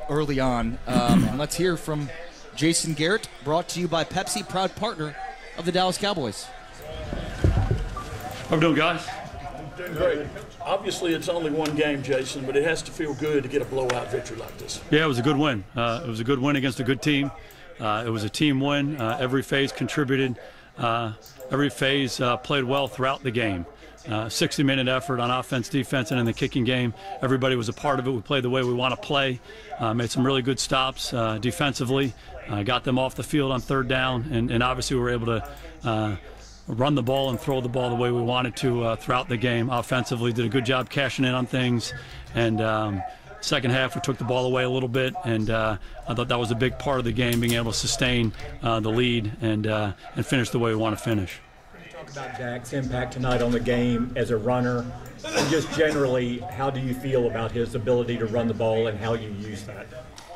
early on. And let's hear from Jason Garrett, brought to you by Pepsi, proud partner of the Dallas Cowboys. How we doing, guys? Doing great. Obviously, it's only one game, Jason, but it has to feel good to get a blowout victory like this. Yeah, it was a good win. It was a good win against a good team. It was a team win. Every phase contributed. Every phase played well throughout the game. 60-minute effort on offense, defense, and in the kicking game. Everybody was a part of it. We played the way we want to play. Made some really good stops defensively. Got them off the field on third down, and obviously we were able to run the ball and throw the ball the way we wanted to throughout the game. Offensively, did a good job cashing in on things. And second half, we took the ball away a little bit, and I thought that was a big part of the game, being able to sustain the lead and finish the way we want to finish. Talk about Dak's impact tonight on the game as a runner, and just generally, how do you feel about his ability to run the ball and how you use that?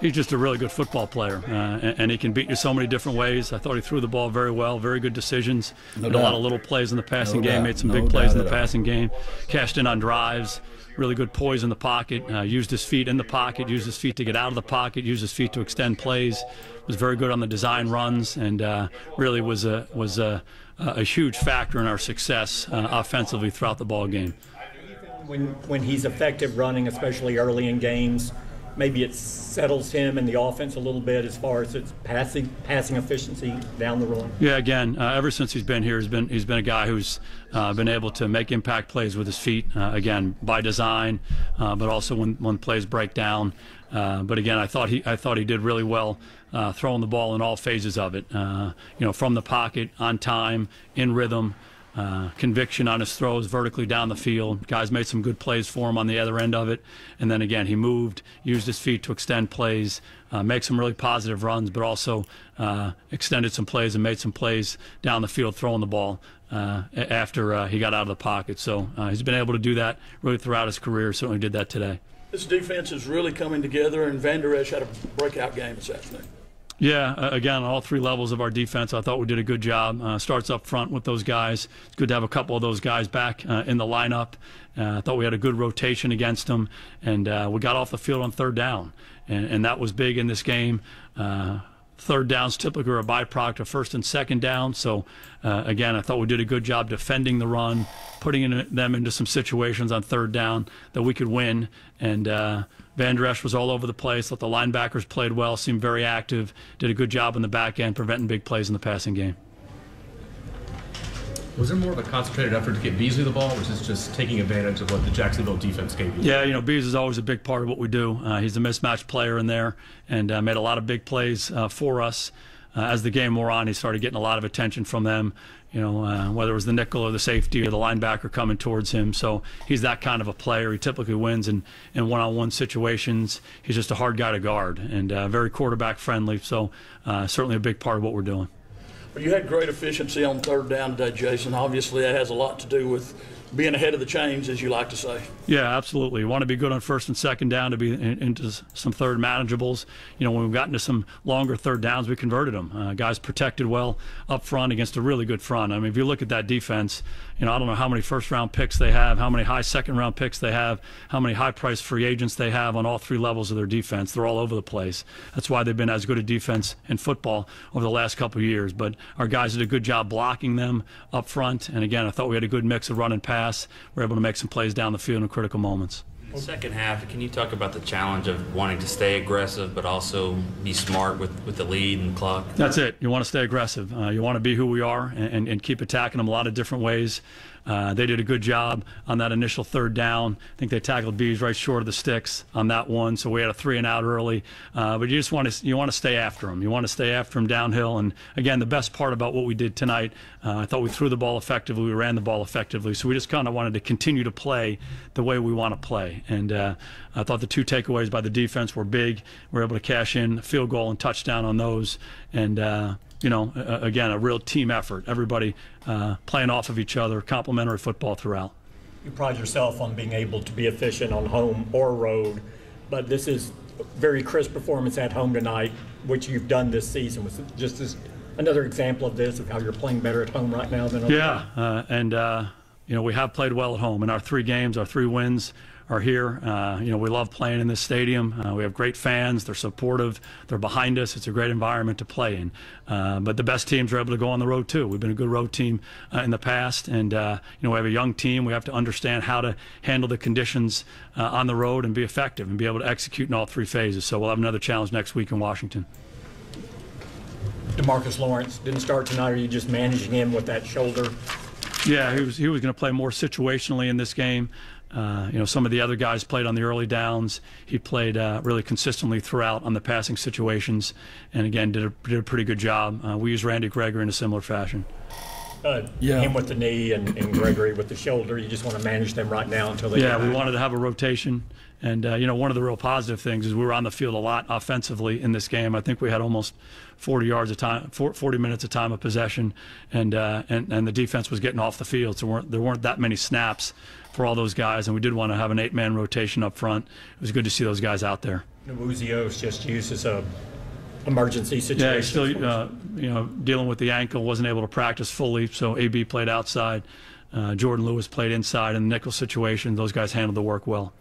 He's just a really good football player, and he can beat you so many different ways. I thought he threw the ball very well, very good decisions. Made a lot of little plays in the passing game, made some big plays in the passing game, cashed in on drives, really good poise in the pocket, used his feet in the pocket, used his feet to get out of the pocket, used his feet to extend plays, was very good on the design runs, and really was a huge factor in our success offensively throughout the ball game. When he's effective running, especially early in games, maybe it settles him in the offense a little bit as far as its passing efficiency down the run. Yeah, again, ever since he's been here, he's been a guy who's been able to make impact plays with his feet. Again, by design, but also when plays break down. But again, I thought he did really well throwing the ball in all phases of it. From the pocket, on time, in rhythm. Conviction on his throws vertically down the field. Guys made some good plays for him on the other end of it. And then again, he moved, used his feet to extend plays, make some really positive runs, but also extended some plays and made some plays down the field throwing the ball after he got out of the pocket. So he's been able to do that really throughout his career. Certainly did that today. This defense is really coming together, and Van Der Esch had a breakout game this afternoon. Yeah, again, on all three levels of our defense, I thought we did a good job. Starts up front with those guys. It's good to have a couple of those guys back in the lineup. I thought we had a good rotation against them, and we got off the field on third down, and that was big in this game. Third downs typically are a byproduct of first and second down. So, again, I thought we did a good job defending the run, putting them into some situations on third down that we could win. And Van Der Esch was all over the place. Thought the linebackers played well, seemed very active, did a good job in the back end, preventing big plays in the passing game. Was there more of a concentrated effort to get Beasley the ball, or was this just taking advantage of what the Jacksonville defense gave you? Yeah, Beasley is always a big part of what we do. He's a mismatched player in there, and made a lot of big plays for us. As the game wore on, he started getting a lot of attention from them, whether it was the nickel or the safety or the linebacker coming towards him. So he's that kind of a player. He typically wins in one-on-one situations. He's just a hard guy to guard and very quarterback friendly. So certainly a big part of what we're doing. Well, you had great efficiency on third down today, Jason. Obviously, that has a lot to do with being ahead of the chains, as you like to say. Yeah, absolutely. You want to be good on first and second down to be into some third manageables. When we've gotten to some longer third downs, we converted them. Guys protected well up front against a really good front. I mean, if you look at that defense, I don't know how many first-round picks they have, how many high second-round picks they have, how many high-priced free agents they have on all three levels of their defense. They're all over the place. That's why they've been as good a defense in football over the last couple of years. But our guys did a good job blocking them up front. And again, I thought we had a good mix of run and pass. We're able to make some plays down the field in critical moments. In the second half, can you talk about the challenge of wanting to stay aggressive but also be smart with the lead and the clock? That's it. You want to stay aggressive. You want to be who we are and keep attacking them a lot of different ways. They did a good job on that initial third down. I think they tackled Bees right short of the sticks on that one, so we had a 3-and-out early. But you just want to stay after them. You want to stay after them downhill. And again, the best part about what we did tonight, I thought we threw the ball effectively, we ran the ball effectively. So we just kind of wanted to continue to play the way we want to play. And I thought the two takeaways by the defense were big. We were able to cash in a field goal and touchdown on those. And again, a real team effort. Everybody playing off of each other, complementary football throughout. You pride yourself on being able to be efficient on home or road, but this is a very crisp performance at home tonight, which you've done this season. Was just this another example of this, of how you're playing better at home right now than yeah, we have played well at home. In our 3 games, our 3 wins are here. We love playing in this stadium. We have great fans. They're supportive. They're behind us. It's a great environment to play in. But the best teams are able to go on the road too. We've been a good road team in the past, and we have a young team. We have to understand how to handle the conditions on the road and be effective and be able to execute in all three phases. So we'll have another challenge next week in Washington. Demarcus Lawrence didn't start tonight. Are you just managing him with that shoulder? Yeah, he was going to play more situationally in this game. Some of the other guys played on the early downs. He played really consistently throughout on the passing situations, and again did a pretty good job. We use Randy Gregory in a similar fashion. Him with the knee and Gregory with the shoulder. You just want to manage them right now until they get back. We wanted to have a rotation. And, one of the real positive things is we were on the field a lot offensively in this game. I think we had almost 40 minutes of time of possession, and the defense was getting off the field. So there weren't that many snaps for all those guys, and we did want to have an 8-man rotation up front. It was good to see those guys out there. Nabuzio's just used as a emergency situation. Yeah, he's still, dealing with the ankle, wasn't able to practice fully, so AB played outside. Jordan Lewis played inside in the nickel situation. Those guys handled the work well.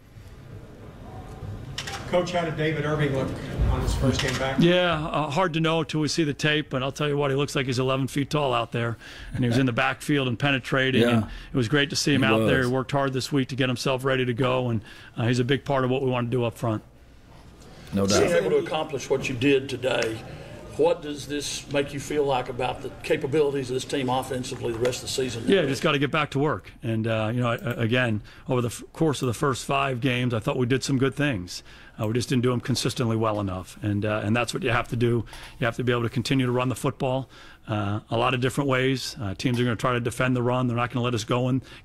Coach, how did David Irving look on his first game back? Yeah, hard to know until we see the tape, but I'll tell you what, he looks like he's 11 feet tall out there, and he was in the backfield and penetrating, and it was great to see him out there. He worked hard this week to get himself ready to go, and he's a big part of what we want to do up front. No doubt. Being able to accomplish what you did today, what does this make you feel like about the capabilities of this team offensively the rest of the season? Yeah, just got to get back to work. And, again, over the course of the first 5 games, I thought we did some good things. We just didn't do them consistently well enough. And that's what you have to do. You have to be able to continue to run the football a lot of different ways. Teams are going to try to defend the run. They're not going to let us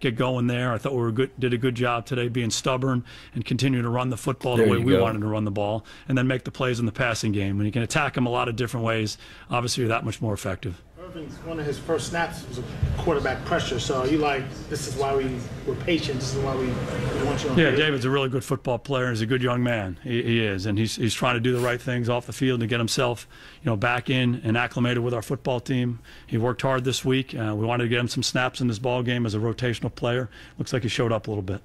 get going there. I thought we did a good job today being stubborn and continuing to run the football the way we wanted to run the ball, and then make the plays in the passing game. When you can attack them a lot of different ways, obviously you're that much more effective. Irving's one of his first snaps was a quarterback pressure, so you this is why we're patient, this is why we want you on Yeah, David's a really good football player. He's a good young man. He is, and he's trying to do the right things off the field to get himself back in and acclimated with our football team. He worked hard this week. We wanted to get him some snaps in this ball game as a rotational player. Looks like he showed up a little bit.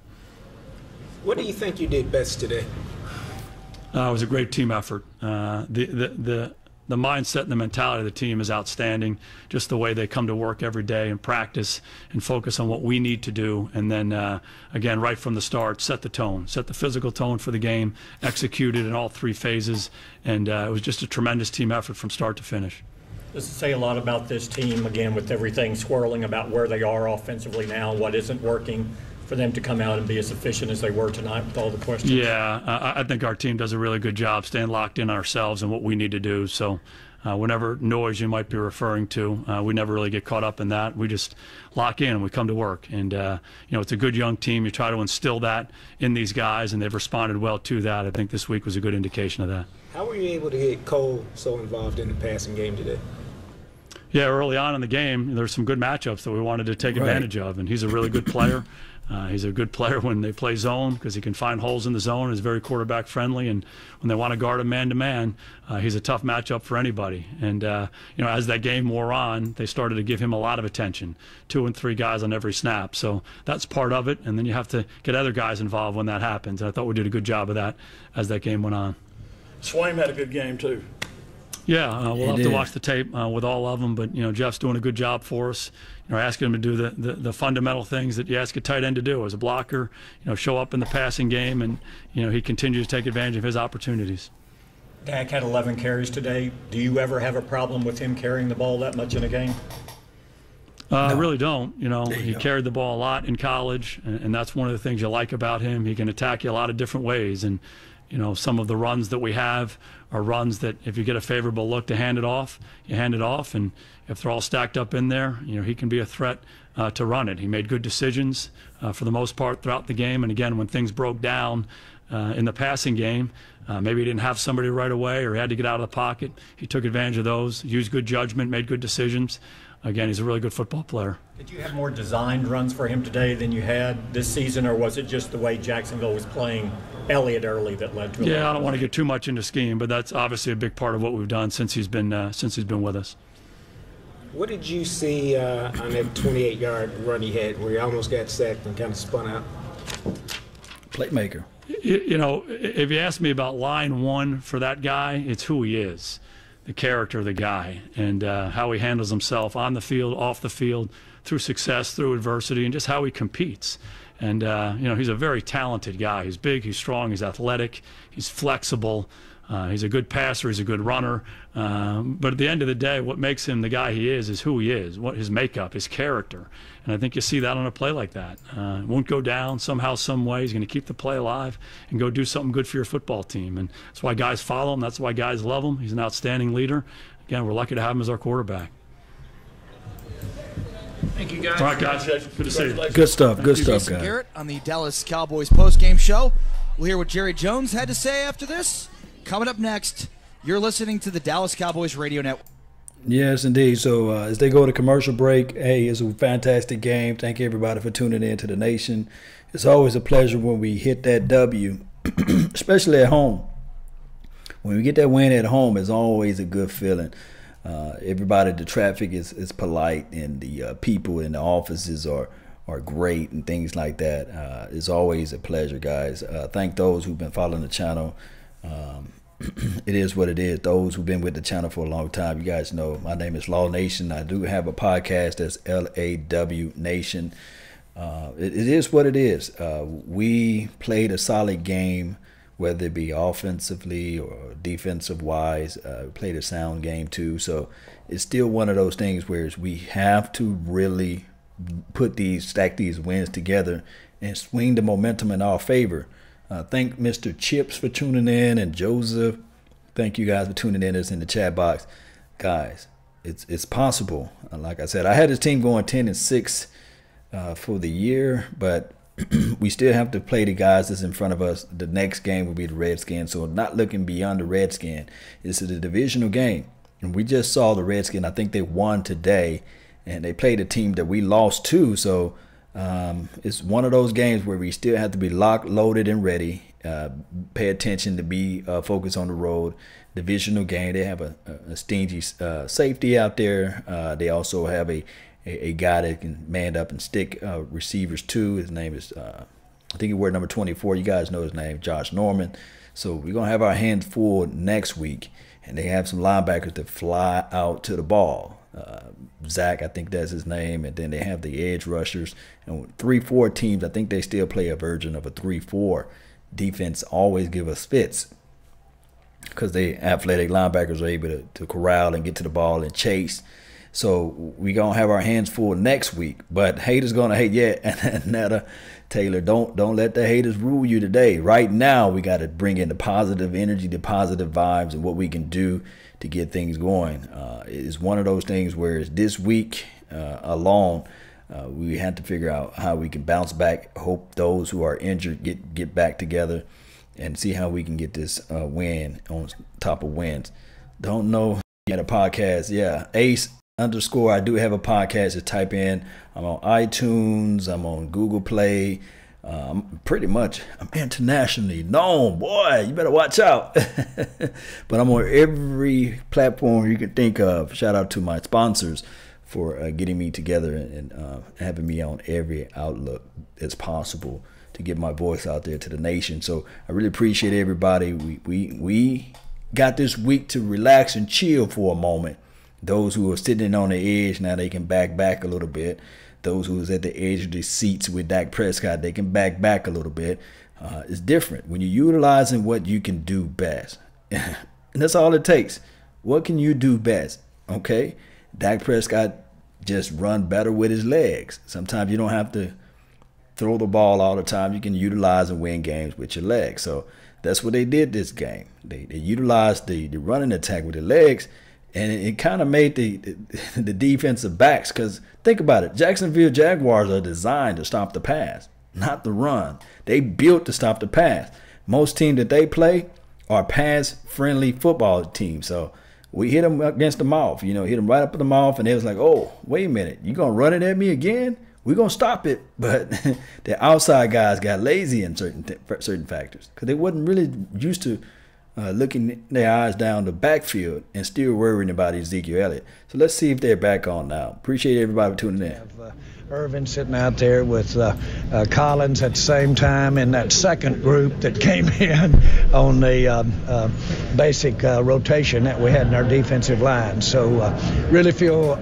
What do you think you did best today? It was a great team effort. The mindset and the mentality of the team is outstanding. Just the way they come to work every day and practice and focus on what we need to do. And then, again, right from the start, set the tone, set the physical tone for the game, execute it in all 3 phases. And it was just a tremendous team effort from start to finish. Does it say a lot about this team, again, with everything swirling about where they are offensively now, what isn't working, for them to come out and be as efficient as they were tonight with all the questions? Yeah, I think our team does a really good job staying locked in on ourselves and what we need to do. So whatever noise you might be referring to, we never really get caught up in that. We just lock in and we come to work. And, it's a good young team. You try to instill that in these guys, and they've responded well to that. I think this week was a good indication of that. How were you able to get Cole so involved in the passing game today? Yeah, early on in the game, there's some good matchups that we wanted to take advantage of, and he's a really good player. He's a good player when they play zone because he can find holes in the zone. He's very quarterback friendly, and when they want to guard him man-to-man, he's a tough matchup for anybody. And as that game wore on, they started to give him a lot of attention, 2 and 3 guys on every snap. So that's part of it, and then you have to get other guys involved when that happens. And I thought we did a good job of that as that game went on. Swaim had a good game too. Yeah, we'll have to watch the tape with all of them, but Jeff's doing a good job for us. Asking him to do the fundamental things that you ask a tight end to do as a blocker. Show up in the passing game, and he continues to take advantage of his opportunities. Dak had 11 carries today. Do you ever have a problem with him carrying the ball that much in a game? I really don't. He carried the ball a lot in college, and that's one of the things you like about him. He can attack you a lot of different ways, and some of the runs that we have are runs that if you get a favorable look to hand it off, you hand it off, and if they're all stacked up in there, he can be a threat to run it. He made good decisions for the most part throughout the game, and again, when things broke down in the passing game, maybe he didn't have somebody right away or he had to get out of the pocket, he took advantage of those, used good judgment, made good decisions. Again, he's a really good football player. Did you have more designed runs for him today than you had this season, or was it just the way Jacksonville was playing Elliott early that led to it? Yeah, I don't want to get too much into scheme, but that's obviously a big part of what we've done since he's been with us. What did you see on that 28-yard run he had where he almost got sacked and kind of spun out? Playmaker. You know, if you ask me about line one for that guy, it's who he is, the character of the guy, and how he handles himself on the field, off the field, through success, through adversity, and just how he competes. And, you know, he's a very talented guy. He's big, he's strong, he's athletic, he's flexible. He's a good passer, he's a good runner. But at the end of the day, what makes him the guy he is who he is, what his makeup, his character. And I think you see that on a play like that. It won't go down somehow, some way. He's going to keep the play alive and go do something good for your football team. And that's why guys follow him. That's why guys love him. He's an outstanding leader. Again, we're lucky to have him as our quarterback. Thank you, guys. All right, guys. Good to see you. Good stuff. Good stuff, Jason guys. Garrett on the Dallas Cowboys post-game show. We'll hear what Jerry Jones had to say after this. Coming up next, you're listening to the Dallas Cowboys Radio Network. Yes, indeed. So as they go to commercial break, hey, it's a fantastic game. Thank you, everybody, for tuning in to the nation. It's always a pleasure when we hit that W, especially at home. When we get that win at home, it's always a good feeling. Everybody, the traffic is polite, and the people in the offices are great and things like that. It's always a pleasure, guys. Thank those who've been following the channel. It is what it is. Those who've been with the channel for a long time, you guys know my name is Law Nation. I do have a podcast that's LAW Nation. It is what it is. We played a solid game, whether it be offensively or defensive wise. Played a sound game too. So it's still one of those things where we have to really stack these wins together and swing the momentum in our favor. Thank Mr. Chips for tuning in, and Joseph. Thank you guys for tuning in. It's in the chat box. Guys, it's possible. Like I said, I had this team going 10-6 for the year, but we still have to play the guys that's in front of us. The next game will be the Redskins, so not looking beyond the Redskins. This is a divisional game, and we just saw the Redskins. I think they won today, and they played a team that we lost to, so it's one of those games where we still have to be locked, loaded, and ready. Pay attention to be focused on the road. Divisional game. They have a stingy safety out there. They also have a guy that can man up and stick receivers too. His name is I think he wore number 24. You guys know his name, Josh Norman. So we're gonna have our hands full next week, and they have some linebackers that fly out to the ball. Zach, I think that's his name, and then they have the edge rushers. And 3-4 teams, I think they still play a version of a 3-4 defense. Always give us fits because they athletic linebackers are able to corral and get to the ball and chase. So we're gonna have our hands full next week. But haters gonna hate, yeah. And Netta Taylor, don't let the haters rule you today. Right now, we got to bring in the positive energy, the positive vibes, and what we can do to get things going. It's one of those things where it's this week alone, we had to figure out how we can bounce back. Hope those who are injured get back together and see how we can get this win on top of wins. Don't know. You had a podcast, yeah. Ace _ I do have a podcast. Just type in. I'm on iTunes. I'm on Google Play. Pretty much, I'm internationally known, boy. You better watch out. But I'm on every platform you can think of. Shout out to my sponsors for getting me together and having me on every outlook that's possible to get my voice out there to the nation. So I really appreciate everybody. We got this week to relax and chill for a moment. Those who are sitting on the edge, now they can back a little bit. Those who was at the edge of the seats with Dak Prescott, they can back a little bit. It's different when you're utilizing what you can do best. And that's all it takes. What can you do best? Okay? Dak Prescott just run better with his legs. Sometimes you don't have to throw the ball all the time. You can utilize and win games with your legs. So that's what they did this game. They utilized the running attack with their legs. And it kind of made the defensive backs, because think about it. Jacksonville Jaguars are designed to stop the pass, not the run. They built to stop the pass. Most teams that they play are pass-friendly football teams. So we hit them against the mouth, hit them right up in the mouth, and it was like, oh, wait a minute, you going to run it at me again? We're going to stop it. But the outside guys got lazy in certain factors because they wasn't really used to looking their eyes down the backfield and still worrying about Ezekiel Elliott. So let's see if they're back on now. Appreciate everybody for tuning in. Irving sitting out there with Collins at the same time in that second group that came in on the basic rotation that we had in our defensive line. So really feel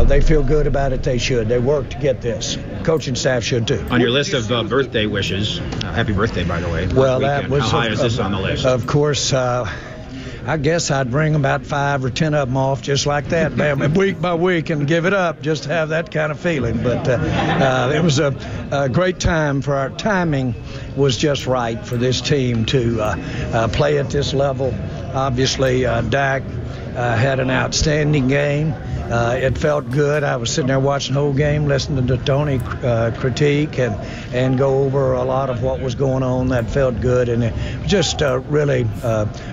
they feel good about it. They should. They worked to get this. Coaching staff should too. On your list of birthday wishes, happy birthday, by the way. Well, that was how high is this on the list? Of course. I guess I'd bring about 5 or 10 of them off just like that, bam, week by week, and give it up just to have that kind of feeling. But it was a great time. For our timing was just right for this team to play at this level. Obviously, Dak had an outstanding game. It felt good. I was sitting there watching the whole game, listening to Tony critique and go over a lot of what was going on. That felt good, and it was just a really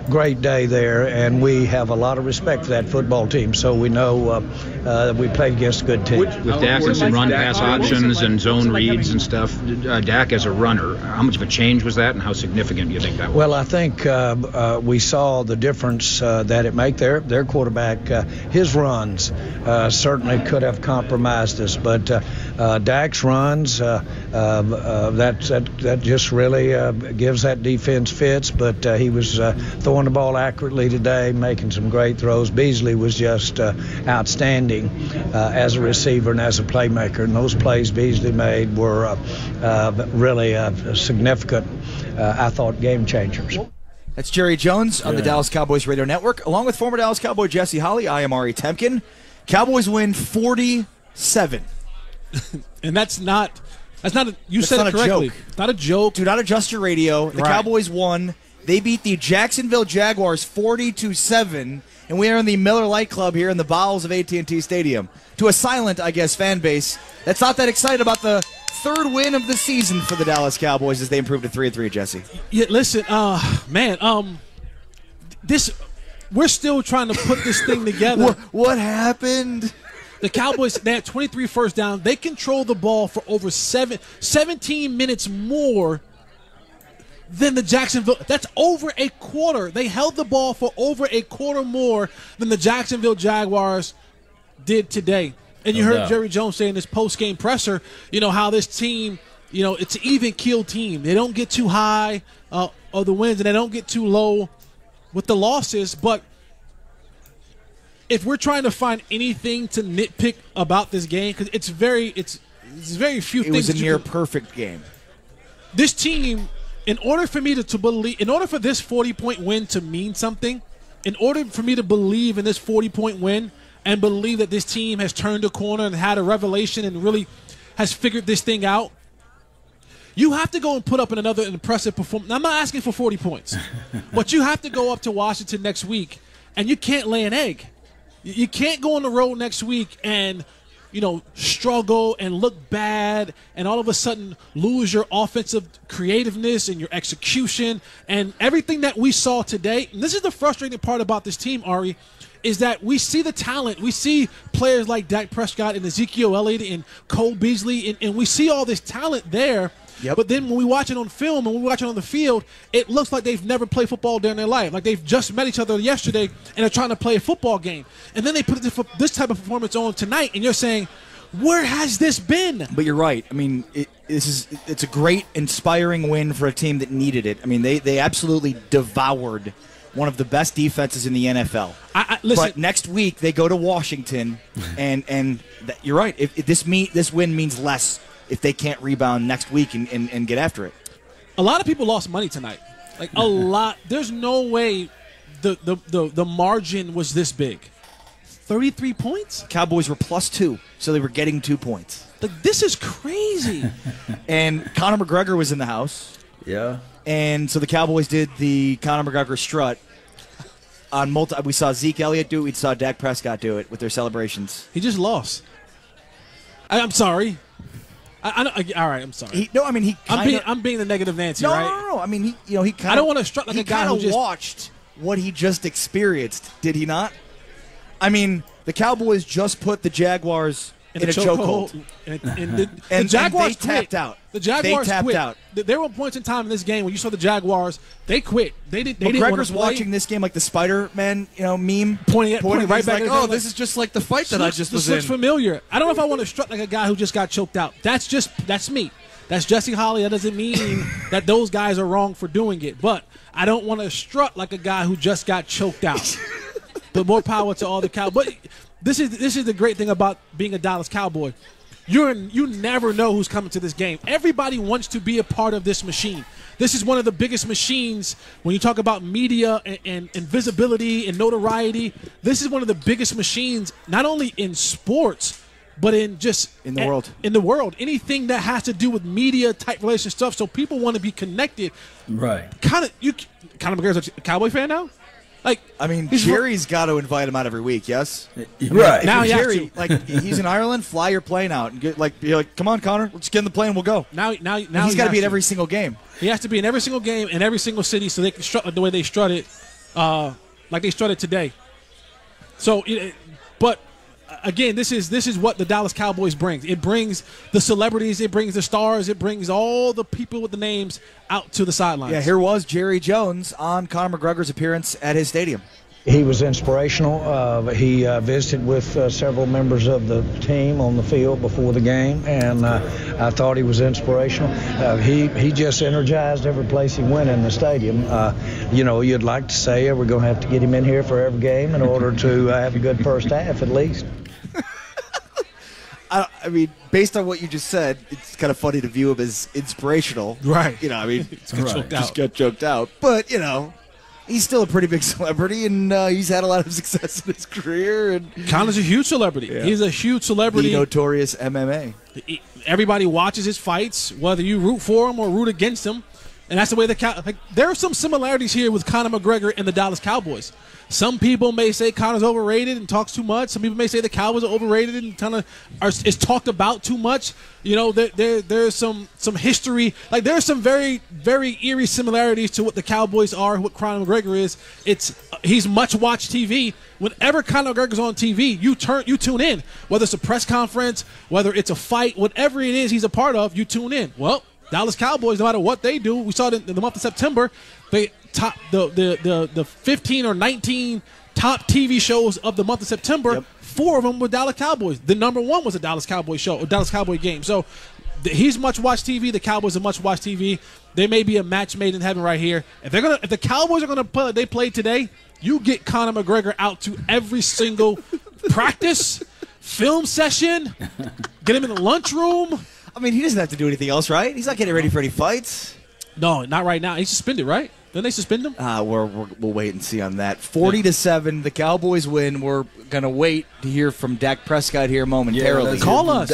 great day there. And we have a lot of respect for that football team, so we know that we played against a good team. With Dak and some run-pass options and zone reads and stuff, Dak as a runner, how much of a change was that, and how significant do you think that was? Well, I think we saw the difference that it made. Their quarterback, his runs certainly could have compromised us, but Dak's runs, that just really gives that defense fits. But he was throwing the ball accurately today, making some great throws. Beasley was just outstanding as a receiver and as a playmaker, and those plays Beasley made were really significant, I thought, game changers. That's Jerry Jones on the Dallas Cowboys Radio Network. Along with former Dallas Cowboy Jesse Holley, I am Ari Temkin. Cowboys win 47. And that's not you said it correctly. It's not a joke. Do not adjust your radio. The Cowboys won. They beat the Jacksonville Jaguars 40-7, and we are in the Miller Lite Club here in the bowels of AT&T Stadium. To a silent, I guess, fan base that's not that excited about the third win of the season for the Dallas Cowboys as they improved to 3-3, Jesse. Yeah, listen, we're still trying to put this thing together. What happened? The Cowboys, they had 23 first down. They controlled the ball for over 17 minutes more than the Jacksonville. That's over a quarter. They held the ball for over a quarter more than the Jacksonville Jaguars did today. And you heard Jerry Jones say in his post-game presser, how this team, it's an even-keeled team. They don't get too high of the wins, and they don't get too low with the losses. But if we're trying to find anything to nitpick about this game, because it's very few things. It was a near-perfect game. This team, in order for me to believe, in order for this 40-point win to mean something, in order for me to believe in this 40-point win, and believe that this team has turned a corner and had a revelation and really has figured this thing out, you have to go and put up another impressive performance. Now, I'm not asking for 40 points, but you have to go up to Washington next week, and you can't lay an egg. You can't go on the road next week and, struggle and look bad and all of a sudden lose your offensive creativeness and your execution and everything that we saw today. And this is the frustrating part about this team, Ari, is that we see the talent. We see players like Dak Prescott and Ezekiel Elliott and Cole Beasley, and we see all this talent there. Yep. But then when we watch it on film and when we watch it on the field, it looks like they've never played football during their life. Like they've just met each other yesterday and are trying to play a football game. And then they put this type of performance on tonight, and you're saying, where has this been? But you're right. I mean, it's a great, inspiring win for a team that needed it. I mean, they absolutely devoured one of the best defenses in the NFL. Listen, but next week they go to Washington, and you're right. If this win means less if they can't rebound next week and get after it. A lot of people lost money tonight. Like a lot. There's no way the margin was this big. 33 points? Cowboys were +2, so they were getting 2 points. Like, this is crazy. And Conor McGregor was in the house. Yeah. And so the Cowboys did the Conor McGregor strut. We saw Zeke Elliott do it. We saw Dak Prescott do it with their celebrations. He just lost. I'm sorry. All right, I'm sorry. I'm being the negative Nancy, right? No. I mean, he kind of. I don't want to strut like a guy who just watched what he just experienced. Did he not? I mean, the Cowboys just put the Jaguars in a chokehold. The Jaguars they tapped out. The Jaguars tapped quit. out. There were points in time in this game when you saw the Jaguars. They quit. They didn't want McGregor's to play. watching this game like the Spider-Man, meme, pointing right back. Like, oh, this is just like the fight that I just was in. This looks familiar. I don't know if I want to strut like a guy who just got choked out. That's me. That's Jesse Holly. That doesn't mean that those guys are wrong for doing it. But I don't want to strut like a guy who just got choked out. But more power to all the Cowboys. But this is the great thing about being a Dallas Cowboy. You never know who's coming to this game. Everybody wants to be a part of this machine. This is one of the biggest machines when you talk about media and visibility and notoriety. This is one of the biggest machines, not only in sports, but in the world. In the world. Anything that has to do with media type relation stuff. So people want to be connected. Right. Conor McGregor's a Cowboy fan now? Jerry's got to invite him out every week, yes? Right. Now Jerry, he's in Ireland, fly your plane out and be like, come on, Connor, let's get in the plane, we'll go. Now he's got to be at every single game. He has to be in every single game in every single city so they can strut the way they strutted, like they strutted today. So, but again, this is what the Dallas Cowboys brings. It brings the celebrities, it brings the stars, it brings all the people with the names out to the sidelines. Yeah, here was Jerry Jones on Conor McGregor's appearance at his stadium. He was inspirational. He visited with several members of the team on the field before the game, and I thought he was inspirational. He just energized every place he went in the stadium. You'd like to say we're going to have to get him in here for every game in order to have a good first half at least. I mean, based on what you just said, it's kind of funny to view him as inspirational. Right. Just got choked out. But, he's still a pretty big celebrity, and he's had a lot of success in his career. And Conor's a huge celebrity. Yeah. He's a huge celebrity. The notorious MMA. Everybody watches his fights, whether you root for him or root against him. And that's the way there are some similarities here with Conor McGregor and the Dallas Cowboys. Some people may say Conor's overrated and talks too much. Some people may say the Cowboys are overrated and kind of is talked about too much. There's some history. There are some very, very eerie similarities to what the Cowboys are, what Conor McGregor is. He's much watched TV. Whenever Conor McGregor's on TV, you tune in. Whether it's a press conference, whether it's a fight, whatever it is he's a part of, you tune in. Well, Dallas Cowboys, no matter what they do, we saw it in the month of September. They top the 15 or 19 top TV shows of the month of September. Yep. 4 of them were Dallas Cowboys. The number 1 was a Dallas Cowboy show, a Dallas Cowboy game. So he's much watched TV. The Cowboys are much watched TV. There may be a match made in heaven right here. If the Cowboys are gonna play like they played today, you get Conor McGregor out to every single practice, film session, get him in the lunchroom. I mean, he doesn't have to do anything else, right? He's not getting ready for any fights. No, not right now. He's suspended, right? Didn't they suspend him? We'll wait and see on that. 40-7, the Cowboys win. We're going to wait to hear from Dak Prescott here momentarily. Call us.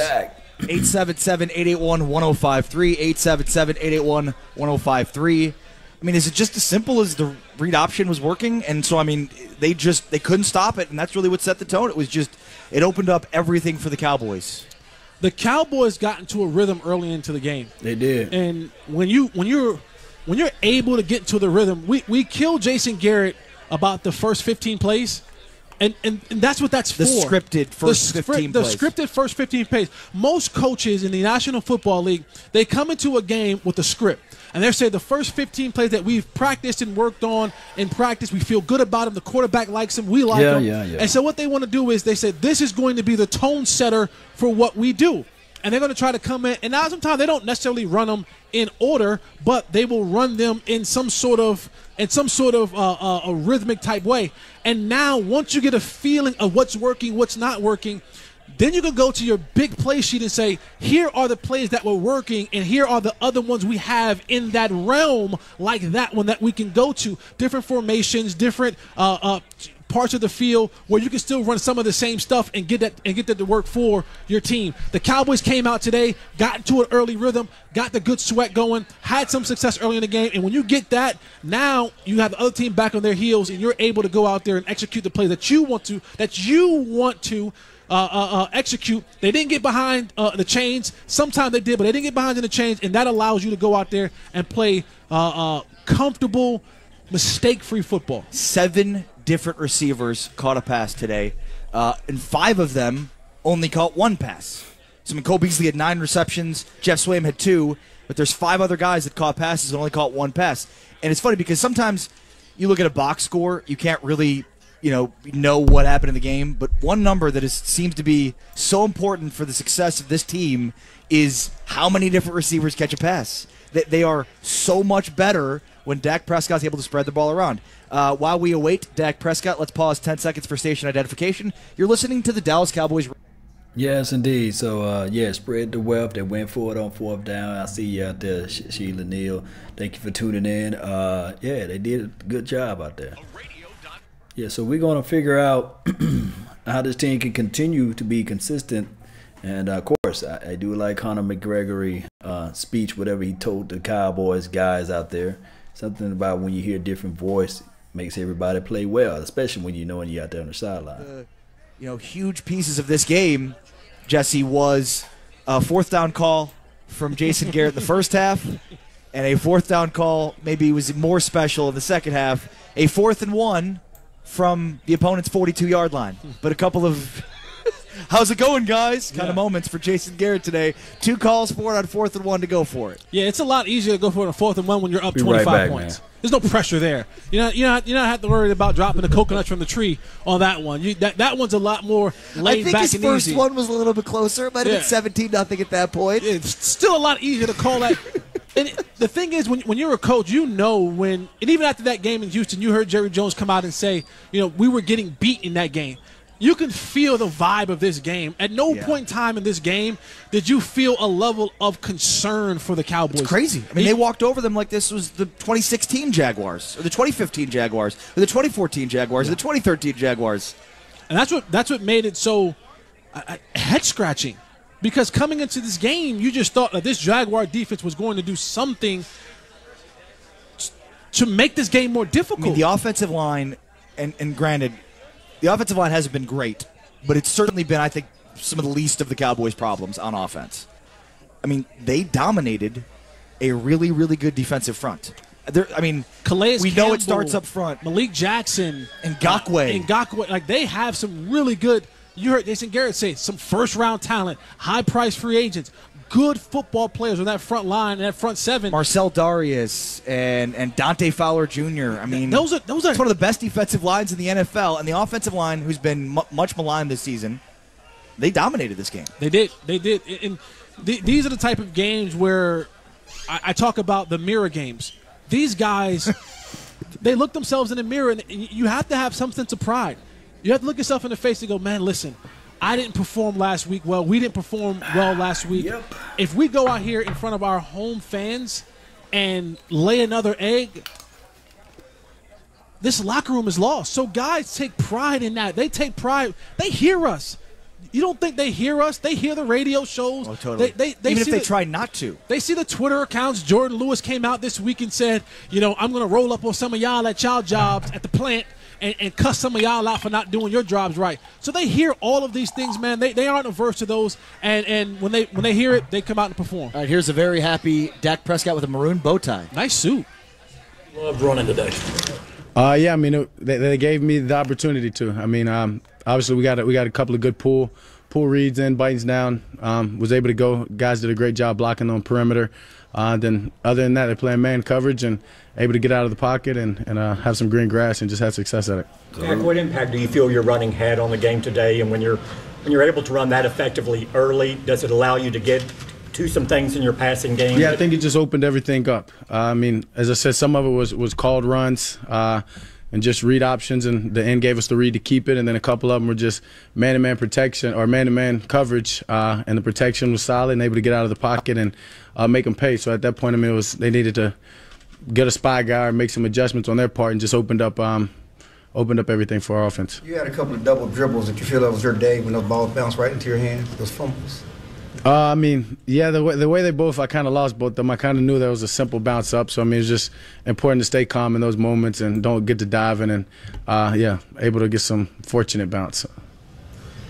877-881-1053, 877-881-1053. I mean, is it just as simple as the read option was working? And so, I mean, they couldn't stop it, and that's really what set the tone. It opened up everything for the Cowboys. The Cowboys got into a rhythm early into the game. They did. And when you're able to get into the rhythm, we killed Jason Garrett about the first 15 plays. And that's what that's for. The scripted first 15 plays. The scripted first 15 plays. Most coaches in the National Football League, they come into a game with a script. And they say the first 15 plays that we've practiced and worked on in practice, we feel good about them. The quarterback likes them. We like them. Yeah. And so what they want to do is they said, this is going to be the tone setter for what we do. And they're going to try to come in. And now sometimes they don't necessarily run them in order, but they will run them in some sort of a rhythmic type way. And now once you get a feeling of what's working, what's not working, then you can go to your big play sheet and say, here are the plays that were working, and here are the other ones we have in that realm, like that one that we can go to. Different formations, different parts of the field where you can still run some of the same stuff and get that to work for your team. The Cowboys came out today, got into an early rhythm, got the good sweat going, had some success early in the game, and when you get that, now you have the other team back on their heels, and you're able to go out there and execute the play that you want to execute. They didn't get behind the chains. Sometimes they did, but they didn't get behind in the chains, and that allows you to go out there and play comfortable, mistake-free football. 7 different receivers caught a pass today, and 5 of them only caught 1 pass. So, I mean, Cole Beasley had 9 receptions. Jeff Swaim had 2. But there's 5 other guys that caught passes and only caught 1 pass. And it's funny because sometimes you look at a box score, you can't really, know what happened in the game. But one number that seems to be so important for the success of this team is how many different receivers catch a pass. They are so much better when Dak Prescott's able to spread the ball around. While we await Dak Prescott, let's pause 10 seconds for station identification. You're listening to the Dallas Cowboys. Yes, indeed. So, spread the wealth. They went for it on 4th down. I see you out there, Sheila Neal. Thank you for tuning in. They did a good job out there. Yeah, so we're going to figure out how this team can continue to be consistent. And, of course, I do like Conor McGregor's speech, whatever he told the Cowboys guys out there. Something about when you hear a different voice makes everybody play well, especially when you're out there on the sideline. Huge pieces of this game, Jesse, was a 4th down call from Jason Garrett in the first half, and a 4th down call maybe was more special in the second half, a 4th and 1 from the opponent's 42-yard line. But a couple of how's it going, guys? Kind of moments for Jason Garrett today. 2 calls for it on 4th and 1 to go for it. Yeah, it's a lot easier to go for it on 4th and 1 when you're up 25 points. Man. There's no pressure there. You don't have to worry about dropping the coconuts from the tree on that one. That one's a lot more laid back and easy. I think his first one was a little bit closer. It might have been 17-0 at that point. It's still a lot easier to call that. And the thing is, when you're a coach, and even after that game in Houston, you heard Jerry Jones come out and say, we were getting beat in that game. You can feel the vibe of this game. At no point in time in this game did you feel a level of concern for the Cowboys. It's crazy. I mean, they walked over them like this was the 2016 Jaguars, or the 2015 Jaguars, or the 2014 Jaguars, or the 2013 Jaguars. And that's what made it so head-scratching. Because coming into this game, you just thought that this Jaguar defense was going to do something to make this game more difficult. I mean, the offensive line, and granted, the offensive line hasn't been great, but it's certainly been, I think, some of the least of the Cowboys' problems on offense. I mean, they dominated a really, really good defensive front. Calais we know it starts up front. Malik Jackson. And Ngakoue. Like, they have some really good, you heard Jason Garrett say, some first-round talent, high-priced free agents, good football players on that front line and that front 7. Marcel Darius and Dante Fowler Jr. I mean, those are it's one of the best defensive lines in the NFL, and the offensive line, who's been much maligned this season, they dominated this game. They did. And these are the type of games where I talk about the mirror games. These guys, they look themselves in the mirror, and you have to have some sense of pride. You have to look yourself in the face and go, man, listen, I didn't perform last week well. We didn't perform well last week. Yep. If we go out here in front of our home fans and lay another egg, this locker room is lost. So guys take pride in that. They take pride. They hear us. You don't think they hear us? They hear the radio shows. Oh, totally. Even if they try not to. They see the Twitter accounts. Jordan Lewis came out this week and said, I'm going to roll up on some of y'all at y'all jobs at the plant and cuss some of y'all out for not doing your jobs right. So they hear all of these things, man. They aren't averse to those, and when they hear it, they come out and perform. All right, here's a very happy Dak Prescott with a maroon bow tie. Nice suit. Loved running today. They gave me the opportunity to. Obviously we got a couple of good pull reads in, bitings down. Was able to go. Guys did a great job blocking on perimeter. Then other than that, they're playing man coverage and able to get out of the pocket and have some green grass and just have success at it. Dak, what impact do you feel your running had on the game today? And when you're able to run that effectively early, does it allow you to get to some things in your passing game? Yeah, I think it just opened everything up. As I said, some of it was called runs and just read options, and the end gave us the read to keep it, and then a couple of them were just man-to-man protection or man-to-man coverage, and the protection was solid and able to get out of the pocket and make them pay. So at that point, they needed to get a spy guy or make some adjustments on their part, and just opened up everything for our offense. You had a couple of double dribbles that you feel that was your day when those balls bounced right into your hands, those fumbles. The way they both, I kind of lost both of them. I kind of knew that was a simple bounce up. So, it's just important to stay calm in those moments and don't get to diving and, able to get some fortunate bounce.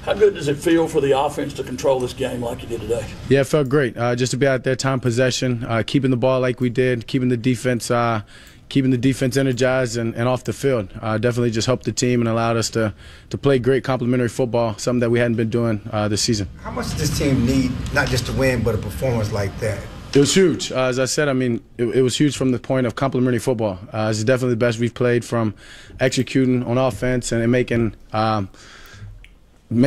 How good does it feel for the offense to control this game like you did today? Yeah, it felt great. Just to be out there, time possession, keeping the ball like we did, keeping the defense, keeping the defense energized and off the field. Definitely just helped the team and allowed us to play great complementary football, something that we hadn't been doing this season. How much does this team need, not just to win, but a performance like that? It was huge. As I said, I mean, it was huge from the point of complementary football. It's definitely the best we've played, from executing on offense and making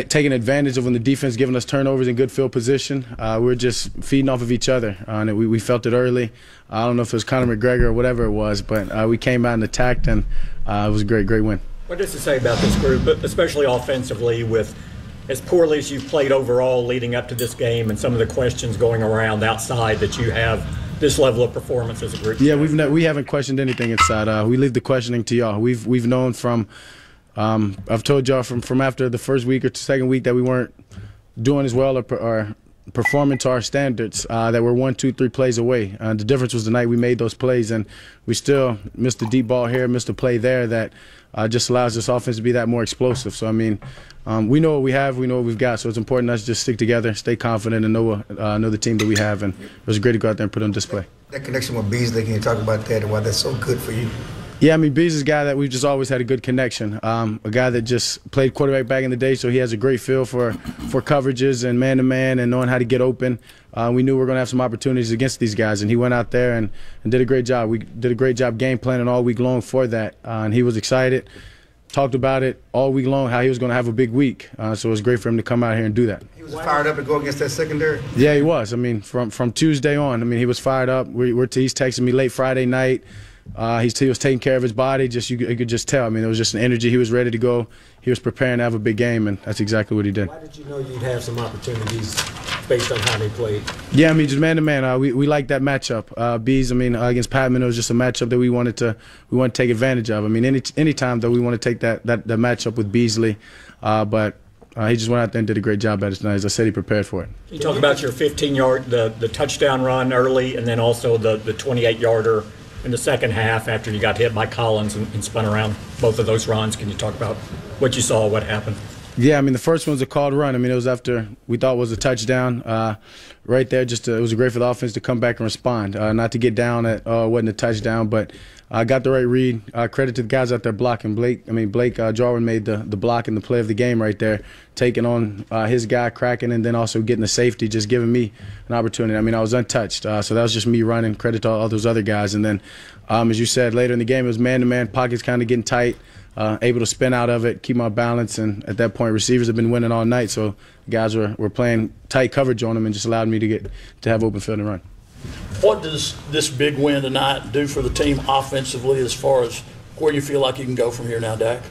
taking advantage of when the defense giving us turnovers in good field position. We're just feeding off of each other, and we felt it early. I don't know if it was Conor McGregor or whatever it was, but we came out and attacked, and it was a great win. What does it say about this group, especially offensively, with as poorly as you've played overall leading up to this game and some of the questions going around outside, that you have this level of performance as a group? Yeah, we haven't questioned anything inside. We leave the questioning to y'all. We've known from I've told y'all from after the first week or second week that we weren't doing as well or performing to our standards, that we're 1, 2, 3 plays away. The difference was the night we made those plays, and we still missed a deep ball here, missed a play there that just allows this offense to be that more explosive. So, I mean, we know what we have, we know what we've got, so it's important us to just stick together, stay confident, and know the team that we have, and it was great to go out there and put on display. That connection with Beasley, can you talk about that and why that's so good for you? Yeah, I mean, Bees is a guy that we've just always had a good connection. A guy that just played quarterback back in the day, so he has a great feel for coverages and man-to-man and knowing how to get open. We knew we were going to have some opportunities against these guys, and he went out there and did a great job. We did a great job game planning all week long for that, and he was excited. Talked about it all week long, how he was going to have a big week. So it was great for him to come out here and do that. He was fired up to go against that secondary? Yeah, he was. I mean, from Tuesday on, I mean, he was fired up. He's texting me late Friday night. He was taking care of his body. You could just tell. I mean, there was just an energy. He was ready to go. He was preparing to have a big game, and that's exactly what he did. Why did you know you'd have some opportunities based on how they played? Yeah, I mean, just man-to-man. We like that matchup. Bees, I mean, against Patman, it was just a matchup that we wanted to take advantage of. I mean, any time that we want to take that matchup with Beasley, but he just went out there and did a great job at it tonight. As I said, he prepared for it. You talk about your 15-yard, the touchdown run early, and then also the 28-yarder in the second half after you got hit by Collins and spun around. Both of those runs, can you talk about what you saw, what happened? Yeah, I mean, the first one was a called run. I mean, it was after we thought it was a touchdown. Right there, it was great for the offense to come back and respond. Not to get down at it wasn't a touchdown, but got the right read. Credit to the guys out there blocking. Blake Jarwin made the block and the play of the game right there, taking on his guy, cracking, and then also getting the safety, just giving me an opportunity. I mean, I was untouched, so that was just me running. Credit to all those other guys. And then, as you said, later in the game, it was man-to-man, pockets kind of getting tight. Able to spin out of it, keep my balance, and at that point, receivers have been winning all night, so guys were playing tight coverage on them and just allowed me to have open field and run. What does this big win tonight do for the team offensively as far as where you feel like you can go from here now, Dak?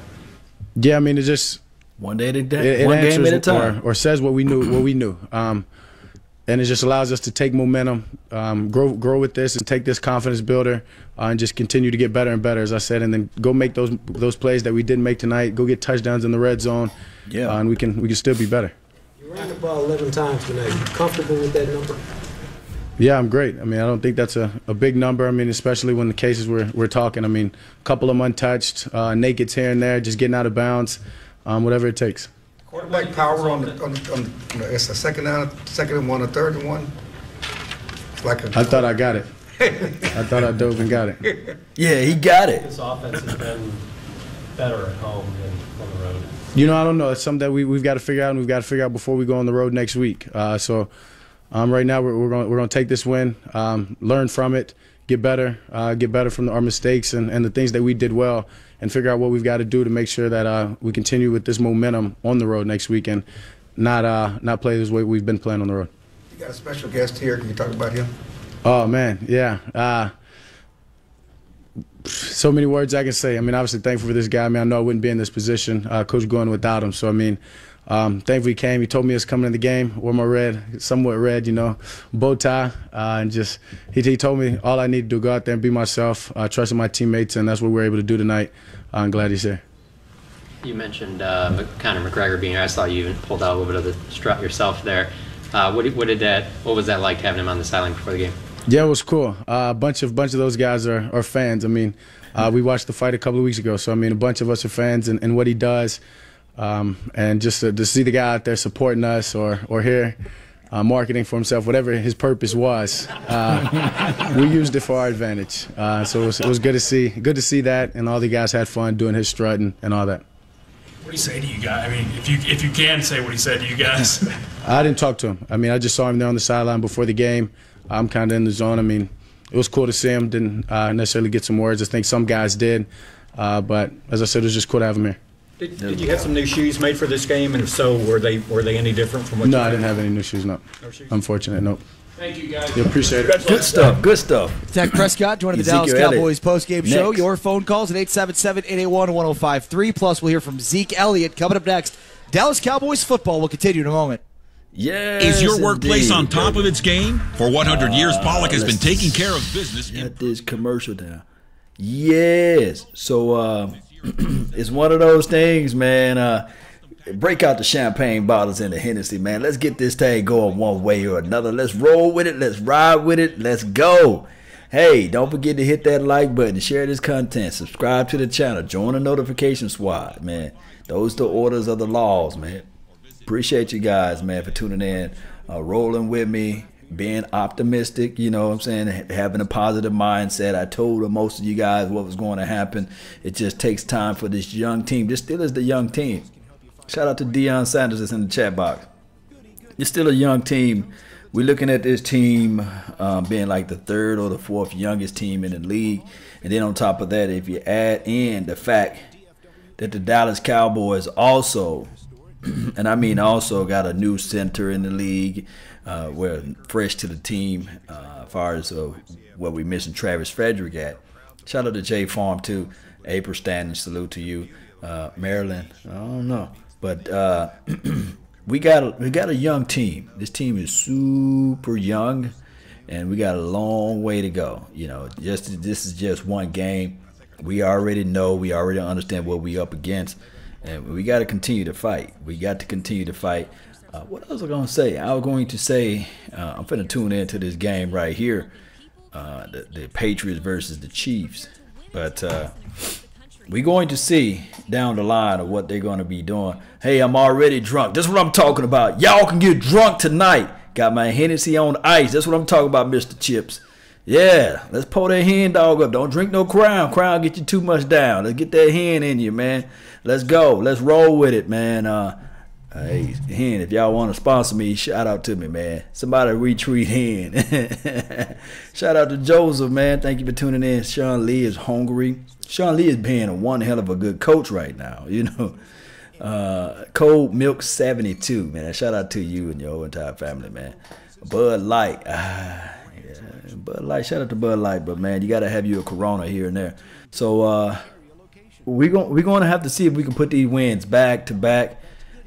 Yeah, I mean, it's just one day at a day, one game at a time, or says what we knew. And it just allows us to take momentum, grow with this, and take this confidence builder, and just continue to get better and better, as I said, and then go make those plays that we didn't make tonight. Go get touchdowns in the red zone, and we can still be better. You ran the ball 11 times tonight. You comfortable with that number? Yeah, I'm great. I mean, I don't think that's a big number. I mean, especially when the cases we're talking. I mean, a couple of them untouched, nakeds here and there, just getting out of bounds, whatever it takes. Quarterback power on it's a second and one, a third and one. It's like I thought I got it. I thought I dove and got it. Yeah, he got it. This offense has been better at home than on the road. You know, I don't know. It's something that we've got to figure out, and we've got to figure out before we go on the road next week. So right now we're going to take this win, learn from it, get better from our mistakes and the things that we did well, and figure out what we've got to do to make sure that we continue with this momentum on the road next week and not play this way we've been playing on the road. You got a special guest here. Can you talk about him? Oh, man, yeah. So many words I can say. I mean, obviously thankful for this guy. I mean, I know I wouldn't be in this position, Coach going without him. So, I mean, thankfully he came. He told me he was coming in the game. Wore my red, somewhat red, bow tie. And just he told me all I need to do, go out there and be myself, trusting my teammates, and that's what we were able to do tonight. I'm glad he's here. You mentioned Conor McGregor being here. I saw you even pulled out a little bit of the strut yourself there. What was that like having him on the sideline before the game? Yeah, it was cool. A bunch of those guys are fans. I mean, we watched the fight a couple of weeks ago, so I mean, a bunch of us are fans and what he does. And just to see the guy out there supporting us or here, marketing for himself, whatever his purpose was. We used it for our advantage. So it was good to see. Good to see that, and all the guys had fun doing his strutting and all that. What do you say to you guys? I mean, if you can say what he said to you guys. I didn't talk to him. I mean, I just saw him there on the sideline before the game. I'm kind of in the zone. I mean, it was cool to see him. Didn't necessarily get some words. I think some guys did. But as I said, it was just cool to have him here. Did you have some new shoes made for this game? And if so, were they any different from what you No, had? I didn't have any new shoes, no. No shoes? Unfortunate, nope. Thank you, guys. You appreciate it. Good stuff. Good stuff. Dak Prescott joining the Ezekiel Dallas Cowboys Elliott. post-game show. Next. Your phone calls at 877-881-1053. Plus, we'll hear from Zeke Elliott coming up next. Dallas Cowboys football will continue in a moment. Yes, Is your workplace indeed, on top of its game? For 100 years, Pollock has been let's taking care of business. Shut this commercial down. Yes. So it's one of those things, man. Break out the champagne bottles and the Hennessy, man. Let's get this thing going one way or another. Let's roll with it. Let's ride with it. Let's go. Hey, don't forget to hit that like button, share this content, subscribe to the channel, join the notification squad, man. Those are the orders of the laws, man. Appreciate you guys, man, for tuning in, rolling with me, being optimistic, you know what I'm saying, having a positive mindset. I told most of you guys what was going to happen. It just takes time for this young team. This still is the young team. Shout out to Deion Sanders that's in the chat box. It's still a young team. We're looking at this team being like the third or the fourth youngest team in the league. And then on top of that, if you add in the fact that the Dallas Cowboys also, and I mean also, got a new center in the league, we're fresh to the team as far as what we missing Travis Frederick at. Shout out to J Farm too. April Stanton, salute to you. Maryland, I don't know. But we got a young team. This team is super young, and we got a long way to go. You know, this is just one game. We already know, we already understand what we up against, and we got to continue to fight. We got to continue to fight. What else was I going to say? I was going to say I'm finna tune into this game right here, the Patriots versus the Chiefs. But we're going to see down the line of what they're going to be doing. Hey, I'm already drunk. That's what I'm talking about. Y'all can get drunk tonight. Got my Hennessy on ice. That's what I'm talking about, Mr. Chips. Yeah, let's pull that hen dog up. Don't drink no Crown. Crown get you too much down. Let's get that hen in you, man. Let's go. Let's roll with it, man. Hey, hen, if y'all want to sponsor me, shout out to me, man. Somebody retweet hen. Shout out to Joseph, man. Thank you for tuning in. Sean Lee is hungry. Sean Lee is being one hell of a good coach right now, you know. Cold Milk 72, man. Shout out to you and your entire family, man. Bud Light. Yeah, Bud Light. Shout out to Bud Light, but man, you got to have you a Corona here and there. So we're going to have to see if we can put these wins back to back.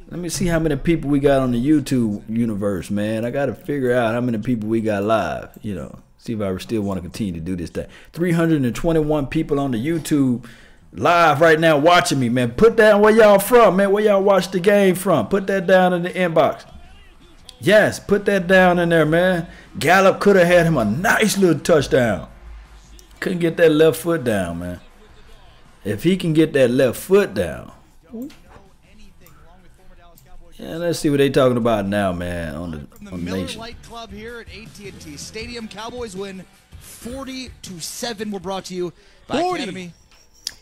Let me see how many people we got on the YouTube universe, man. I got to figure out how many people we got live, you know. See if I still want to continue to do this thing. 321 people on the YouTube live right now watching me, man. Put down where y'all from, man. Where y'all watch the game from. Put that down in the inbox. Yes, put that down in there, man. Gallup could have had him a nice little touchdown. Couldn't get that left foot down, man. If he can get that left foot down. Yeah, let's see what they talking about now, man, on the Miller nation. Lite Club here at AT&T Stadium. Cowboys win 40-7. We're brought to you by 40. Academy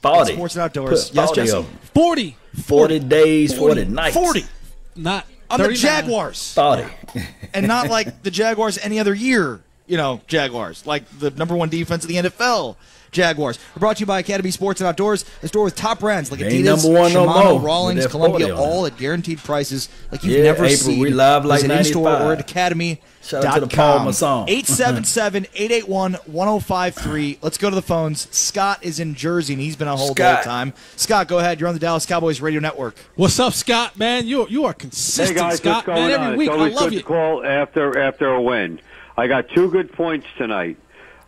40. Sports and Outdoors. Put Yes, 40 Jesse? of them. 40. 40 days, 40 nights. 40. Not On the 39. Jaguars. 40. And not like the Jaguars any other year, you know, Jaguars. Like the #1 defense of the NFL, Jaguars. We're brought to you by Academy Sports and Outdoors, a store with top brands like Ain't Adidas, #1 no Shimano, more. Rawlings, With that Columbia, 40 on all at guaranteed prices like you've Yeah, never April, seen. we live like Visit in-store 95. or at Academy. Shout out to the Paul Masson. 877-881-1053. Let's go to the phones. Scott is in Jersey, and he's been on hold the Scott. whole time. Scott, go ahead. You're on the Dallas Cowboys Radio Network. What's up, Scott, man? You are consistent, Hey guys, Scott, what's going man. on? Every week, It's I always love good you. to call after a win. I got 2 good points tonight.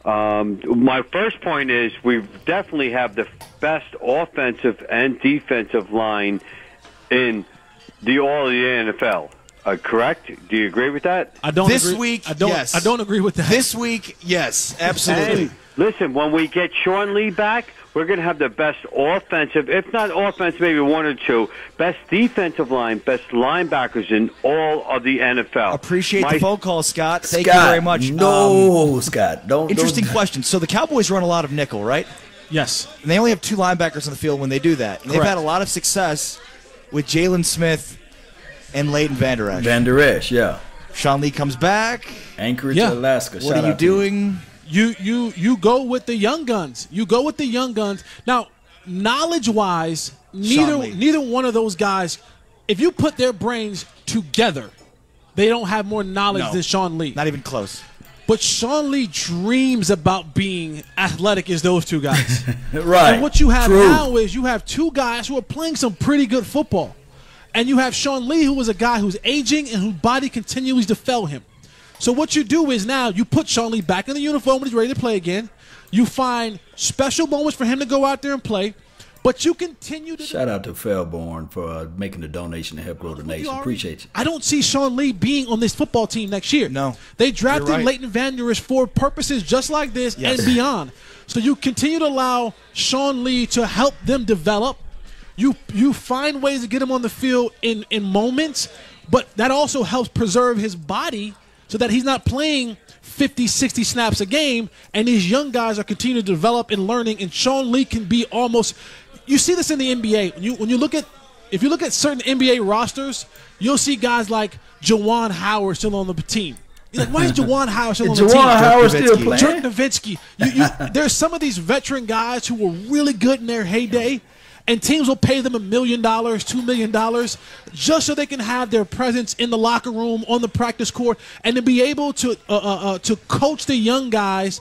My first point is we definitely have the best offensive and defensive line in all of the NFL. Correct? Do you agree with that? I don't This agree. week, I don't, yes. I don't agree with that. This week, yes, absolutely. And listen, when we get Sean Lee back, we're going to have the best offensive, if not offense, maybe one or two, best defensive line, best linebackers in all of the NFL. Appreciate the phone call, Scott. Thank you very much. Scott, don't. Interesting question. So the Cowboys run a lot of nickel, right? Yes. And they only have 2 linebackers on the field when they do that. And they've Correct. had a lot of success with Jaylon Smith and Leighton Vander Esch. Vander Esch, yeah. Sean Lee comes back. Anchorage, Alaska. What are you doing? You go with the young guns. You go with the young guns. Now, knowledge-wise, neither one of those guys, if you put their brains together, they don't have more knowledge than Sean Lee. Not even close. But Sean Lee dreams about being athletic as those two guys. Right. And what you have now is you have 2 guys who are playing some pretty good football. And you have Sean Lee, who is a guy who's aging and whose body continues to fail him. So what you do is now you put Sean Lee back in the uniform when he's ready to play again. You find special moments for him to go out there and play. But you continue to... Shout out to Felborn for making the donation to help grow the nation. Appreciate you. I don't see Sean Lee being on this football team next year. No. They drafted You're right. Leighton Vander Esch for purposes just like this and beyond. So you continue to allow Sean Lee to help them develop. You find ways to get him on the field in moments, but that also helps preserve his body so that he's not playing 50, 60 snaps a game, and these young guys are continuing to develop and learning, and Sean Lee can be almost – you see this in the NBA. When you look at – if you look at certain NBA rosters, you'll see guys like Juwan Howard still on the team. You're like, why is Juwan Howard still on the team? Juwan Howard still playing? Dirk Nowitzki. There's some of these veteran guys who were really good in their heyday, and teams will pay them $1 million, $2 million, just so they can have their presence in the locker room, on the practice court, and to be able to coach the young guys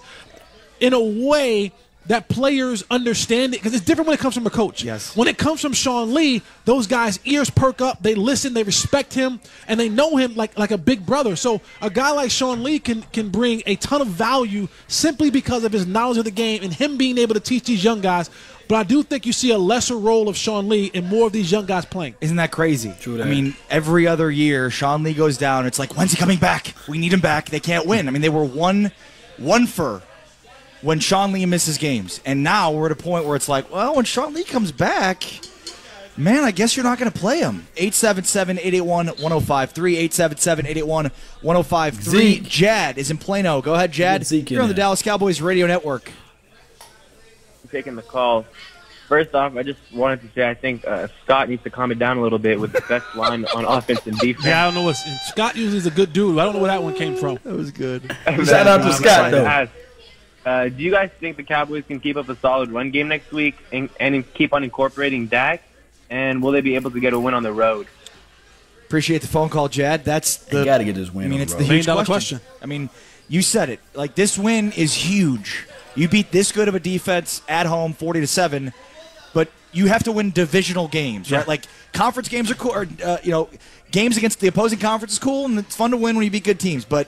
in a way that players understand it, because it's different when it comes from a coach. Yes. When it comes from Sean Lee, those guys' ears perk up, they listen, they respect him, and they know him like a big brother. So a guy like Sean Lee can bring a ton of value simply because of his knowledge of the game and him being able to teach these young guys. But I do think you see a lesser role of Sean Lee and more of these young guys playing. Isn't that crazy? True that. I mean, every other year, Sean Lee goes down. It's like, when's he coming back? We need him back. They can't win. I mean, they were one for when Sean Lee misses games. And now we're at a point where it's like, well, when Sean Lee comes back, man, I guess you're not going to play him. 877-881-1053, 877-881-1053. Jad is in Plano. Go ahead, Jad. You're on the Dallas Cowboys Radio Network. Taking the call. First off, I just wanted to say I think Scott needs to calm it down a little bit with the best line on offense and defense. Yeah, I don't know what Scott usually is a good dude. I don't know where that one came from. That was good. Shout out to Scott, though. Do you guys think the Cowboys can keep up a solid run game next week and keep on incorporating Dak? And will they be able to get a win on the road? Appreciate the phone call, Jad. That's the. You got to get this win. I mean, on it's the the road. huge $1 question. I mean, you said it. Like, this win is huge. You beat this good of a defense at home, 40-7, but you have to win divisional games, right? Like, conference games are cool, or games against the opposing conference is cool, and it's fun to win when you beat good teams. But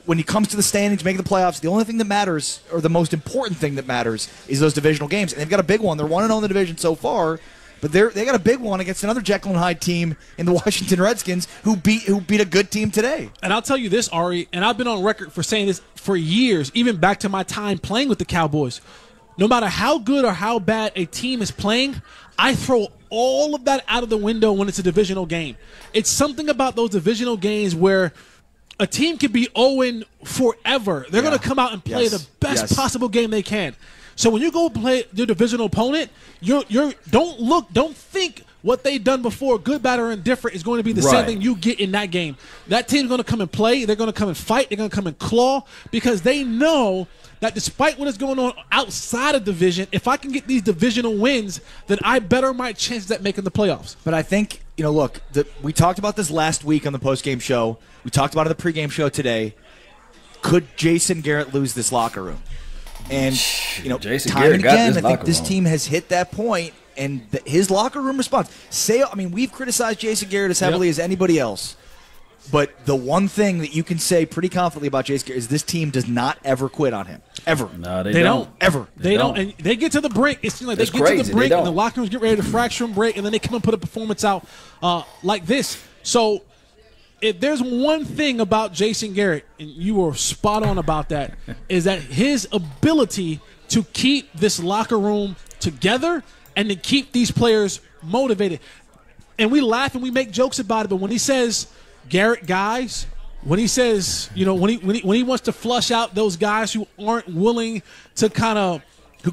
when it comes to the standings, making the playoffs, the only thing that matters, or the most important thing that matters, is those divisional games. And they've got a big one. They're 1-0 in the division so far. But they got a big one against another Jekyll and Hyde team in the Washington Redskins who beat a good team today. And I'll tell you this, Ari, and I've been on record for saying this for years, even back to my time playing with the Cowboys. No matter how good or how bad a team is playing, I throw all of that out of the window when it's a divisional game. It's something about those divisional games where a team could be 0 forever. They're going to come out and play the best possible game they can. So when you go play your divisional opponent, don't think what they've done before, good, bad, or indifferent, is going to be the same thing you get in that game. That team's going to come and play. They're going to come and fight. They're going to come and claw because they know that despite what is going on outside of division, if I can get these divisional wins, then I better my chances at making the playoffs. But I think, look, we talked about this last week on the postgame show. We talked about it on the pregame show today. Could Jason Garrett lose this locker room? And, Jason time Garrett and got again, this I think locker this room. team has hit that point, and his locker room response. We've criticized Jason Garrett as heavily as anybody else. But the one thing that you can say pretty confidently about Jason Garrett is this team does not ever quit on him. Ever. No, they don't. Ever. They don't. And they get to the break. It seems like That's they get to crazy. the break, They and the don't. locker rooms get ready to fracture and break, and then they come and put a performance out like this. So if there's one thing about Jason Garrett, and you were spot on about that, is that his ability to keep this locker room together and to keep these players motivated. And we laugh and we make jokes about it, but when he says Garrett guys, when he says, you know, when he wants to flush out those guys who aren't willing to kind of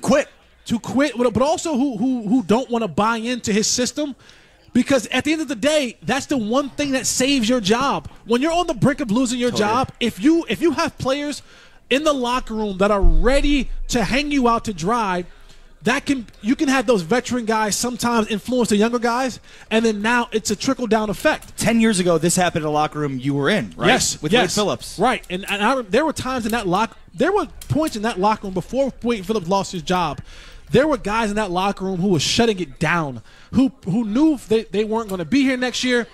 quit, but also who don't want to buy into his system, because at the end of the day, that's the one thing that saves your job. When you're on the brink of losing your job, if you have players in the locker room that are ready to hang you out to dry, you can have those veteran guys sometimes influence the younger guys, and then now it's a trickle-down effect. 10 years ago, this happened in a locker room you were in, right? Yes. With Wade Phillips. Right. And there were times in that there were points in that locker room before Wade Phillips lost his job. There were guys in that locker room who were shutting it down, who knew they weren't going to be here next year.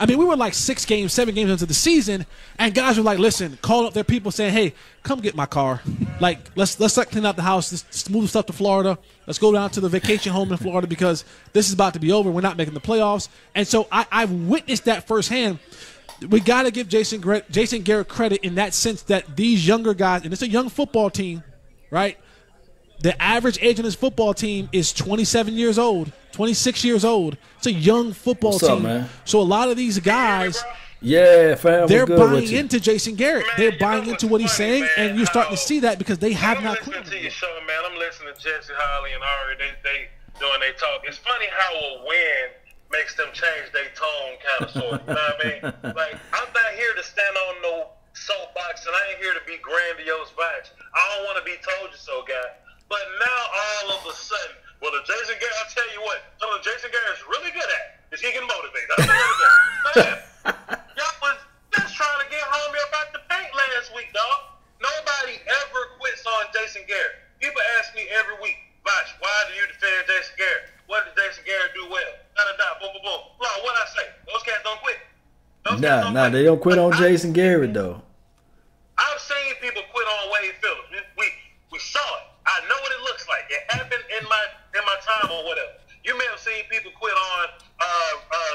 I mean, we were like 6 games, 7 games into the season, and guys were like, listen, call up their people saying, hey, come get my car. Like, let's clean out the house. Let's move stuff to Florida. Let's go down to the vacation home in Florida because this is about to be over. We're not making the playoffs. And so I've witnessed that firsthand. We got to give Jason Garrett credit in that sense that these younger guys, and it's a young football team, right? The average age on this football team is 27 years old, 26 years old. It's a young football team. Man? So a lot of these guys, they're buying into Jason Garrett. They're buying into what he's saying, and you're starting to see that because they have not quit. I'm listening to your show, man. I'm listening to Jesse, Holly, and Ari. They doing their talk. It's funny how a win makes them change their tone, kind of, sort of. You know what I mean? Like, I'm not here to stand on no soapbox, and I ain't here to be grandiose vibes. I don't want to be told you so, guy. But now, all of a sudden, well, the Jason Garrett, I'll tell you what, something Jason Garrett's really good at is he can motivate. Y'all was just trying to get homie about the paint last week, dog. Nobody ever quits on Jason Garrett. People ask me every week, Bosh, why do you defend Jason Garrett? What did Jason Garrett do well? Boom, boom, boom. No, what I say? Those cats don't quit. Nah, they don't quit on Jason Garrett, though. I've seen people quit on Wade Phillips. We saw it. I know what it looks like. It happened in my time or whatever. You may have seen people quit on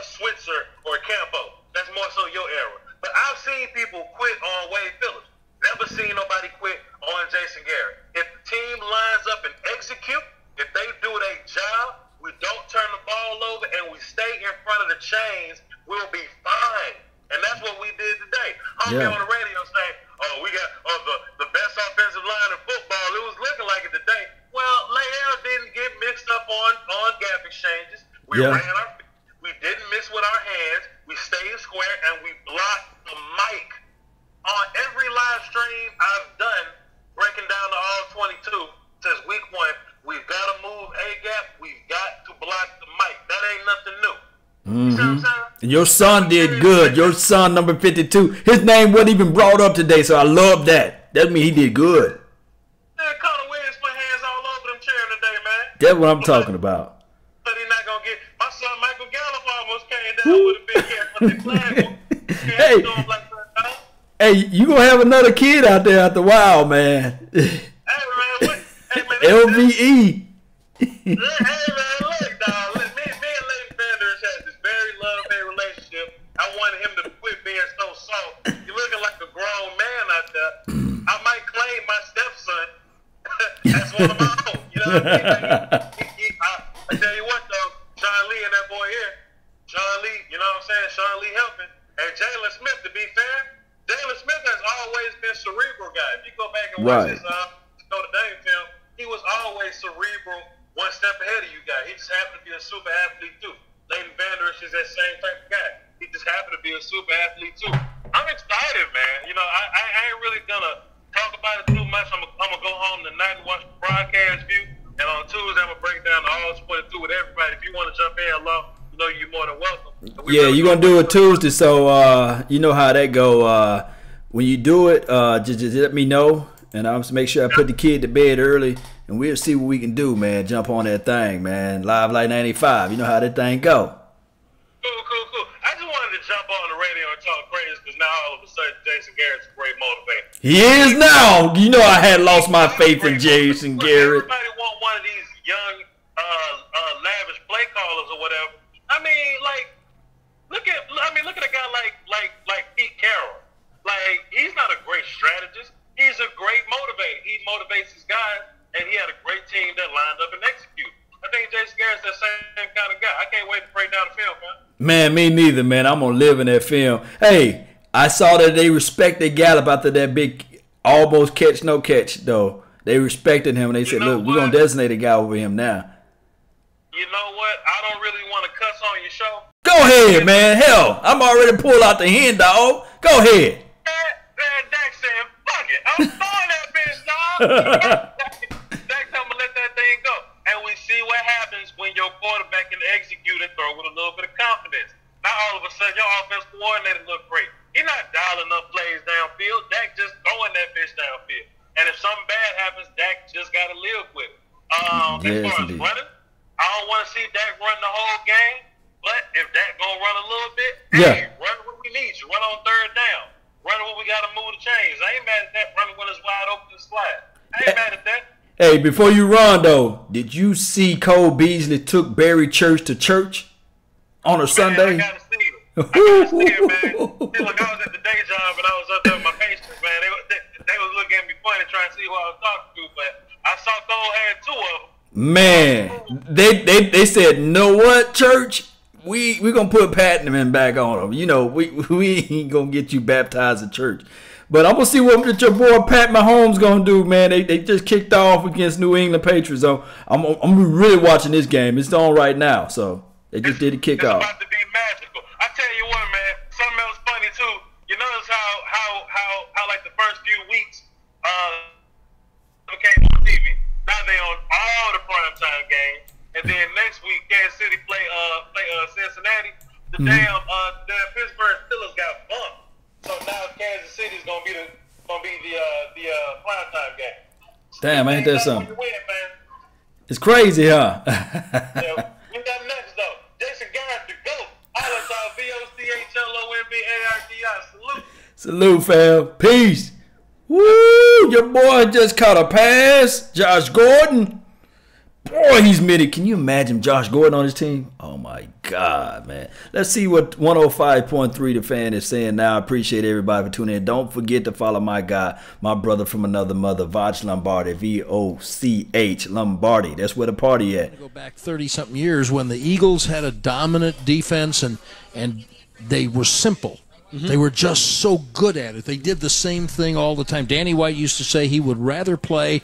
Switzer or Campo. That's more so your era. But I've seen people quit on Wade Phillips. Never seen nobody quit on Jason Garrett. If the team lines up and execute, if they do their job, we don't turn the ball over, and we stay in front of the chains, we'll be fine. And that's what we did today. I'm on the radio saying, we got the best offensive line in football. It was looking like it today. Well, Leal didn't get mixed up on gap exchanges. We didn't miss with our hands. We stayed square, and we blocked the mic. On every live stream I've done, breaking down to all 22 since week 1, we've got to move A-gap. We've got to block the mic. That ain't nothing new. Mm-hmm. Your son did good. Your son, number 52, his name wasn't even brought up today, so I love that. That means he did good. Man, Connor Williams put hands all over them chairs today, man. That's what I'm talking about. But he's not gonna get. My son Michael Gallup almost came down with a big hair for the flag. Hey, you gonna have another kid out there after a while, man. Hey man, what? Hey man, LVE. Hey man, look, dog. Me and Leighton Vanders had this very love-hate relationship. I wanted him to quit being so soft. You're looking like a grown man out there. I might claim my stepson as one of my own. You know what I mean? I tell you what, though, Sean Lee and that boy here, Sean Lee, you know what I'm saying? Sean Lee helping. And Jaylon Smith, to be fair, Jaylon Smith has always been cerebral guy. If you go back and watch his Notre Dame film, he was always cerebral, one step ahead of you guys. He just happened to be a super athlete too. Leighton Vanders is that same type of guy. He just happened to be a super athlete too. I'm excited, man. You know, I ain't really gonna talk about it too much. I'm gonna go home tonight and watch the broadcast view. And on Tuesday, I'm gonna break down the all 22 with everybody. If you want to jump in, along, you know you're more than welcome. You're gonna do it Tuesday, so you know how that go. When you do it, just let me know, and I'll make sure I put the kid to bed early, and we'll see what we can do, man. Jump on that thing, man. Live Light 95. You know how that thing go. Cool. I just wanted to jump on the radio and talk crazy because now all of a sudden Jason Garrett's a great motivator. He is now. You know I had lost my faith in Jason Garrett. Everybody want one of these young, lavish play callers or whatever. I mean, like, look at a guy like Pete Carroll. Like, he's not a great strategist. He's a great motivator. He motivates his guys and he had a great team that lined up and executed. I think Jason Garrett's that same kind of guy. I can't wait to break down the film, man. Man, me neither, man. I'm going to live in that film. Hey, I saw that they respected Gallup after that big almost catch, no catch, though. They respected him, and they said, look, we're going to designate a guy over him now. You know what? I don't really want to cuss on your show. Go ahead, man. Hell, I'm already pulled out the hen, dog. Go ahead. Man, Dak said, fuck it. I'm throwing that bitch, dog. Dak told me let that thing go. And we see what happens when your quarterback can execute and throw with a little bit of confidence. Now all of a sudden, your offensive coordinator look great. He's not dialing up plays downfield. Dak just throwing that bitch downfield. And if something bad happens, Dak just got to live with it. As far as running, I don't want to see Dak run the whole game. But if Dak going to run a little bit, hey, run what we need you. Run on third down. Run when we got to move the chains. I ain't mad at that. Running when it's wide open and slide. I ain't mad at that. Hey, before you run, though, did you see Cole Beasley took Barry Church to church on a Sunday? I got to see it. I got to see it, man. See, look, I was at the day job, and I was up there with my patients, man. They was looking at me funny trying to see who I was talking to, but I saw Cole had two of them. Man, they said, know what, Church? We gonna put Patman back on him. You know, we ain't gonna get you baptized in church. But I'm gonna see what your boy Pat Mahomes gonna do, man. They just kicked off against New England Patriots. So I'm really watching this game. It's on right now. So they just did a kickoff. It's about to be magical. I tell you what, man. Something else funny too. You notice how like the first few weeks came on TV. Now they on all the primetime games. And then next week, Kansas City play Cincinnati. The damn Pittsburgh Steelers got bumped. So now Kansas City's gonna be the primetime game. Damn, ain't that something? Win, man. It's crazy, huh? Yeah, we got next though. Jason Garrett the GOAT. VOCHLONBARDI. Salute. Salute, fam. Peace. Woo! Your boy just caught a pass. Josh Gordon. Boy, he's mitty. Can you imagine Josh Gordon on his team? Oh, my God, man. Let's see what 105.3 The Fan is saying now. I appreciate everybody for tuning in. Don't forget to follow my guy, my brother from another mother, Voch Lombardi, VOCH Lombardi. That's where the party at. Go back 30-something years when the Eagles had a dominant defense and they were simple. Mm-hmm. They were just so good at it. They did the same thing all the time. Danny White used to say he would rather play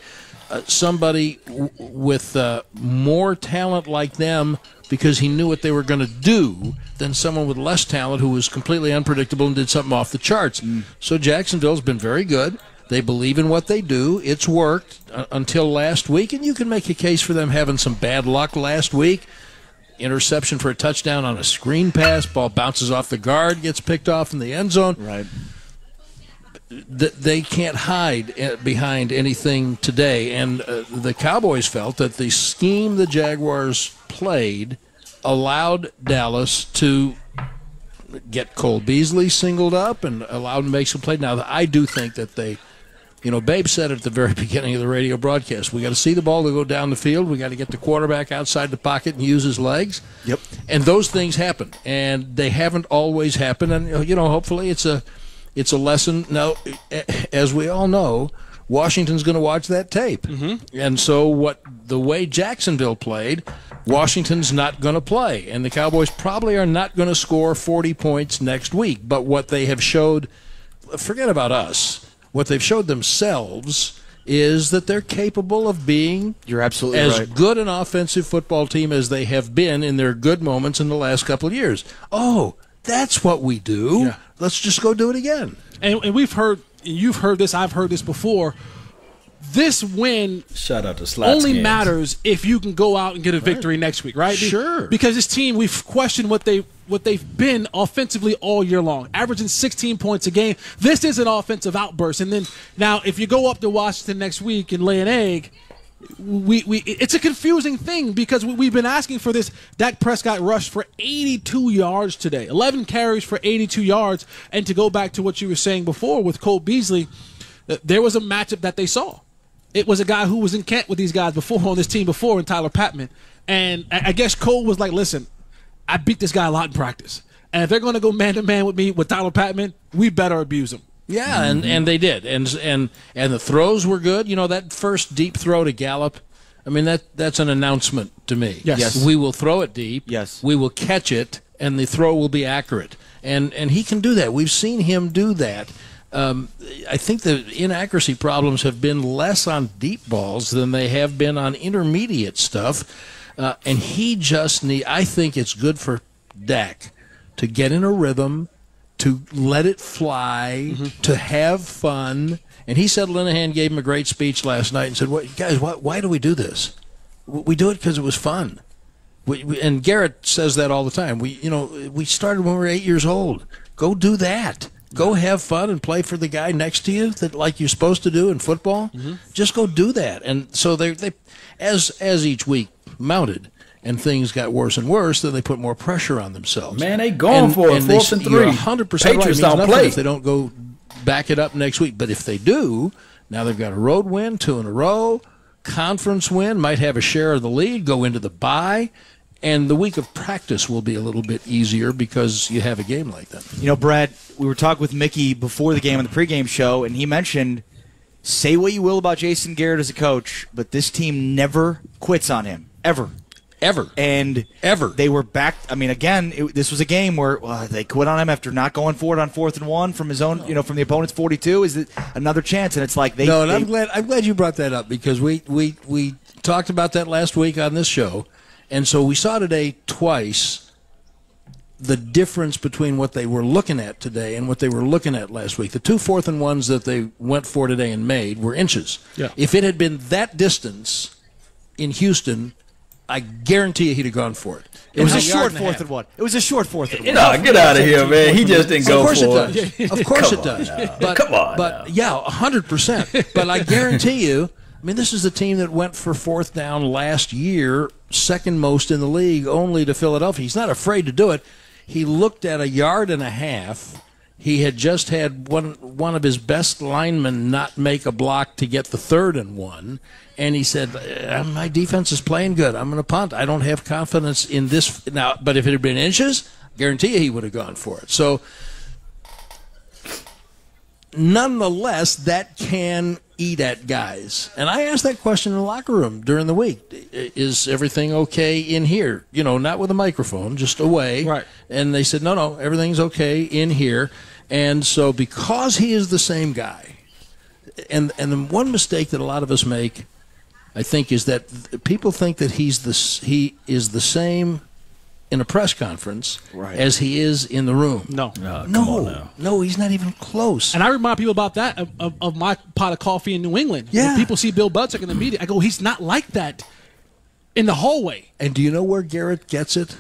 somebody with more talent like them because he knew what they were going to do than someone with less talent who was completely unpredictable and did something off the charts. So Jacksonville's been very good. They believe in what they do. It's worked until last week, and you can make a case for them having some bad luck last week. Interception for a touchdown on a screen pass. Ball bounces off the guard, gets picked off in the end zone. Right. They can't hide behind anything today. And the Cowboys felt that the scheme the Jaguars played allowed Dallas to get Cole Beasley singled up and allowed him to make some play. Now, I do think that they, Babe said at the very beginning of the radio broadcast, we got to see the ball to go down the field. We got to get the quarterback outside the pocket and use his legs. Yep. And those things happen. And they haven't always happened. And, hopefully it's a lesson. Now, as we all know, Washington's going to watch that tape. Mm-hmm. And so the way Jacksonville played, Washington's not going to play. And the Cowboys probably are not going to score 40 points next week. But what they have showed, forget about us, what they've showed themselves is that they're capable of being You're absolutely as right. good an offensive football team as they have been in their good moments in the last couple of years. Oh, that's what we do. Yeah. Let's just go do it again. And you've heard this, I've heard this before. This win Shout out to Slots only Games. matters if you can go out and get a victory next week, right? Sure. Because this team, we've questioned what they've been offensively all year long, averaging 16 points a game. This is an offensive outburst. And then now if you go up to Washington next week and lay an egg, it's a confusing thing because we've been asking for this. Dak Prescott rushed for 82 yards today, 11 carries for 82 yards. And to go back to what you were saying before with Cole Beasley, there was a matchup that they saw. It was a guy who was in camp with these guys before on this team before, in Tyler Patman. And I guess Cole was like, listen, I beat this guy a lot in practice. And if they're going to go man-to-man with me with Tyler Patman, we better abuse him. Yeah, and they did, and the throws were good. You know, that first deep throw to Gallup, I mean that's an announcement to me. Yes. We will throw it deep. Yes. We will catch it, and the throw will be accurate. And he can do that. We've seen him do that. I think the inaccuracy problems have been less on deep balls than they have been on intermediate stuff. And he just I think it's good for Dak to get in a rhythm, to let it fly, to have fun. And he said Linehan gave him a great speech last night and said, why do we do this? We do it because it was fun. And Garrett says that all the time. We started when we were 8 years old. Go do that. Go have fun and play for the guy next to you that like you're supposed to do in football. Just go do that. And so they as each week mounted and things got worse and worse, then they put more pressure on themselves. Man, they going for it, 4th and 3. You're 100% right. It means don't nothing play if they don't go back it up next week. But if they do, now they've got a road win, 2 in a row, conference win, might have a share of the lead, go into the bye, and the week of practice will be a little bit easier because you have a game like that. You know, Brad, we were talking with Mickey before the game on the pregame show, and he mentioned, say what you will about Jason Garrett as a coach, but this team never quits on him, ever. And they were back. I mean, again, this was a game where they quit on him after not going for it on 4th and 1 from his own, from the opponent's 42. Is it another chance? And it's like I'm glad you brought that up because we talked about that last week on this show, and so we saw today twice the difference between what they were looking at today and what they were looking at last week. The 2 4th and 1s that they went for today and made were inches. Yeah. If it had been that distance in Houston, I guarantee you he'd have gone for it. It was a short 4th and 1. It was a short 4th and 1. No, get out of here, man. He just didn't go for it. Of course it does. But, come on. But yeah, 100%. But I guarantee you, I mean, this is the team that went for 4th down last year, second most in the league, only to Philadelphia. He's not afraid to do it. He looked at 1.5 yards. He had just had one of his best linemen not make a block to get the 3rd and 1, and he said, my defense is playing good. I'm going to punt. I don't have confidence in this now. But if it had been inches, guarantee you he would have gone for it. So, nonetheless, that can eat at guys. And I asked that question in the locker room during the week. Is everything okay in here? Not with a microphone, just away. Right. And they said, no, everything's okay in here. And so because he is the same guy, and the one mistake that a lot of us make, I think, is that people think that he is the same in a press conference as he is in the room. No, he's not even close. And I remind people about that of my pot of coffee in New England. Yeah. When people see Bill Belichick in the media, I go, he's not like that in the hallway. And do you know where Garrett gets it?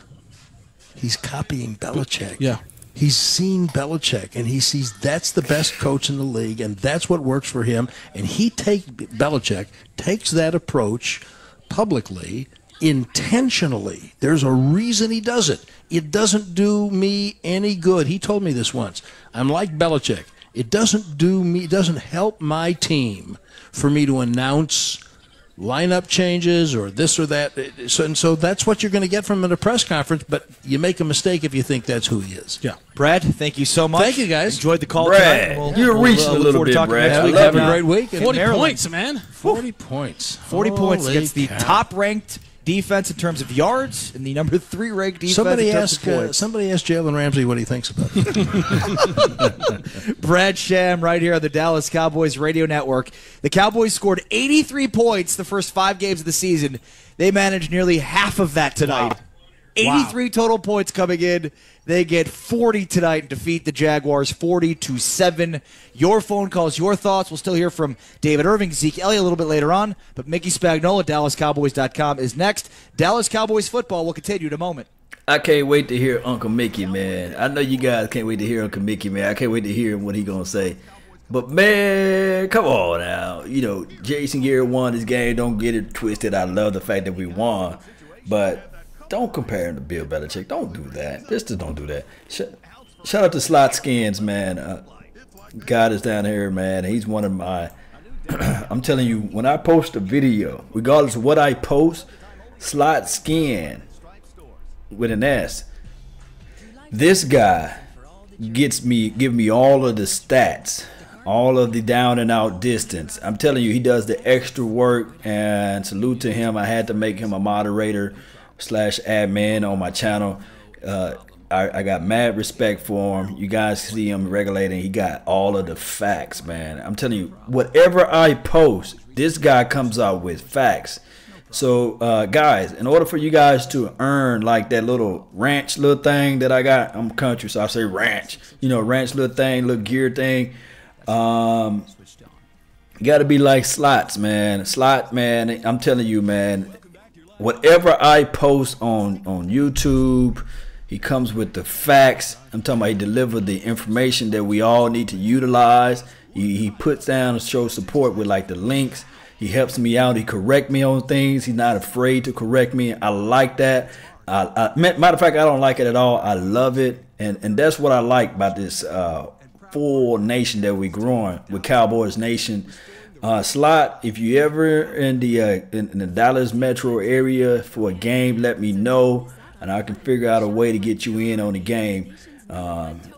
He's copying Belichick. Yeah. He's seen Belichick, and he sees that's the best coach in the league, and that's what works for him. And Belichick takes that approach publicly, intentionally. There's a reason he does it. It doesn't do me any good. He told me this once. I'm like Belichick. It doesn't help my team for me to announce lineup changes or this or that. So that's what you're going to get from him at a press conference, but you make a mistake if you think that's who he is. Yeah. Brad, thank you so much. Thank you, guys. Enjoyed the call Brad, tonight. you're reaching a little bit, Brad. Have a great week. 40 points, man. 40 points. 40 points Holy against the cow. top-ranked defense in terms of yards and the number 3 ranked defense Somebody in terms asked of points. Jalen Ramsey what he thinks about it. Brad Sham right here on the Dallas Cowboys Radio Network. The Cowboys scored 83 points the first 5 games of the season. They managed nearly half of that tonight. Wow. 83 total points coming in. They get 40 tonight and defeat the Jaguars 40-7. Your phone calls, your thoughts. We'll still hear from David Irving, Ezekiel Elliott a little bit later on. But Mickey Spagnola, DallasCowboys.com is next. Dallas Cowboys football will continue in a moment. I can't wait to hear Uncle Mickey, man. I know you guys can't wait to hear Uncle Mickey, man. I can't wait to hear what he's going to say. But, man, come on now. Jason Garrett won this game. Don't get it twisted. I love the fact that we won. But don't compare him to Bill Belichick. Don't do that. Just don't do that. Shout out to Slot Skins, man. God is down here, man. He's one of my I'm telling you, when I post a video, regardless of what I post, Slot Skin with an S, this guy give me all of the stats all of the down and out distance. I'm telling you, he does the extra work, and salute to him. I had to make him a moderator / admin on my channel. I got mad respect for him. You guys see him regulating. He got all of the facts, man. I'm telling you, whatever I post, this guy comes out with facts. So, guys, in order for you guys to earn like that little ranch little thing that I got, I'm country, so I say ranch. You know, ranch little thing, little gear thing. You got to be like Slots, man. Slot, man, I'm telling you, man, whatever I post on YouTube, he comes with the facts. I'm talking about he delivered the information that we all need to utilize. He puts down and shows support with like the links. He helps me out. He corrects me on things. He's not afraid to correct me. I like that. Matter of fact, I don't like it at all. I love it. And that's what I like about this full nation that we're growing with Cowboys Nation. Slot, if you ever in the Dallas metro area for a game, let me know. And I can figure out a way to get you in on the game.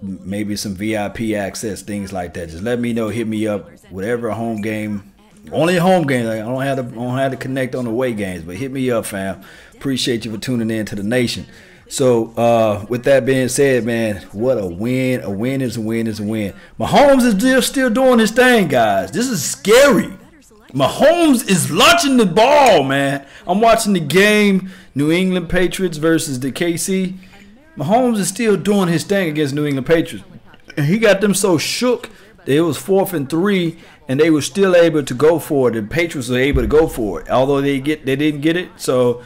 Maybe some VIP access, things like that. Just let me know. Hit me up. Whatever home game. Only a home game. I don't have to connect on the away games, but hit me up, fam. Appreciate you for tuning in to the nation. So with that being said, man, what a win. A win is a win is a win. Mahomes is still doing his thing, guys. This is scary. Mahomes is launching the ball, man. I'm watching the game, New England Patriots versus the KC. Mahomes is still doing his thing against New England Patriots. And he got them so shook that it was 4th and 3. And they were still able to go for it. The Patriots were able to go for it, although they didn't get it. So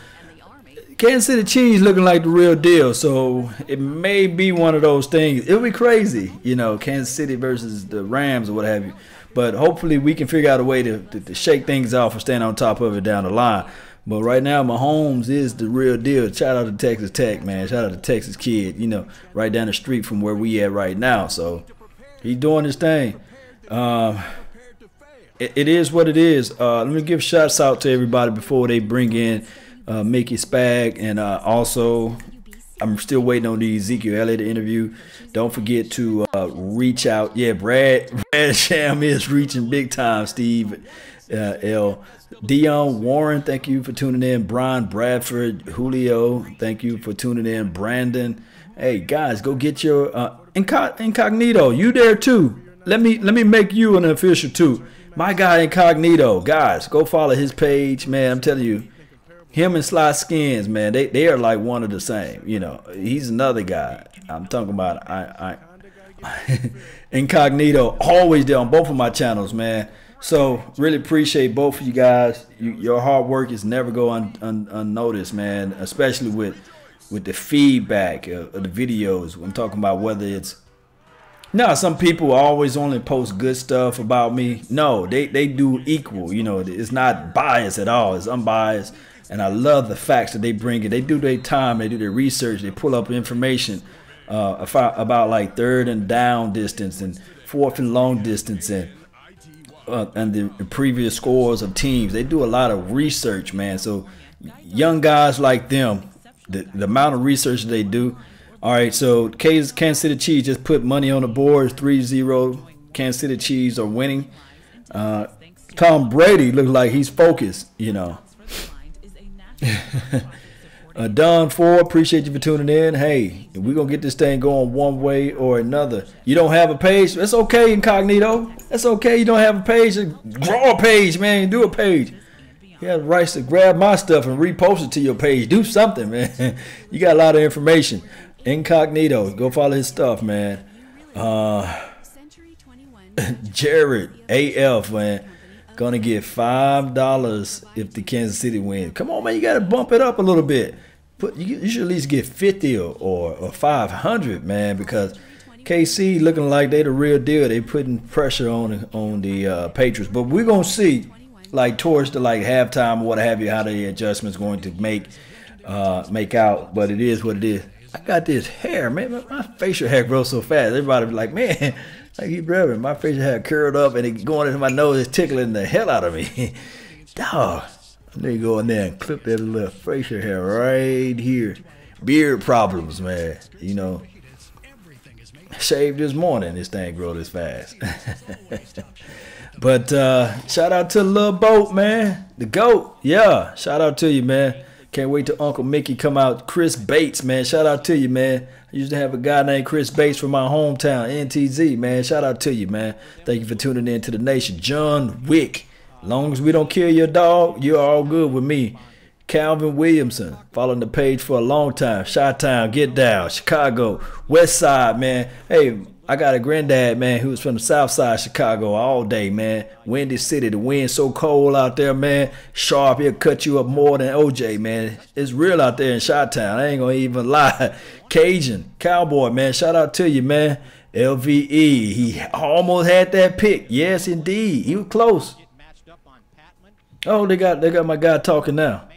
Kansas City Chiefs looking like the real deal. So it may be one of those things. It'll be crazy, you know, Kansas City versus the Rams or what have you. But hopefully we can figure out a way to shake things off and stand on top of it down the line. But right now, Mahomes is the real deal. Shout out to Texas Tech, man. Shout out to Texas kid, you know, right down the street from where we at right now. So he's doing his thing. It is what it is. Let me give shouts out to everybody before they bring in Mickey Spag. And also, I'm still waiting on the Ezekiel Elliott interview. Don't forget to reach out. Yeah, Brad Sham is reaching big time, Steve L. Dion Warren, thank you for tuning in. Brian Bradford, Julio, thank you for tuning in. Brandon, hey, guys, go get your Incognito. You there, too. Let me make you an official, too. My guy Incognito, guys, go follow his page, man. I'm telling you, him and Sly Skins, man, they are like one of the same. You know, he's another guy. I'm talking about Incognito, always there on both of my channels, man. So really appreciate both of you guys. Your hard work is never go unnoticed, man. Especially with the feedback of the videos. I'm talking about whether it's. Now, some people always only post good stuff about me. No, they do equal. You know, it's not biased at all. It's unbiased. And I love the facts that they bring in. They do their time. They do their research. They pull up information about like 3rd and down distance and 4th and long distance and the previous scores of teams. They do a lot of research, man. So young guys like them, the amount of research they do. All right, so Kansas City Chiefs just put money on the board. 3-0. Kansas City Chiefs are winning. Tom Brady looks like he's focused, you know. Don Ford, appreciate you for tuning in. Hey, we're going to get this thing going one way or another. You don't have a page? That's okay, Incognito. That's okay. You don't have a page? Grow a page, man. Do a page. You have the rights to grab my stuff and repost it to your page. Do something, man. You got a lot of information. Incognito, go follow his stuff, man. Jared AF, man, gonna get $5 if the Kansas City win. Come on, man, you gotta bump it up a little bit. You should at least get 50 or 500, man, because KC looking like they the real deal. They putting pressure on the Patriots, but we're gonna see like towards the like halftime or what have you how the adjustments going to make out. But it is what it is. I got this hair, man. My facial hair grows so fast. Everybody be like, man, like you brother, my facial hair curled up and it going into my nose, it's tickling the hell out of me. Dog. Let me go in there and clip that little facial hair right here. Beard problems, man. You know. Shaved this morning. This thing grow this fast. But shout out to the little boat, man. The GOAT. Yeah, shout out to you, man. Can't wait till Uncle Mickey come out. Chris Bates, man. Shout out to you, man. I used to have a guy named Chris Bates from my hometown, NTZ, man. Shout out to you, man. Thank you for tuning in to the nation. John Wick. Long as we don't kill your dog, you're all good with me. Calvin Williamson, following the page for a long time. Chi-Town, Get Down, Chicago, West Side, man. Hey, I got a granddad, man, who was from the South Side Chicago all day, man. Windy City, the wind so cold out there, man. Sharp, he'll cut you up more than OJ, man. It's real out there in Chi-Town. I ain't gonna even lie. Cajun, Cowboy, man, shout out to you, man. LVE, he almost had that pick. Yes, indeed. He was close. Oh, they got my guy talking now.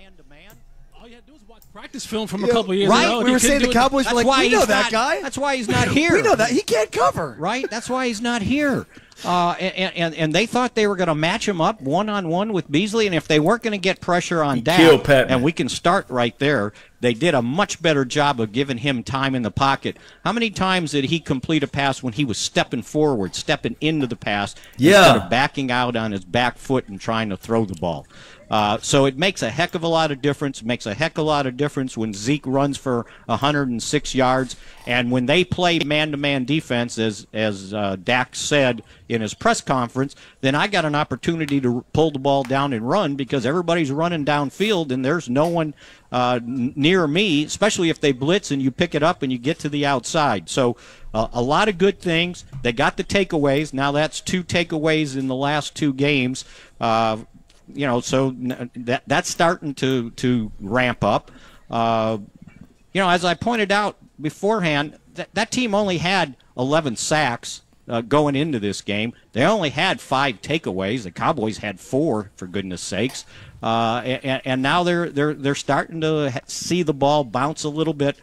Practice film from a couple years right? ago. We were saying the Cowboys were like, we know that guy. That's why he's not here. We know that. He can't cover. Right? That's why he's not here. And they thought they were going to match him up one-on-one with Beasley, and if they weren't going to get pressure on Dak, and we can start right there, they did a much better job of giving him time in the pocket. How many times did he complete a pass when he was stepping forward, stepping into the pass, instead of backing out on his back foot and trying to throw the ball? So it makes a heck of a lot of difference. It makes a heck of a lot of difference when Zeke runs for 106 yards. And when they play man-to-man defense, as Dak said in his press conference, then I got an opportunity to pull the ball down and run because everybody's running downfield and there's no one near me, especially if they blitz and you pick it up and you get to the outside. So a lot of good things. They got the takeaways. Now that's 2 takeaways in the last 2 games. So that's starting to ramp up. As I pointed out beforehand, that team only had 11 sacks going into this game. They only had 5 takeaways. The Cowboys had 4, for goodness sakes. And now they're starting to see the ball bounce a little bit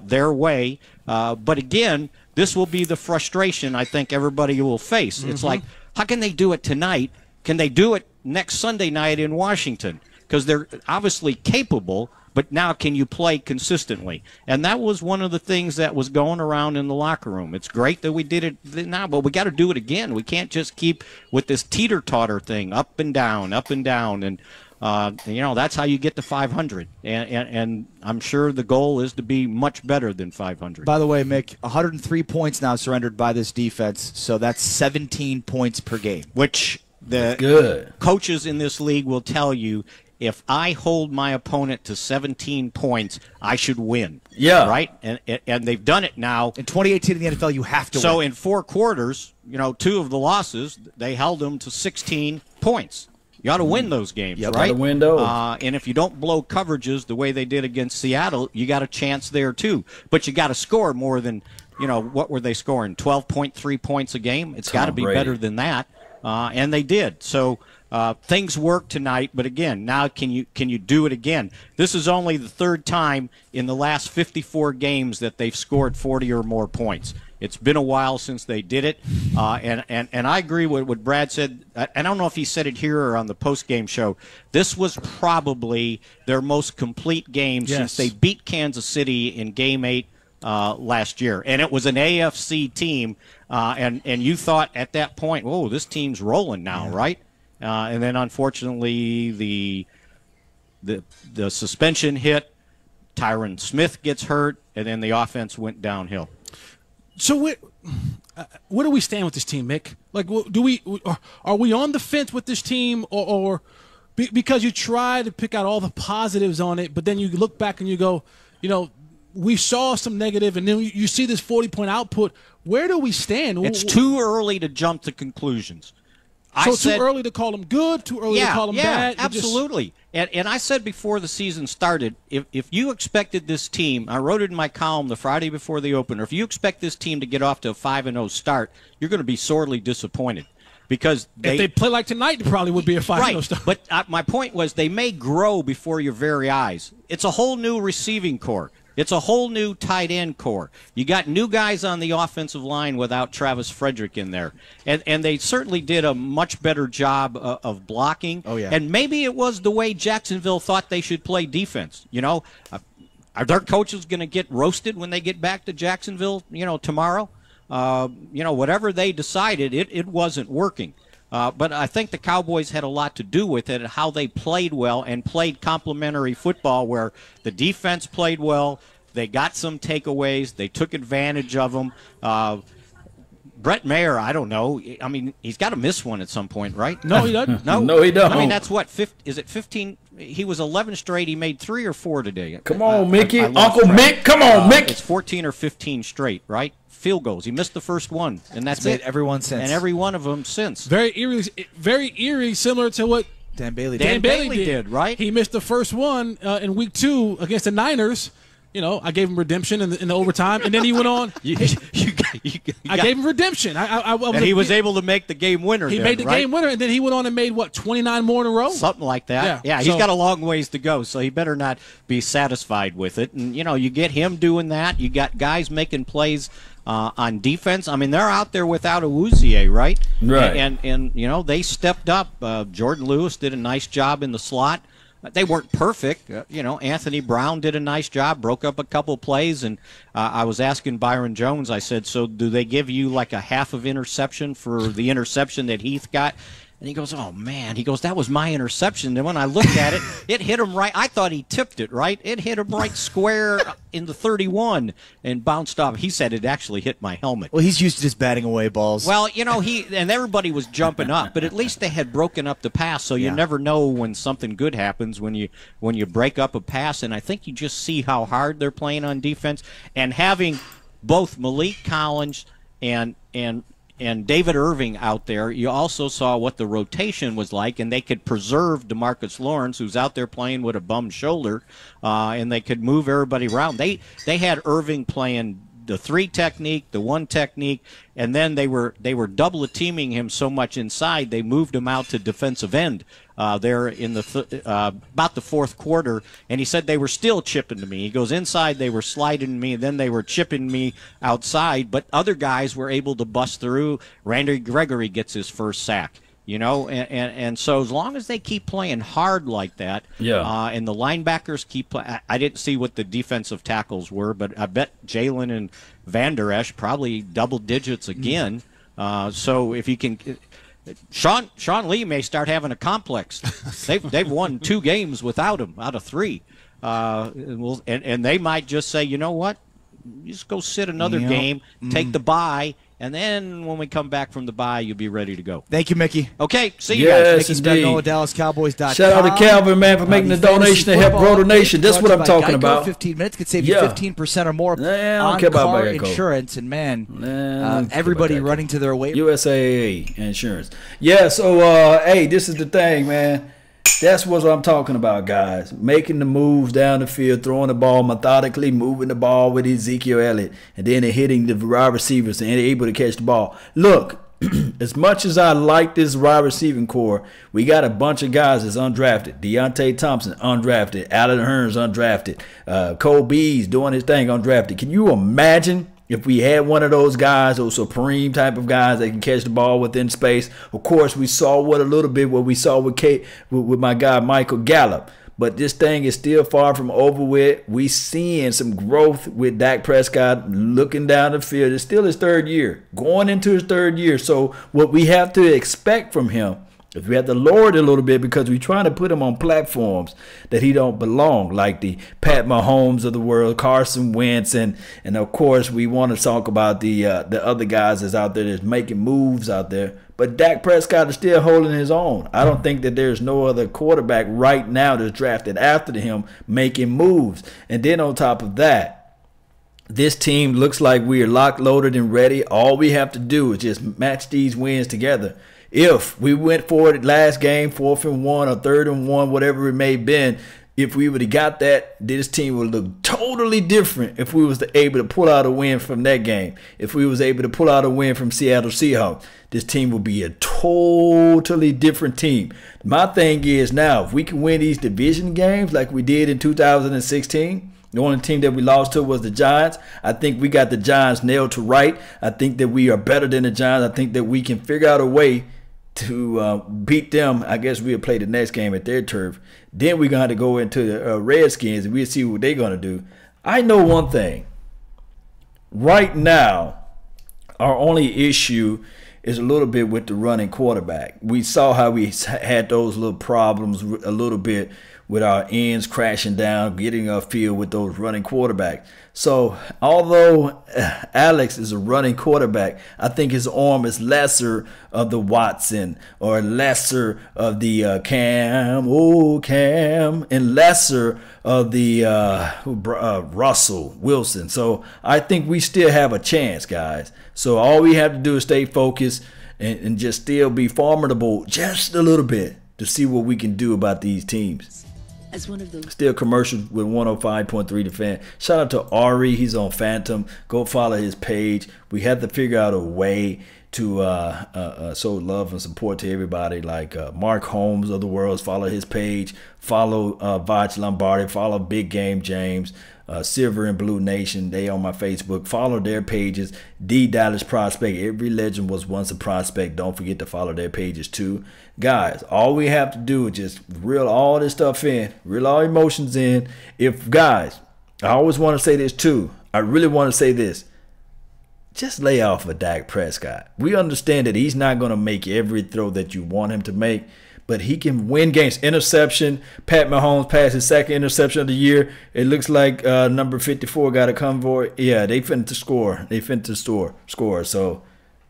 their way. But again, this will be the frustration I think everybody will face. It's like, how can they do it tonight? Can they do it next Sunday night in Washington? Because they're obviously capable, but now can you play consistently? And that was one of the things that was going around in the locker room. It's great that we did it now, but we got to do it again. We can't just keep with this teeter-totter thing, up and down, and that's how you get to 500. And I'm sure the goal is to be much better than 500. By the way, Mick, 103 points now surrendered by this defense, so that's 17 points per game. Which the coaches in this league will tell you, if I hold my opponent to 17 points, I should win. Yeah. Right? And they've done it now. In 2018 in the NFL, you have to win. So in 4 quarters, 2 of the losses, they held them to 16 points. You ought to win those games, right? Got to win those. And if you don't blow coverages the way they did against Seattle, you got a chance there too. But you got to score more than, what were they scoring? 12.3 points a game? It's got to be better than that. And they did. So things worked tonight, but again, now can you do it again? This is only the 3rd time in the last 54 games that they've scored 40 or more points. It's been a while since they did it, and I agree with what Brad said. I don't know if he said it here or on the post-game show. This was probably their most complete game since they beat Kansas City in Game 8 last year, and it was an AFC team, and you thought at that point, whoa, this team's rolling now, right? And then unfortunately the suspension hit, Tyron Smith gets hurt, and then the offense went downhill. So where do we stand with this team, Mick? Like, are we on the fence with this team, or because you try to pick out all the positives on it, but then you look back and you go, we saw some negative, and then you see this 40-point output. Where do we stand? It's too early to jump to conclusions. Too early to call them good, too early to call them bad? Absolutely. And I said before the season started, if you expected this team, I wrote it in my column the Friday before the opener, if you expect this team to get off to a 5-0 start, you're going to be sorely disappointed. Because if they play like tonight, it probably would be a 5-0 start. But my point was they may grow before your very eyes. It's a whole new receiving corps. It's a whole new tight end core. You got new guys on the offensive line without Travis Frederick in there. And they certainly did a much better job of blocking. Oh, yeah. And maybe it was the way Jacksonville thought they should play defense. Are their coaches going to get roasted when they get back to Jacksonville, tomorrow? whatever they decided, it wasn't working. But I think the Cowboys had a lot to do with it, how they played well and played complementary football where the defense played well, they got some takeaways, they took advantage of them. Brett Mayer, I don't know. I mean, he's got to miss one at some point, right? No, he doesn't. No, he doesn't. I mean, that's what, is it 15? He was 11 straight. He made 3 or 4 today. Come on, Mickey. Uncle Mick, come on, Mick. It's 14 or 15 straight, right? Field goals. He missed the first one, and that's it. Every one since. And every one of them since. Very eerie, similar to what Dan Bailey did, right? He missed the first one in week 2 against the Niners. I gave him redemption in the overtime, and then he went on. I gave him redemption. And he was able to make the game winner. He made the game winner, and then he went on and made, 29 more in a row? Something like that. Yeah, he's got a long ways to go, so he better not be satisfied with it. And, you get him doing that. You got guys making plays on defense. I mean, they're out there without Awuzie, right? Right. And they stepped up. Jordan Lewis did a nice job in the slot. They weren't perfect. Anthony Brown did a nice job, broke up a couple plays, and I was asking Byron Jones, I said, so do they give you like a half of interception for the interception that Heath got? And he goes, oh, man. He goes, that was my interception. And when I looked at it, it hit him right. I thought he tipped it, right? It hit him right square in the 31 and bounced off. He said it actually hit my helmet. Well, he's used to just batting away balls. Well, and everybody was jumping up, but at least they had broken up the pass, so you never know when something good happens when you break up a pass. And I think you just see how hard they're playing on defense. And having both Maliek Collins and David Irving out there, you also saw what the rotation was like, and they could preserve Demarcus Lawrence, who's out there playing with a bum shoulder, and they could move everybody around. They had Irving playing the 3 technique, the 1 technique, and then they were double teaming him so much inside they moved him out to defensive end there in the about the 4th quarter, and he said they were still chipping to me. He goes, inside they were sliding me, and then they were chipping me outside, but other guys were able to bust through. Randy Gregory gets his first sack. And so as long as they keep playing hard like that, and the linebackers keep I didn't see what the defensive tackles were, but I bet Jaylon and Van Der Esch probably double digits again. So if you can, Sean Lee may start having a complex. They've won 2 games without him out of 3, and they might just say, you know what, just go sit another game, take the bye. And then when we come back from the bye, you'll be ready to go. Thank you, Mickey. Okay, see you guys. Mickey Spagnuolo, DallasCowboys.com. Shout out to Calvin, man, for making the donation to help grow the nation. That's what I'm talking about. 15 minutes could save you 15% or more on car insurance. And, man, everybody running to their way. USAA insurance. Yeah, so, hey, this is the thing, man. That's what I'm talking about, guys. Making the moves down the field, throwing the ball methodically, moving the ball with Ezekiel Elliott, and then hitting the wide receivers and able to catch the ball. Look, as much as I like this wide receiving core, we got a bunch of guys that's undrafted. Deontay Thompson, undrafted. Alan Hearns, undrafted. Cole Bees doing his thing, undrafted. Can you imagine if we had one of those guys, those supreme type of guys that can catch the ball within space? Of course, we saw what we saw with my guy Michael Gallup. But this thing is still far from over with. We seeing some growth with Dak Prescott looking down the field. It's still his 3rd year, going into his 3rd year. So what we have to expect from him, if we have to lower it a little bit, because we're trying to put him on platforms that he don't belong, like the Pat Mahomes of the world, Carson Wentz, and of course we want to talk about the other guys that's out there that's making moves out there. But Dak Prescott is still holding his own. I don't think that there's no other quarterback right now that's drafted after him making moves. And then on top of that, this team looks like we are locked, loaded, and ready. All we have to do is just match these wins together. If we went for it last game, 4th and 1 or 3rd and 1, whatever it may have been, if we would have got that, this team would look totally different if we was able to pull out a win from that game. If we was able to pull out a win from Seattle Seahawks, this team would be a totally different team. My thing is now, if we can win these division games like we did in 2016, the only team that we lost to was the Giants. I think we got the Giants nailed to right. I think that we are better than the Giants. I think that we can figure out a way to beat them. I guess we'll play the next game at their turf. Then we're going to have to go into the Redskins and we'll see what they're going to do. I know one thing. Right now, Our only issue is a little bit with the running quarterback. We saw how we had those little problems a little bit with our ends crashing down, getting upfield with those running quarterbacks. So although Alex is a running quarterback, I think his arm is lesser of the Watson or lesser of the Cam, and lesser of the Russell Wilson. So I think we still have a chance, guys. So all we have to do is stay focused and just still be formidable just a little bit to see what we can do about these teams. As one of those. Still commercial with 105.3 The Fan. Shout out to Ari. He's on Phantom. Go follow his page. We have to figure out a way to show love and support to everybody. Like Mark Holmes of the World. Follow his page. Follow Vach Lombardi. Follow Big Game James. Silver and Blue Nation. They on my Facebook. Follow their pages. The Dallas Prospect. Every legend was once a prospect. Don't forget to follow their pages too. Guys, all we have to do is just reel all this stuff in, reel all emotions in. Guys, I always want to say this too. I really want to say this. Just lay off of Dak Prescott. We understand that he's not going to make every throw that you want him to make, but he can win games. Interception. Pat Mahomes passed his second interception of the year. It looks like number 54 got a convoy. Yeah, they finna to score. They finna to score. So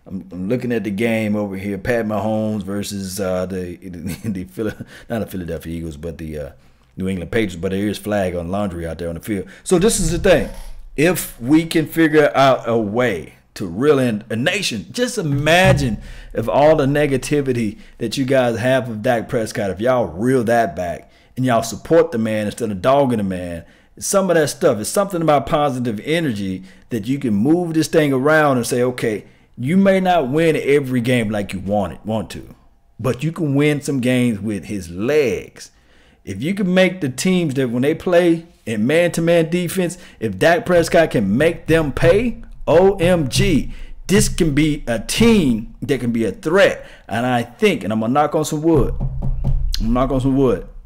I'm looking at the game over here. Pat Mahomes versus not the Philadelphia Eagles, but the New England Patriots. But there is flag on laundry out there on the field. So this is the thing. If we can figure out a way to reel in a nation, just imagine if all the negativity that you guys have of Dak Prescott, if y'all reel that back and y'all support the man instead of dogging the man. Some of that stuff is something about positive energy that you can move this thing around and say, okay, you may not win every game like you want to, but you can win some games with his legs. If you can make the teams that when they play in man-to-man defense, if Dak Prescott can make them pay, OMG, this can be a team that can be a threat. And I think, and I'm going to knock on some wood,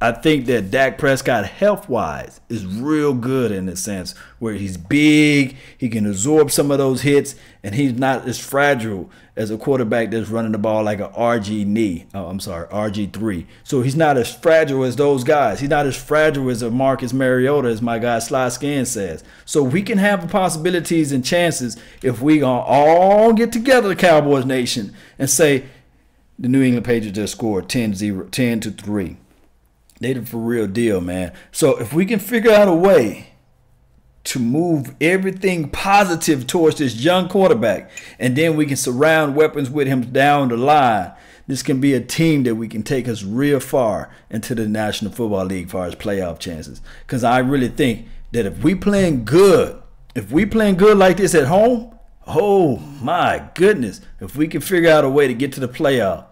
I think that Dak Prescott health-wise is real good in the sense where he's big, he can absorb some of those hits, and he's not as fragile as a quarterback that's running the ball like an RG3. So he's not as fragile as those guys. He's not as fragile as a Marcus Mariota, as my guy Sly Skin says. So we can have the possibilities and chances if we gonna all get together, the Cowboys Nation, and say the New England Patriots just scored 10-3. They the for real deal, man. So if we can figure out a way to move everything positive towards this young quarterback, and then we can surround weapons with him down the line, this can be a team that we can take us real far into the National Football League as far as playoff chances. Because I really think that if we playing good like this at home, oh my goodness, if we can figure out a way to get to the playoff,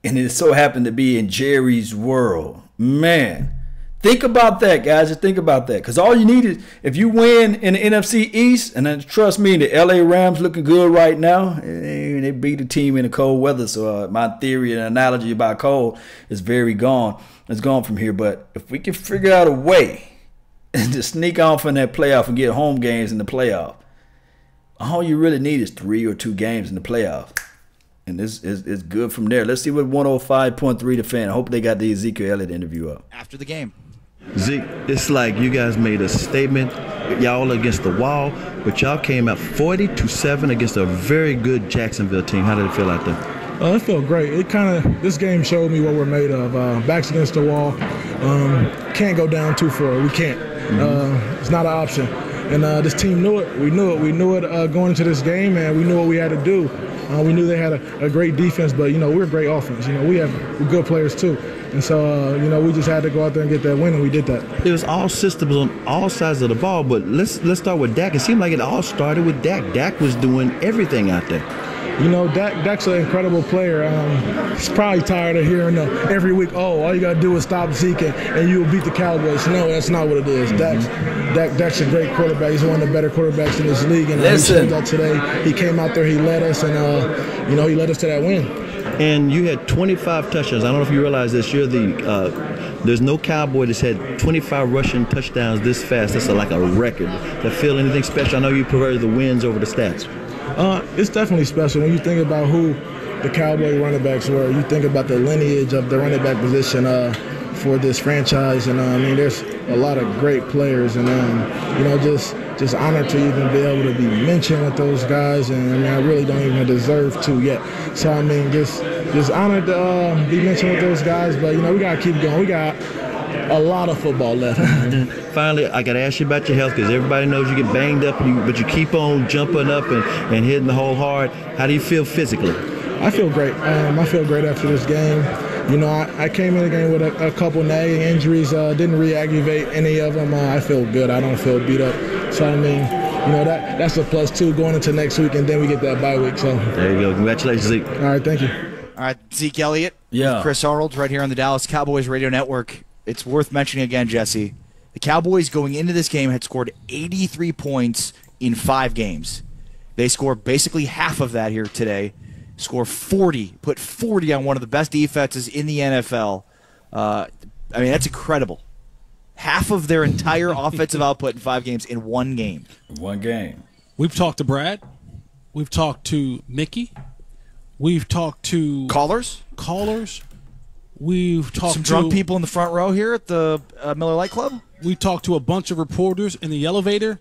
and it so happened to be in Jerry's world, man, think about that, guys. Just think about that. Because all you need is, if you win in the NFC East, and then trust me, the LA Rams looking good right now. They beat the team in the cold weather. So my theory and analogy about cold is it's gone from here. But if we can figure out a way to sneak off in that playoff and get home games in the playoff, all you really need is 3 or 2 games in the playoff. And this is good from there. Let's see what 105.3 The Fan. I hope they got the Ezekiel Elliott interview up. After the game. Zeke, it's like you guys made a statement. Y'all against the wall, but y'all came out 40-7 against a very good Jacksonville team. How did it feel out there? It felt great. This game showed me what we're made of. Backs against the wall. Can't go down too far. We can't. It's not an option. And this team knew it. We knew it going into this game, and we knew what we had to do. We knew they had a great defense, but, we're a great offense. We're good players too. And so, we just had to go out there and get that win, and we did that. It was all systems on all sides of the ball, but let's start with Dak. It seemed like it all started with Dak. Dak was doing everything out there. Dak's an incredible player. He's probably tired of hearing every week, all you got to do is stop Zeke and you'll beat the Cowboys. No, that's not what it is. Dak's a great quarterback. He's one of the better quarterbacks in this league. And he showed that today. He came out there, he led us, and, he led us to that win. And you had 25 touchdowns. I don't know if you realize this. There's no Cowboy that's had 25 rushing touchdowns this fast. That's like a record. Does that feel anything special? I know you prefer the wins over the stats. It's definitely special when you think about who the Cowboy running backs were. You think about the lineage of the running back position for this franchise, and I mean, there's a lot of great players, and just honored to even be able to be mentioned with those guys, and I mean, I really don't even deserve to yet. So I mean, just honored to be mentioned with those guys, but we gotta keep going. We got a lot of football left. Finally, I got to ask you about your health, because everybody knows you get banged up, but you keep on jumping up and hitting the hole hard. How do you feel physically? I feel great. I feel great after this game. I came in the game with a couple nagging injuries. Didn't re-aggravate any of them. I feel good. I don't feel beat up. So, I mean, that's a +2 going into next week, and then we get that bye week. So there you go. Congratulations, Zeke. All right, thank you. All right, Zeke Elliott. Yeah. Chris Arnold right here on the Dallas Cowboys Radio Network. It's worth mentioning again, Jesse. The Cowboys going into this game had scored 83 points in 5 games. They scored basically half of that here today. Score 40, put 40 on one of the best defenses in the NFL. I mean, that's incredible. Half of their entire offensive output in 5 games in 1 game. One game. We've talked to Brad. We've talked to Mickey. We've talked to callers. We've talked some to drunk people in the front row here at the Miller Lite Club. We talked to a bunch of reporters in the elevator.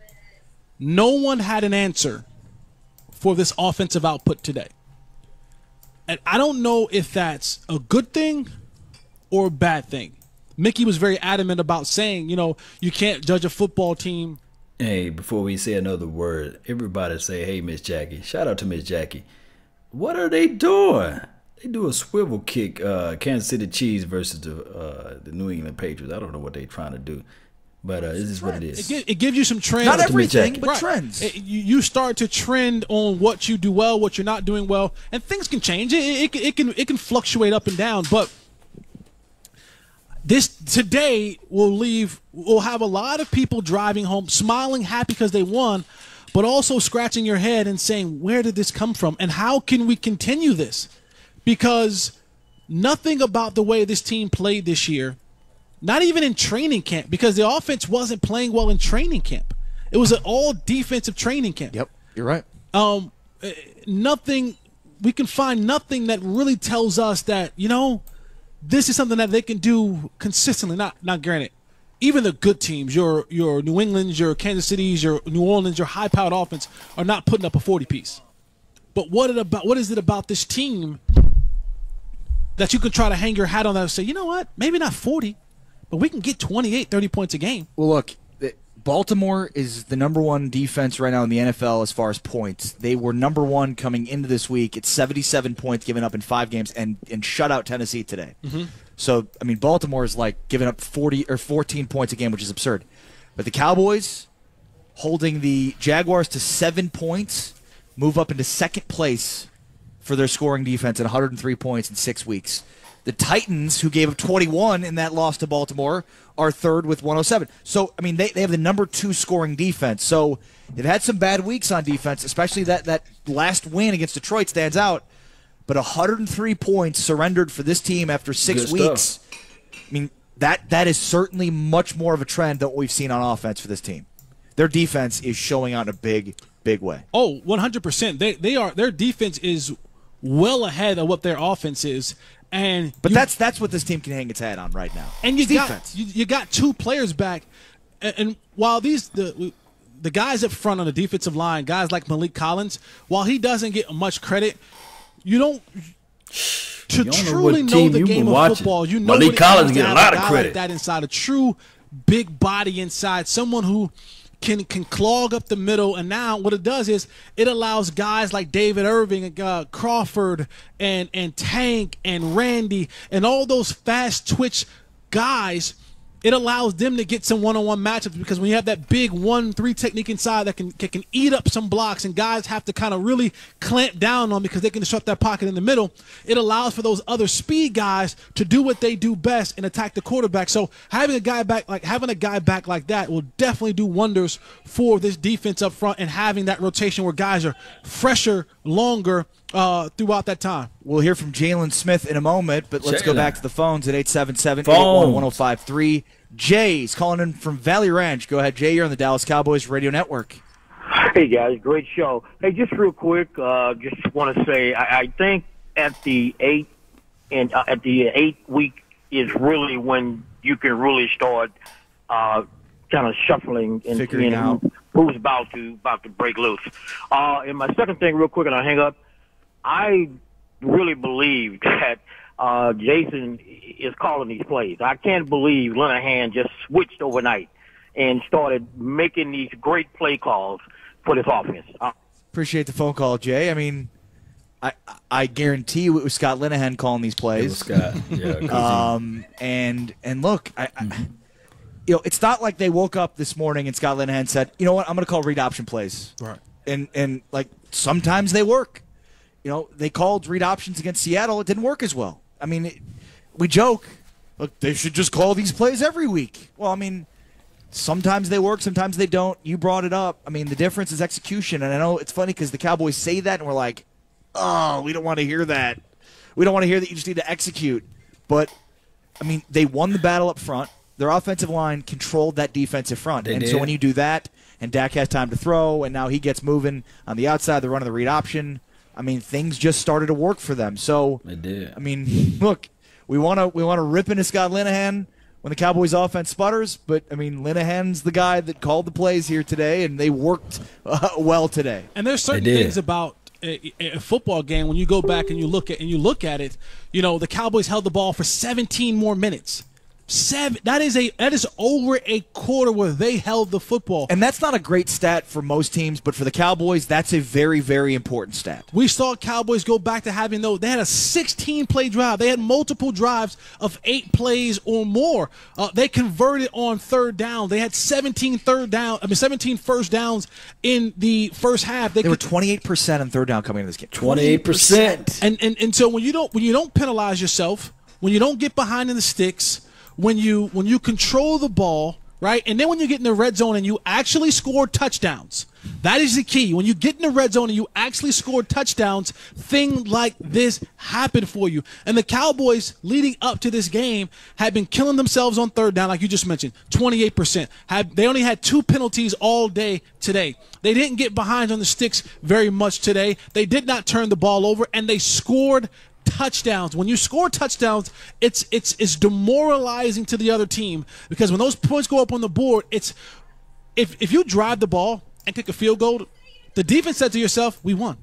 No one had an answer for this offensive output today. And I don't know if that's a good thing or a bad thing. Mickey was very adamant about saying, you can't judge a football team. Hey, before we say another word, everybody say, hey, Miss Jackie. Shout out to Miss Jackie. What are they doing? They do a swivel kick, Kansas City Chiefs versus the New England Patriots. I don't know what they're trying to do, but this is what it is. It gives you some trends. Not everything, but trends. You start to trend on what you do well, what you're not doing well, and things can change. It can fluctuate up and down, but this today will have a lot of people driving home, smiling, happy because they won, but also scratching your head and saying, where did this come from, and how can we continue this? Because nothing about the way this team played this year, not even in training camp, because the offense wasn't playing well in training camp. It was an all defensive training camp. Yep, you're right. We can find nothing that really tells us that, this is something that they can do consistently. Not granted. Even the good teams, your New England's, your Kansas City's, your New Orleans, your high-powered offense are not putting up a 40-piece. But what is it about this team that you can try to hang your hat on that and say, you know what, maybe not 40, but we can get 28, 30 points a game. Well, look, Baltimore is the #1 defense right now in the NFL as far as points. They were #1 coming into this week. It's 77 points given up in 5 games and shut out Tennessee today. Mm-hmm. So, I mean, Baltimore is like giving up 40 or 14 points a game, which is absurd. But the Cowboys holding the Jaguars to 7 points move up into 2nd place for their scoring defense at 103 points in 6 weeks. The Titans, who gave up 21 in that loss to Baltimore, are 3rd with 107. So, I mean, they have the #2 scoring defense. So they've had some bad weeks on defense, especially that last win against Detroit stands out. But 103 points surrendered for this team after 6 weeks. I mean, that is certainly much more of a trend than what we've seen on offense for this team. Their defense is showing out in a big way. Oh, 100%. Their defense is well ahead of what their offense is. But that's what this team can hang its hat on right now. And you got 2 players back, and while the guys up front on the defensive line, guys like Maliek Collins, while he doesn't get much credit, you don't truly know the game of football. You know Maliek Collins get a lot of credit. Like that inside, a true big body inside, someone who can clog up the middle, and now what it does is it allows guys like David Irving and Crawford and Tank and Randy and all those fast twitch guys, it allows them to get some one-on-one matchups, because when you have that big 1-3 technique inside that can eat up some blocks and guys have to kind of really clamp down on because they can disrupt that pocket in the middle, it allows for those other speed guys to do what they do best and attack the quarterback. So having a guy back like that will definitely do wonders for this defense up front, and having that rotation where guys are fresher, longer throughout that time. We'll hear from Jaylon Smith in a moment, but let's go back to the phones at 877-881-1053. Jay's calling in from Valley Ranch. Go ahead, Jay. You're on the Dallas Cowboys Radio Network. Hey guys, great show. Hey, just real quick, just want to say I think at the 8 week is really when you can really start kind of shuffling and figuring out who's about to break loose. And my second thing, real quick, and I'll hang up. I really believe that Jason is calling these plays. I can't believe Linehan just switched overnight and started making these great play calls for this offense. Appreciate the phone call, Jay. I mean, I guarantee you it was Scott Linehan calling these plays. It was Scott. Yeah. And look, you know, it's not like they woke up this morning and Scott Linehan said, you know what, I'm going to call read option plays. Right. And like sometimes they work. You know, they called read options against Seattle. It didn't work as well. I mean, we joke, look, they should just call these plays every week. Well, I mean, sometimes they work, sometimes they don't. You brought it up. I mean, the difference is execution. And I know it's funny because the Cowboys say that, and we're like, oh, we don't want to hear that. We don't want to hear that you just need to execute. But, I mean, they won the battle up front. Their offensive line controlled that defensive front. So when you do that, and Dak has time to throw, and now he gets moving on the outside, they're running the read option, I mean, things just started to work for them. So, they did. I mean, look, we want to rip into Scott Linehan when the Cowboys' offense sputters, but, I mean, Linehan's the guy that called the plays here today, and they worked well today. And there's certain things about a football game when you go back and you look at it. You know, the Cowboys held the ball for 17 more minutes. That is over a quarter where they held the football. And that's not a great stat for most teams, but for the Cowboys, that's a very, very important stat. We saw Cowboys go back to having they had a 16-play drive. They had multiple drives of 8 plays or more. They converted on third down. They had 17 first downs in the first half. They were 28% on third down coming into this game. 28%. And so when you don't penalize yourself, when you don't get behind in the sticks, when you control the ball, right, and then when you get in the red zone and you actually score touchdowns, that is the key. When you get in the red zone and you actually score touchdowns, things like this happen for you. And the Cowboys, leading up to this game, had been killing themselves on third down, like you just mentioned, 28%. They only had 2 penalties all day today. They didn't get behind on the sticks very much today. They did not turn the ball over, and they scored touchdowns. When you score touchdowns, it's demoralizing to the other team, because when those points go up on the board, it's if you drive the ball and kick a field goal, the defense said to yourself, we won.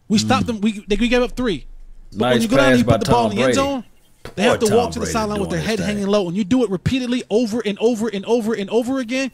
We stopped them. We gave up 3. But when you go down and you put the ball in the end zone, they have to walk to the sideline with their head hanging low. And you do it repeatedly over and over and over and over again,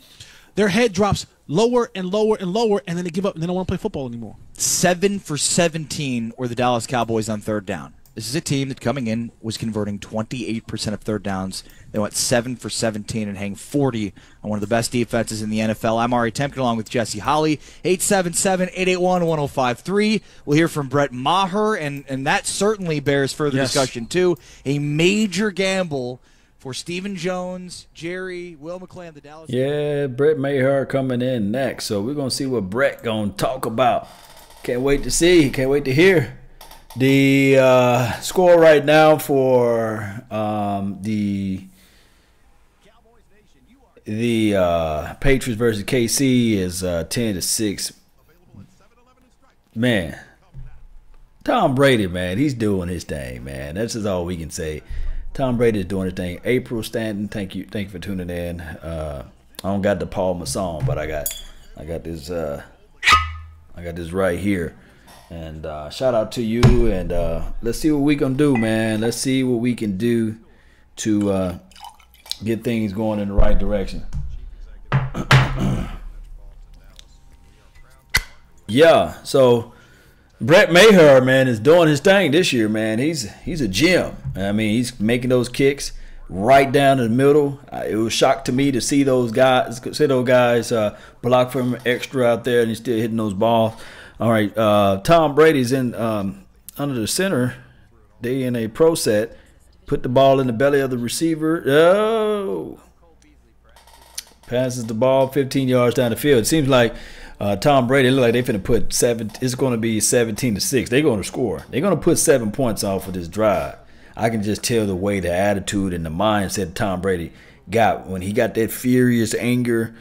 their head drops lower and lower and lower, and then they give up and they don't want to play football anymore. 7 for 17 were the Dallas Cowboys on third down. This is a team that coming in was converting 28% of third downs. They went 7 for 17 and hang 40 on one of the best defenses in the NFL. I'm Ari Temkin along with Jesse Holley. 877-881-1053. We'll hear from Brett Maher, and that certainly bears further discussion too. A major gamble for Stephen Jones, Jerry, Will McClain, the Dallas. Yeah, Brett Maher coming in next. So we're going to see what Brett going to talk about. Can't wait to see. Can't wait to hear. The score right now for the Patriots versus KC is 10-6. Man, Tom Brady, man, he's doing his thing, man. That's just all we can say. Tom Brady is doing his thing. April Stanton, thank you for tuning in. I don't got the Paul Masson, but I got this right here. And shout out to you, and let's see what we can do, man. Let's see what we can do to get things going in the right direction. Yeah, so Brett Maher, man, is doing his thing this year, man. He's a gem. I mean, he's making those kicks right down in the middle. It was a shock to me to see those guys block from extra out there, and he's still hitting those balls. All right, Tom Brady's in under the center. They in a pro set. Put the ball in the belly of the receiver. Oh! Passes the ball 15 yards down the field. It seems like Tom Brady look like they finna put 7. It's going to be 17-6. They're going to score. They're going to put 7 points off of this drive. I can just tell the way, the attitude and the mindset Tom Brady got when he got that furious anger.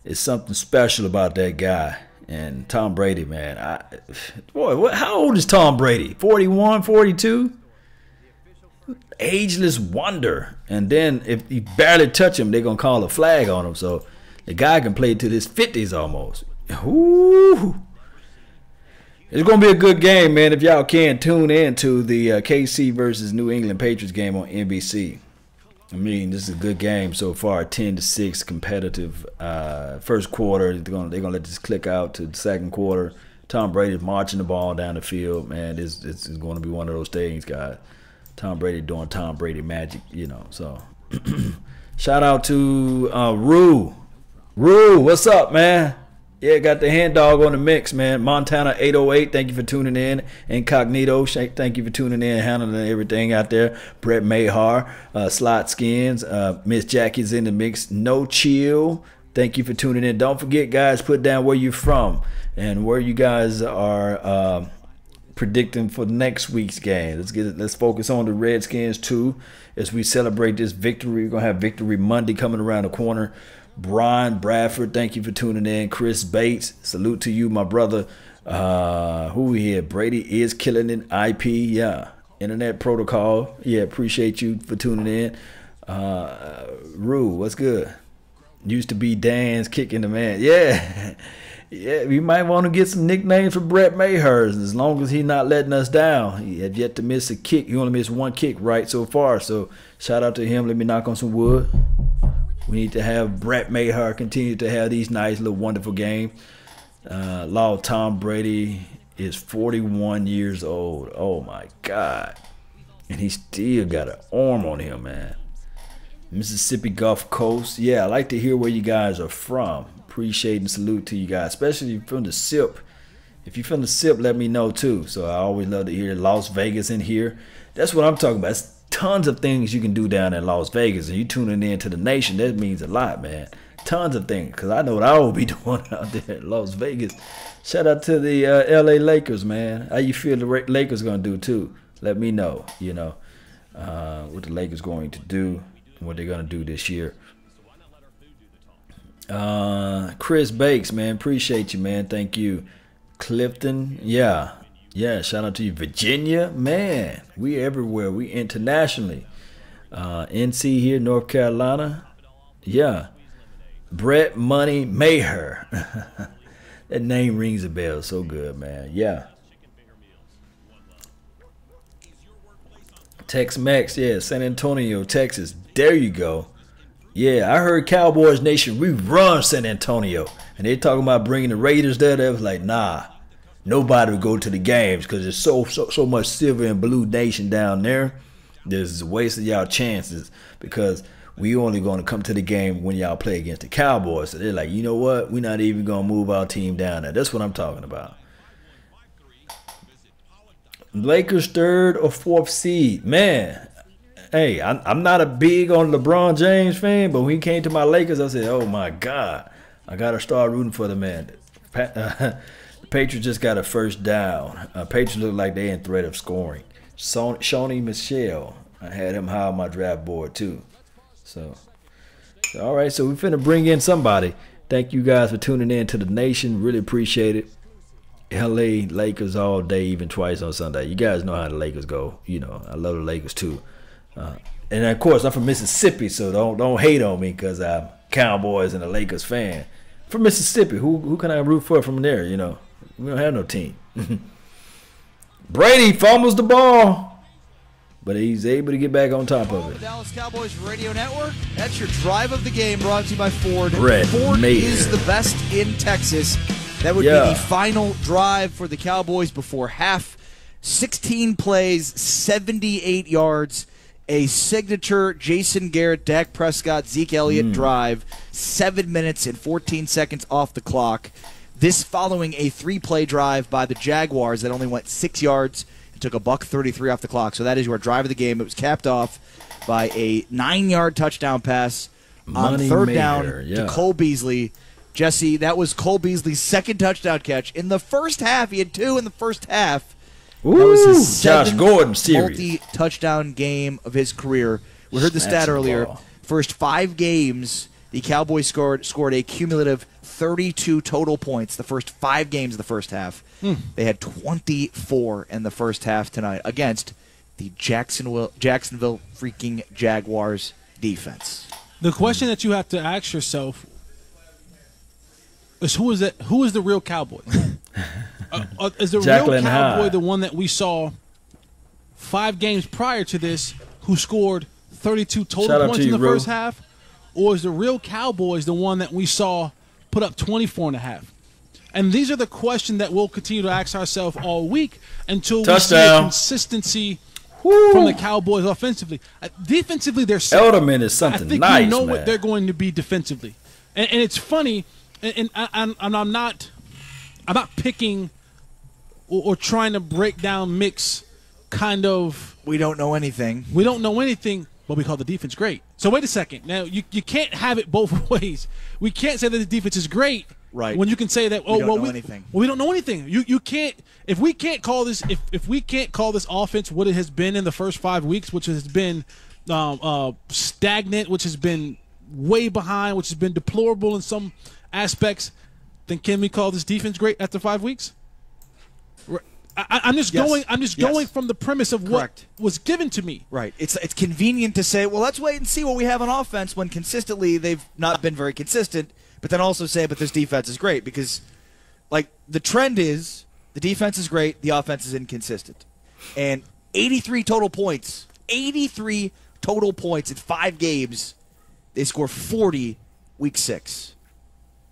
It's something special about that guy. And Tom Brady, man. How old is Tom Brady? 41, 42? Ageless wonder. And then if you barely touch him, they're going to call a flag on him. So the guy can play to his 50s almost. Ooh. It's going to be a good game, man, if y'all can tune in to the KC versus New England Patriots game on NBC. I mean, this is a good game so far, 10-6 competitive. First quarter, they're gonna let this click out to the second quarter. Tom Brady marching the ball down the field, man. It's going to be one of those things, guys. Tom Brady doing Tom Brady magic, you know. So, shout out to Rue. Rue, what's up, man? Yeah, got the hand dog on the mix, man. Montana 808, thank you for tuning in. Incognito, thank you for tuning in, handling everything out there. Brett Mayhar, Slot Skins, Miss Jackie's in the mix. No Chill, thank you for tuning in. Don't forget, guys, put down where you're from and where you guys are predicting for next week's game. Let's focus on the Redskins too as we celebrate this victory. We're gonna have Victory Monday coming around the corner. Brian Bradford, thank you for tuning in. Chris Bates, salute to you, my brother. Who we here? Brady is killing it. IP, yeah. Internet Protocol, yeah. Appreciate you for tuning in. Rue, what's good? Used to be Dan's kicking the man. Yeah. Yeah, you might want to get some nicknames for Brett Mayhurst as long as he's not letting us down. He have yet to miss a kick. He only missed one kick right so far. So shout out to him. Let me knock on some wood. We need to have Brett Mayhurst continue to have these nice little wonderful games. Tom Brady is 41 years old. Oh my God. And he still got an arm on him, man. Mississippi Gulf Coast. Yeah, I like to hear where you guys are from. Appreciate and salute to you guys, especially from the SIP. If you're from the SIP, let me know too. So I always love to hear Las Vegas in here. That's what I'm talking about. It's tons of things you can do down in Las Vegas, and you tuning in to the nation. That means a lot, man. Tons of things, because I know what I will be doing out there in Las Vegas. Shout out to the LA Lakers, man. How you feel the Lakers going to do too? Let me know, you know, what the Lakers going to do and what they're going to do this year. Chris Bakes, man, appreciate you, man. Thank you. Clifton, yeah, shout out to you. Virginia, man, we everywhere. We internationally. NC here, North Carolina, yeah. Brett Money Mayher. That name rings a bell. So good, man. Yeah. Tex-Mex, yeah, San Antonio, Texas. There you go. Yeah, I heard Cowboys Nation, we run San Antonio. And they talking about bringing the Raiders there. They was like, nah, nobody would go to the games because there's so much silver and blue nation down there. There's a waste of y'all chances because we only going to come to the game when y'all play against the Cowboys. So they're like, you know what? We're not even going to move our team down there. That's what I'm talking about. Lakers 3rd or 4th seed. Man. Hey, I'm not a big on LeBron James fan, but when he came to my Lakers, I said, oh, my God. I got to start rooting for the man. The Patriots just got a first down. Patriots look like they in threat of scoring. Shawnee Michelle, I had him high on my draft board, too. So, all right, so we're finna bring in somebody. Thank you guys for tuning in to the nation. Really appreciate it. LA Lakers all day, even twice on Sunday. You guys know how the Lakers go. You know, I love the Lakers, too. And of course, I'm from Mississippi, so don't hate on me because I'm Cowboys and a Lakers fan. From Mississippi, who can I root for from there? You know, we don't have no team. Brady fumbles the ball, but he's able to get back on top of it. Dallas Cowboys Radio Network. That's your drive of the game, brought to you by Ford. Ford is the best in Texas. That would be the final drive for the Cowboys before half. 16 plays, 78 yards. A signature Jason Garrett, Dak Prescott, Zeke Elliott drive, 7 minutes and 14 seconds off the clock. This following a 3-play drive by the Jaguars that only went 6 yards and took a $133 off the clock. So that is your drive of the game. It was capped off by a 9-yard touchdown pass on 3rd down to Cole Beasley. Jesse, that was Cole Beasley's second touchdown catch. In the first half, he had 2 in the first half. Ooh, that was his Josh Gordon series. Multi-touchdown game of his career. We heard the stat earlier. First 5 games, the Cowboys scored a cumulative 32 total points the first 5 games of the first half. They had 24 in the first half tonight against the Jacksonville freaking Jaguars defense. The question that you have to ask yourself is who is the real Cowboy? Is the real Cowboy the one that we saw 5 games prior to this who scored 32 total points in the first half? Or is the real Cowboys the one that we saw put up 24.5? And these are the questions that we'll continue to ask ourselves all week until we see a consistency from the Cowboys offensively. Defensively, they're set. Elderman is something nice, I think you know man. what they're going to be defensively. And it's funny, and I'm not picking or trying to break down Mick's kind of. We don't know anything. We don't know anything. But we call the defense great. So wait a second. Now you can't have it both ways. We can't say that the defense is great, right? When you can say that we don't know anything. Well, we don't know anything. You can't if we can't call this offense what it has been in the first 5 weeks, which has been stagnant, which has been way behind, which has been deplorable in some aspects. Then can we call this defense great after 5 weeks? I'm just going from the premise of what was given to me. Right. It's convenient to say, well, let's wait and see what we have on offense when consistently they've not been very consistent, but then also say, but this defense is great because, like, the trend is the defense is great, the offense is inconsistent. And 83 total points in 5 games. They score 40 week 6.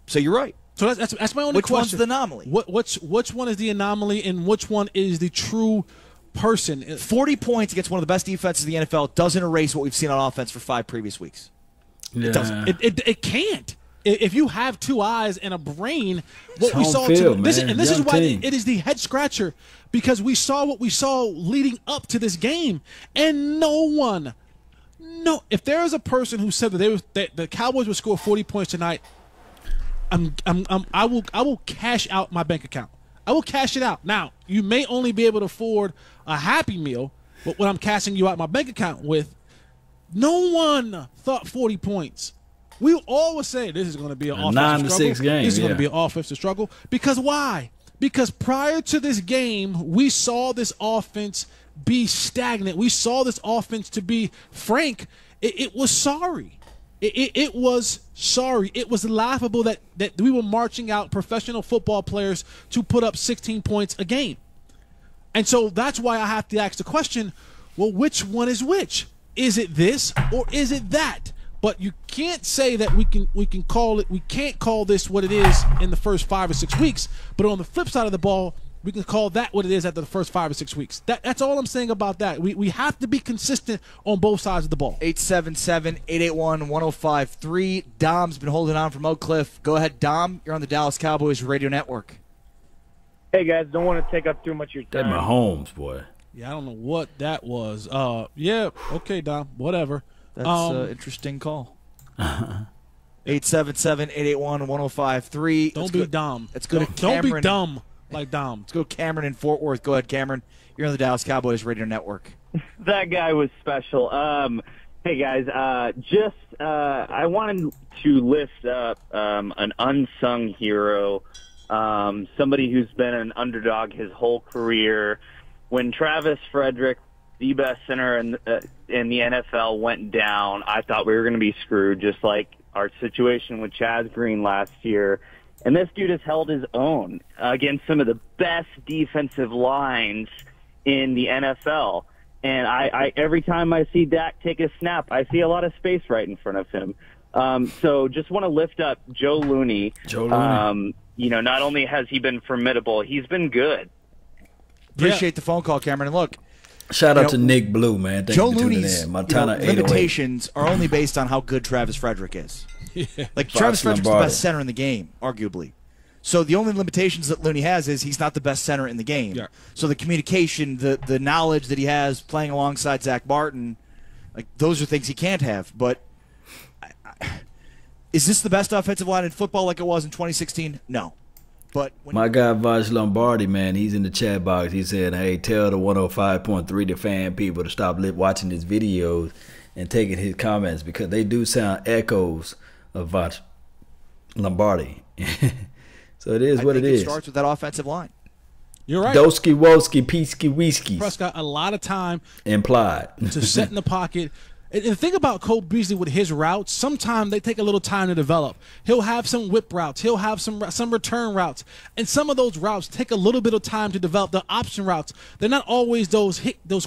So you're right. So that's my only which question. One's the anomaly? Which one is the anomaly and which one is the true person? 40 points against one of the best defenses in the NFL doesn't erase what we've seen on offense for 5 previous weeks. Yeah. It doesn't. It can't. If you have 2 eyes and a brain, what we saw this is why it is the head scratcher, because we saw what we saw leading up to this game, and if there is a person who said that the Cowboys would score 40 points tonight, I will cash out my bank account. I will cash it out. Now, you may only be able to afford a Happy Meal, but when I'm cashing you out my bank account with, no one thought 40 points. We all were saying this is going to be an offensive struggle. 9-6 game. This is going to be an offensive struggle. Because why? Because prior to this game, we saw this offense be stagnant. We saw this offense, to be frank, it was sorry. It was sorry. It was laughable that we were marching out professional football players to put up 16 points a game. And so that's why I have to ask the question, well, which one is which? Is it this or is it that? But you can't say that we can't call this what it is in the first 5 or 6 weeks. But on the flip side of the ball, we can call that what it is after the first 5 or 6 weeks. That's all I'm saying about that. We have to be consistent on both sides of the ball. 877-881-1053. Dom's been holding on from Oak Cliff. Go ahead, Dom. You're on the Dallas Cowboys Radio Network. Hey, guys. Don't want to take up too much of your time. That Mahomes, boy. Yeah, I don't know what that was. Yeah, okay, Dom. Whatever. That's an interesting call. 877-881-1053. Don't be dumb. Let's go to Cameron. Don't be dumb like Dom. Let's go Cameron in Fort Worth. Go ahead, Cameron. You're on the Dallas Cowboys Radio Network. That guy was special. Hey, guys. I wanted to lift up an unsung hero, somebody who's been an underdog his whole career. When Travis Frederick, the best center in the NFL, went down, I thought we were going to be screwed, just like our situation with Chaz Green last year. And this dude has held his own against some of the best defensive lines in the NFL. And I every time I see Dak take a snap, I see a lot of space right in front of him. So just want to lift up Joe Looney. Not only has he been formidable, he's been good. Appreciate the phone call, Cameron. And look, shout out to Nick Blue, man. Thank Joe you for tuning Looney's in. Montana limitations are only based on how good Travis Frederick is. Like, Travis Frederick's the best center in the game, arguably. So the only limitations that Looney has is he's not the best center in the game. Yeah. So the communication, the knowledge that he has playing alongside Zach Martin, like, those are things he can't have. But is this the best offensive line in football like it was in 2016? No. But my guy Vaj Lombardi, man, he's in the chat box. He said, hey, tell the 105.3 the fan people to stop watching his videos and taking his comments, because they do sound echoes of Vaj Lombardi. So it is what it is. It starts with that offensive line. You're right. Doski, woski, peesky, whisky. Prescott a lot of time implied to set in the pocket. And the thing about Cole Beasley with his routes, sometimes they take a little time to develop. He'll have some whip routes. He'll have some return routes. And some of those routes take a little bit of time to develop. The option routes, they're not always those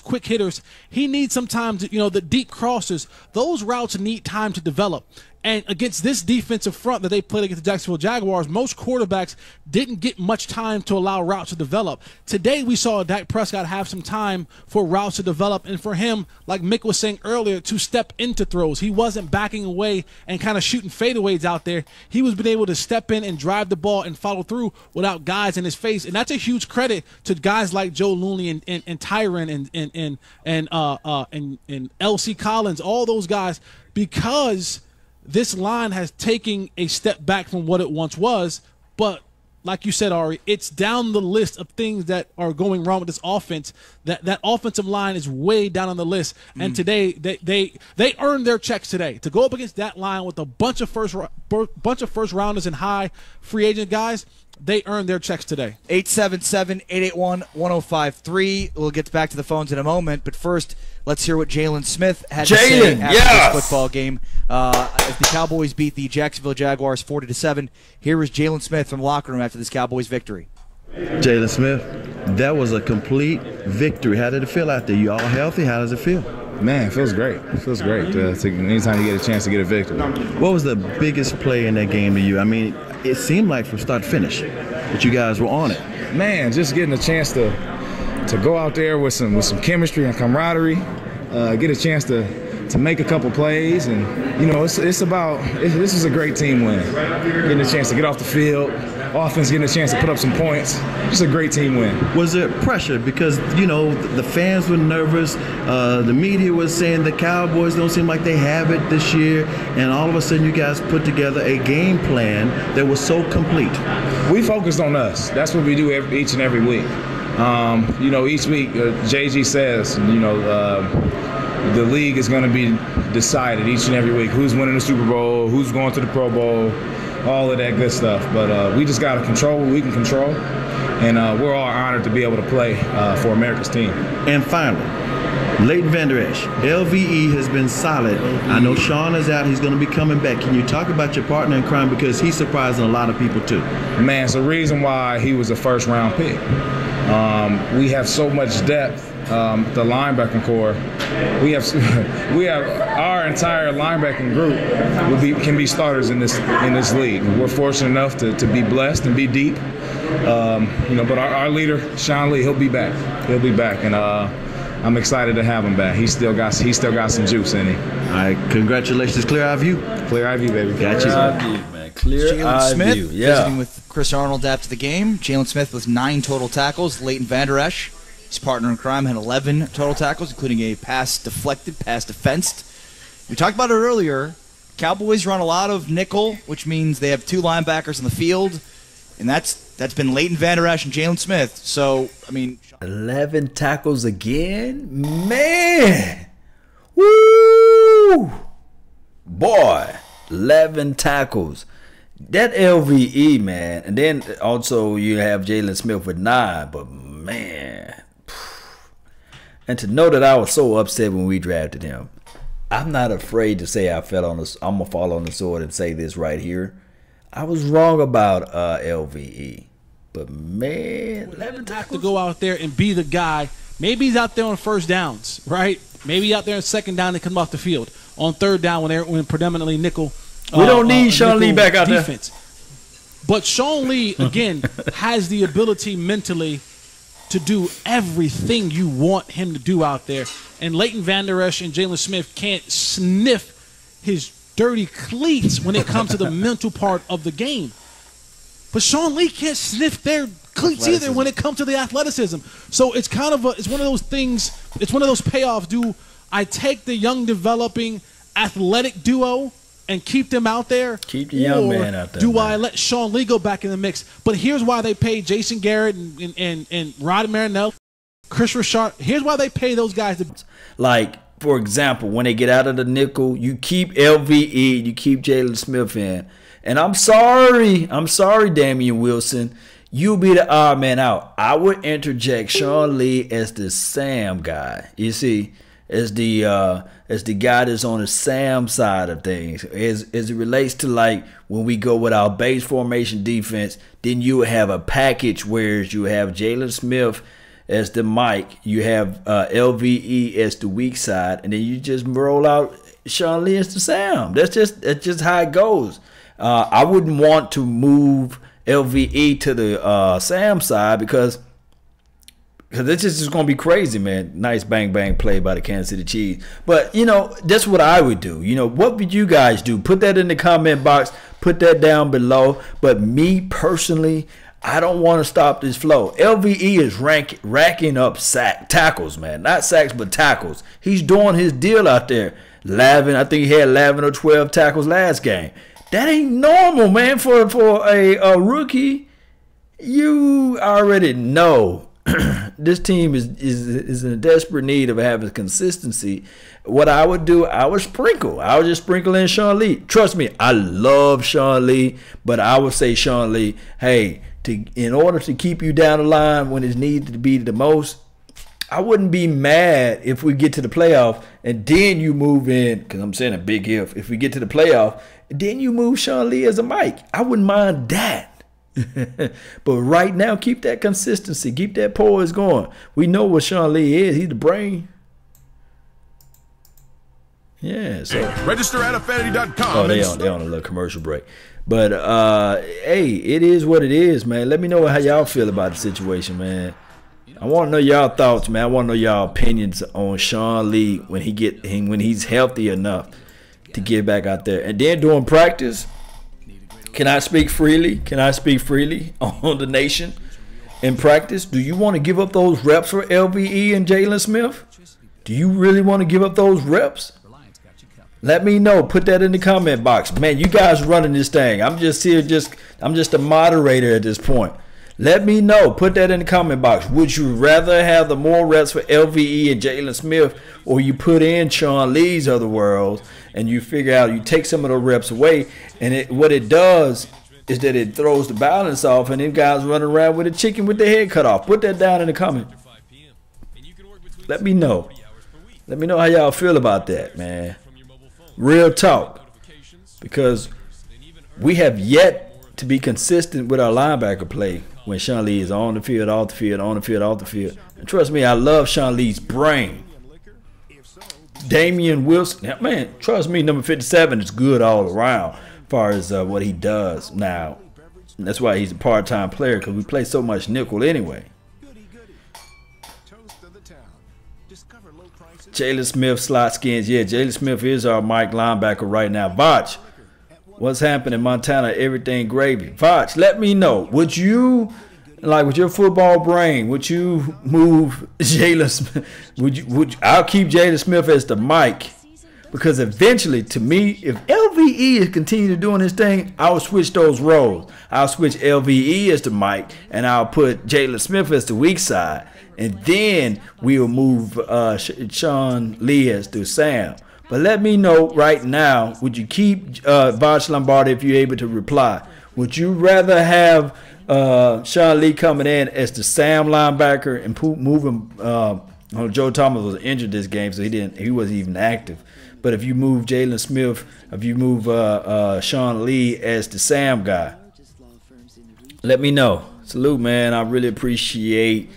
quick hitters. He needs sometimes, the deep crosses. Those routes need time to develop. And against this defensive front that they played against the Jacksonville Jaguars, most quarterbacks didn't get much time to allow routes to develop. Today we saw Dak Prescott have some time for routes to develop, and for him, like Mick was saying earlier, to step into throws. He wasn't backing away and kind of shooting fadeaways out there. He was being able to step in and drive the ball and follow through without guys in his face. And that's a huge credit to guys like Joe Looney and Tyron and L.C. Collins, all those guys, because this line has taken a step back from what it once was. But like you said, Ari, it's down the list of things that are going wrong with this offense. That offensive line is way down on the list. And today they earned their checks today. To go up against that line with a bunch of first rounders and high free agent guys, they earned their checks today. 877-881-1053. We'll get back to the phones in a moment, but first, let's hear what Jaylon Smith had to say after this football game. As the Cowboys beat the Jacksonville Jaguars 40-7. Here is Jaylon Smith from the locker room after this Cowboys victory. Jaylon Smith, that was a complete victory. How did it feel out there? You all healthy? How does it feel? Man, it feels great. It feels great. Anytime you get a chance to get a victory. What was the biggest play in that game to you? I mean, it seemed like from start to finish that you guys were on it. Man, just getting a chance to go out there with some chemistry and camaraderie, get a chance to make a couple plays, and this is a great team win. Getting a chance to get off the field, offense getting a chance to put up some points. Just a great team win. Was there pressure because the fans were nervous? The media was saying the Cowboys don't seem like they have it this year, and all of a sudden you guys put together a game plan that was so complete. We focused on us. That's what we do each and every week. Each week JG says the league is going to be decided each and every week. Who's winning the Super Bowl, who's going to the Pro Bowl, all of that good stuff. But we just got to control what we can control, and we're all honored to be able to play for America's team. And finally, Leighton Vander Esch, LVE has been solid. I know Sean is out. He's going to be coming back. Can you talk about your partner in crime, because he's surprising a lot of people too? Man, it's the reason why he was a first-round pick. We have so much depth. The linebacking core, we have our entire linebacking group can be starters in this league. We're fortunate enough to be blessed and be deep. But our leader Sean Lee, he'll be back, and I'm excited to have him back. He still got some juice in him. All right, congratulations, clear eye view. Clear eye view, baby. Got you. Clear eye Smith view. visiting with Chris Arnold after the game. Jaylon Smith with 9 total tackles. Leighton Vander Esch, his partner in crime, had 11 total tackles, including a pass deflected, pass defensed. We talked about it earlier. Cowboys run a lot of nickel, which means they have 2 linebackers in the field, and that's been Leighton Vander Esch and Jaylon Smith. So, 11 tackles again? Man! Woo! Boy, 11 tackles. That LVE, man. And then also you have Jaylon Smith with 9, but man. And to know that I was so upset when we drafted him, I'm not afraid to say I'm going to fall on the sword and say this right here. I was wrong about LVE. But man, 11 tackles. To go out there and be the guy. Maybe he's out there on first downs, right? Maybe out there on second down and come off the field. On third down when predominantly nickel. We don't need Sean Lee back out defense. But Sean Lee, again, has the ability mentally to do everything you want him to do out there. And Leighton Vander Esch and Jaylon Smith can't sniff his dirty cleats when it comes to the mental part of the game. But Sean Lee can't sniff their cleats either when it comes to the athleticism. So it's kind of it's one of those things, it's one of those payoffs. Do I take the young developing athletic duo and keep them out there? Keep the young man out there. Do I let Sean Lee go back in the mix? But here's why they paid Jason Garrett and Rod Marinell, Chris Richard. Here's why they pay those guys. Like, for example, when they get out of the nickel, you keep LVE, you keep Jaylon Smith in. And I'm sorry, Damian Wilson. You'll be the odd man out. I would interject Sean Lee as the Sam guy. You see, as the guy that's on the Sam side of things. As it relates to like when we go with our base formation defense, then you would have a package where you have Jaylon Smith as the Mike, you have LVE as the weak side, and then you just roll out Sean Lee as the Sam. That's just how it goes. I wouldn't want to move LVE to the Sam side because it's just going to be crazy, man. Nice bang bang play by the Kansas City Chiefs. But, that's what I would do. What would you guys do? Put that in the comment box. Put that down below. But me personally, I don't want to stop this flow. LVE is racking up tackles, man. Not sacks, but tackles. He's doing his deal out there. I think he had 11 or 12 tackles last game. That ain't normal, man, for a rookie. You already know this team is in desperate need of having consistency. What I would do, I would just sprinkle in Sean Lee. Trust me, I love Sean Lee, but I would say, Sean Lee, hey, in order to keep you down the line when it's needed to be the most, I wouldn't be mad if we get to the playoff and then you move in, because I'm saying a big if we get to the playoff, then you move Sean Lee as a Mike. I wouldn't mind that. But right now, keep that consistency. Keep that poise going. We know what Sean Lee is. He's the brain. Yeah. So register at affinity.com. Oh, they on a little commercial break. But hey, it is what it is, man. Let me know how y'all feel about the situation, man. I want to know y'all thoughts, man. I want to know y'all opinions on Sean Lee when he's healthy enough to get back out there. And then during practice, can I speak freely? Can I speak freely on the nation in practice? Do you want to give up those reps for LVE and Jaylon Smith? Do you really want to give up those reps? Let me know. Put that in the comment box. Man, you guys running this thing. I'm just here, I'm just a moderator at this point. Let me know. Put that in the comment box. Would you rather have the more reps for LVE and Jaylon Smith, or you put in Sean Lee's of the world and you figure out you take some of the reps away, and what it does is that it throws the balance off, and then guys running around with a chicken with their head cut off. Put that down in the comment. Let me know. Let me know how y'all feel about that, man. Real talk. Because we have yet to be consistent with our linebacker play when Sean Lee is on the field, off the field, on the field, off the field. And trust me, I love Sean Lee's brain. Damian Wilson, now, man, trust me, number 57 is good all around as far as what he does now. And that's why he's a part-time player, because we play so much nickel anyway. Jaylon Smith, slot skins. Yeah, Jaylon Smith is our Mike linebacker right now. Vach, what's happening in Montana? Everything gravy. Vach, let me know. Would you, like with your football brain, would you move Jaylon Smith? I'll keep Jaylon Smith as the Mike, because eventually, to me, if LVE is continuing doing his thing, I'll switch those roles. I'll switch LVE as the Mike, and I'll put Jaylon Smith as the weak side. And then we'll move Sean Lee as to Sam. But let me know right now, would you keep Voch Lombardi if you're able to reply? Would you rather have Sean Lee coming in as the Sam linebacker and move him? Joe Thomas was injured this game, so he wasn't even active. But if you move Jaylon Smith, if you move Sean Lee as the Sam guy, let me know. Salute, man. I really appreciate.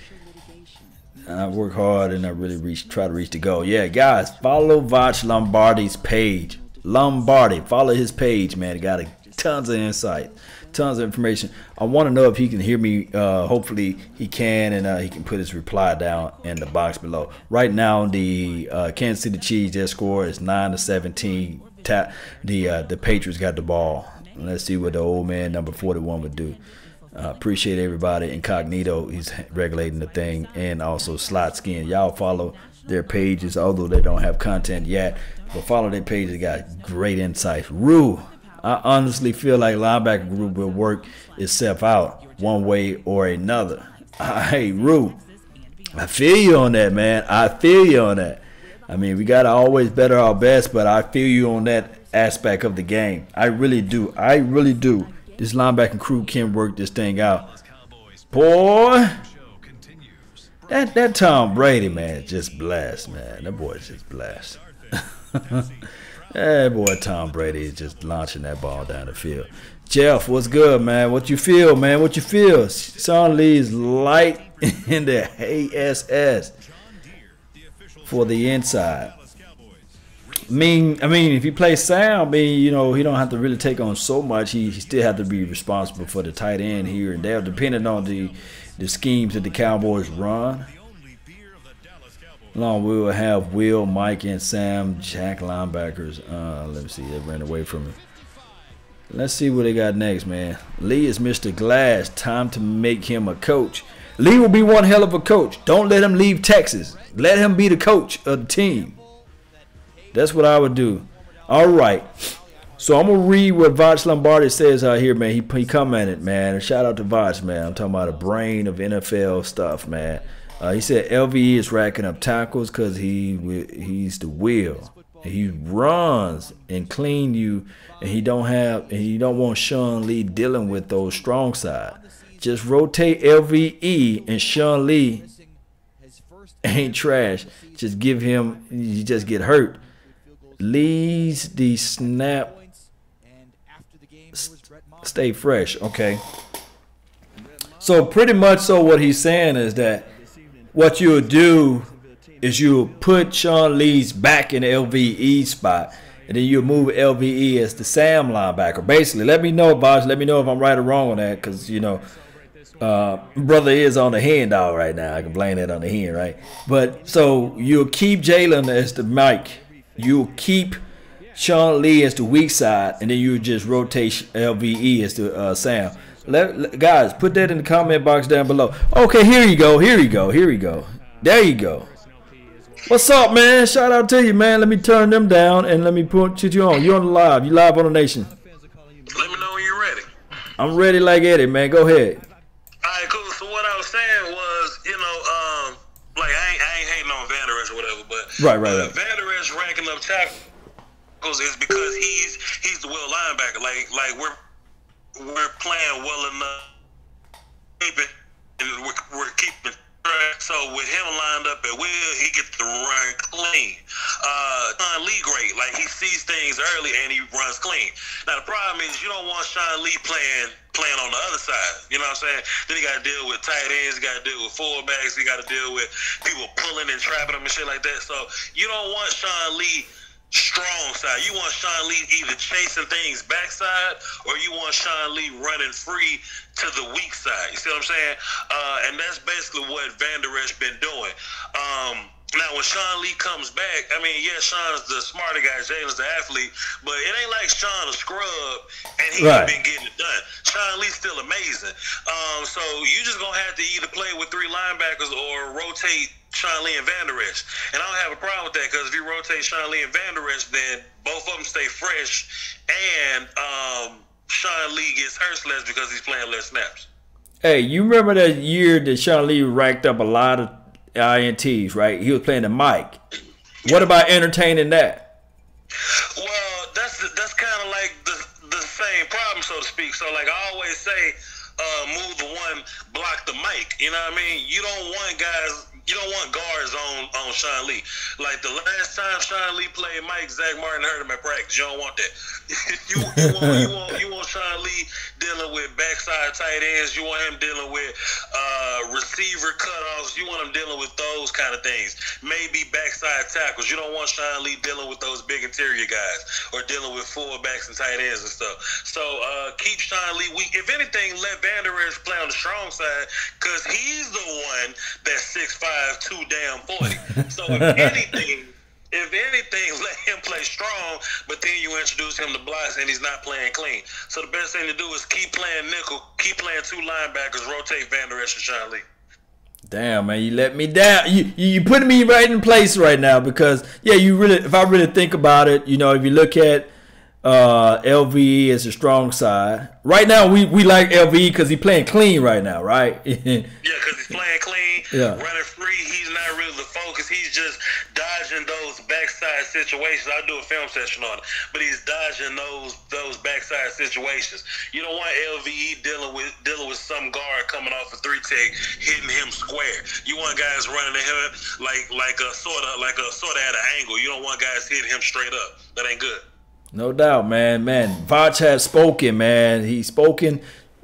I work hard and I really try to reach the goal. Yeah, guys, follow Voch Lombardi's page. Lombardi, follow his page, man. He got tons of insight, tons of information. I want to know if he can hear me. Hopefully he can, and he can put his reply down in the box below. Right now, the Kansas City Chiefs, their score is 9-17. The Patriots got the ball. Let's see what the old man number 41 would do. Appreciate everybody. Incognito, he's regulating the thing, and also Slot Skin. Y'all follow their pages, although they don't have content yet, but follow their pages. They got great insights. Rue, I honestly feel like linebacker group will work itself out one way or another. Hey, Rue, I feel you on that, man. I feel you on that. I mean, we got to always better our best, but I feel you on that aspect of the game. I really do. I really do. This linebacking crew can work this thing out. Boy, that Tom Brady, man, just blessed, man. That boy's just blessed. That boy Tom Brady is just launching that ball down the field. Jeff, what's good, man? What you feel, man? What you feel? Sean Lee's light in the ASS for the inside. I mean, if you play Sam, you know, he don't have to really take on so much. He still have to be responsible for the tight end here and there, depending on the schemes that the Cowboys run. Along we will have Will, Mike, and Sam, Jack linebackers. Let me see, they ran away from me. Let's see what they got next, man. Lee is Mr. Glass. Time to make him a coach. Lee will be one hell of a coach. Don't let him leave Texas. Let him be the coach of the team. That's what I would do. All right. So I'm going to read what Voch Lombardi says out here, man. He commented, man. And shout out to Voch, man. I'm talking about a brain of NFL stuff, man. He said LVE is racking up tackles because he's the wheel. He runs and clean you, and he don't want Sean Lee dealing with those strong side. Just rotate LVE, and Sean Lee ain't trash. Just give him, you just get hurt. Leads the snap. Stay fresh. Okay. So pretty much, so what he's saying is that what you'll do is you'll put Sean Lee's back in the LVE spot, and then you'll move LVE as the Sam linebacker. Basically, let me know, Bosh. Let me know if I'm right or wrong on that, because, you know, brother is on the hen dog right now. I can blame that on the hen, right? But so you'll keep Jaylon as the Mike. You'll keep Sean Lee as the weak side, and then you just rotate LVE as the Sam. Guys, put that in the comment box down below. Okay, here you go. Here you go. Here you go. There you go. What's up, man? Shout out to you, man. Let me turn them down and let me put you on. You're on the live. You live on the nation. Let me know when you're ready. I'm ready like Eddie, man. Go ahead. All right, cool. So what I was saying was, you know, like I ain't hating on Van Der Esch or whatever, but right. Van Der Esch ranking up tackles is because he's the will linebacker. Like we're playing well enough, and we're keeping. So with him lined up at will, he gets to run clean. Sean Lee great. Like, he sees things early and he runs clean. Now, the problem is you don't want Sean Lee playing on the other side. You know what I'm saying? Then you got to deal with tight ends. You got to deal with fullbacks. You got to deal with people pulling and trapping them and shit like that. So you don't want Sean Lee strong side. You want Sean Lee either chasing things backside, or you want Sean Lee running free to the weak side. You see what I'm saying? And that's basically what Van Der Esch been doing. Now, when Sean Lee comes back, I mean, yeah, Sean's the smarter guy, Jalen's the athlete, but it ain't like Sean a scrub and he ain't been getting it done. Sean Lee's still amazing. So you just gonna have to either play with three linebackers or rotate Sean Lee and Van Der Esch. And I don't have a problem with that, because if you rotate Sean Lee and Van Der Esch, then both of them stay fresh, and Sean Lee gets hurt less because he's playing less snaps. Hey, you remember that year that Sean Lee racked up a lot of INTs, right? He was playing the mic. What about entertaining that? Well, that's kind of like the same problem, so to speak. So, like I always say, move the one, block the mic. You know what I mean? You don't want guards on Sean Lee. Like the last time Sean Lee played Mike, Zach Martin hurt him at practice. You don't want that. you want Sean Lee dealing with backside tight ends. You want him dealing with receiver cutoffs. You want him dealing with those kind of things. Maybe backside tackles. You don't want Sean Lee dealing with those big interior guys or dealing with fullbacks and tight ends and stuff. So keep Sean Lee weak. If anything, let Van Der Esch play on the strong side, because he's the one that's 6'5", 2 damn 40. So if anything, let him play strong, but then you introduce him to blocks and he's not playing clean. So the best thing to do is keep playing nickel, keep playing two linebackers, rotate Van Der Esch and Sean Lee. Damn, man, you let me down. You putting me right in place right now, because yeah, if I really think about it, you know, if you look at LVE as a strong side. Right now, we like LVE because he's playing clean right now, right? Yeah, because he's playing clean. running free. He's not really the focus. He's just dodging those backside situations. I'll do a film session on it, but he's dodging those backside situations. You don't want LVE dealing with some guard coming off a 3-tech hitting him square. You want guys running to him like a sort of at an angle. You don't want guys hitting him straight up. That ain't good. No doubt, man. Vach has spoken, man. He's spoken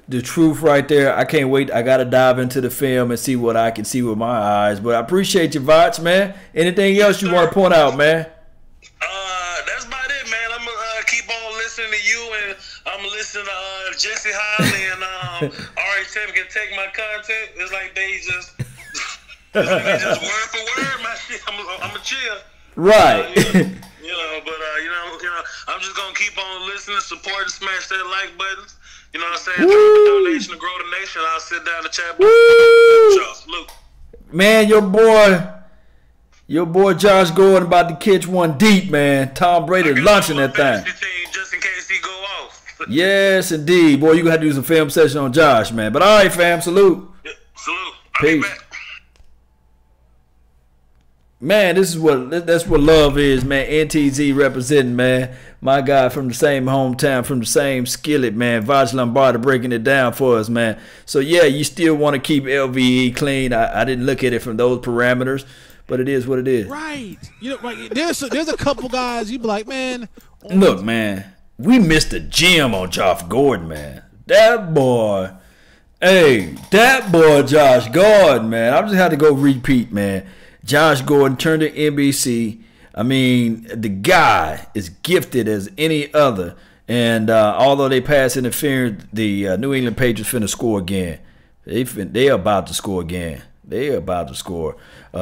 the truth right there. I can't wait. I got to dive into the film and see what I can see with my eyes. But I appreciate you, Vach, man. Anything else you want to point out, man? That's about it, man. I'm going to keep on listening to you, and I'm going to listen to Jesse Holly and Ari Tim can take my content. It's like they just word for word, my shit. I'm a chill. Right. I'm just gonna keep on listening, support, and smash that like buttons. You know what I'm saying? Drop a donation to grow the nation. I'll sit down and chat. Salute. Man, your boy Josh Gordon about to catch one deep, man. Tom Brady launching that thing. Just in case he go off. Yes, indeed, boy. You gonna have to do some film session on Josh, man. But all right, fam. Salute. Yeah, salute. Peace. Man, that's what love is, man. NTZ representing, man. My guy from the same hometown, from the same skillet, man. Vach Lombardi breaking it down for us, man. So, yeah, you still want to keep LVE clean. I didn't look at it from those parameters, but it is what it is. Right. There's a couple guys you be like, man. Look, man, we missed the gym on Josh Gordon, man. That boy, Josh Gordon, man. I just had to go repeat, man. Josh Gordon turned to NBC. I mean, the guy is gifted as any other. And although they pass interference, the New England Patriots finna score again. They about to score again. They about to score.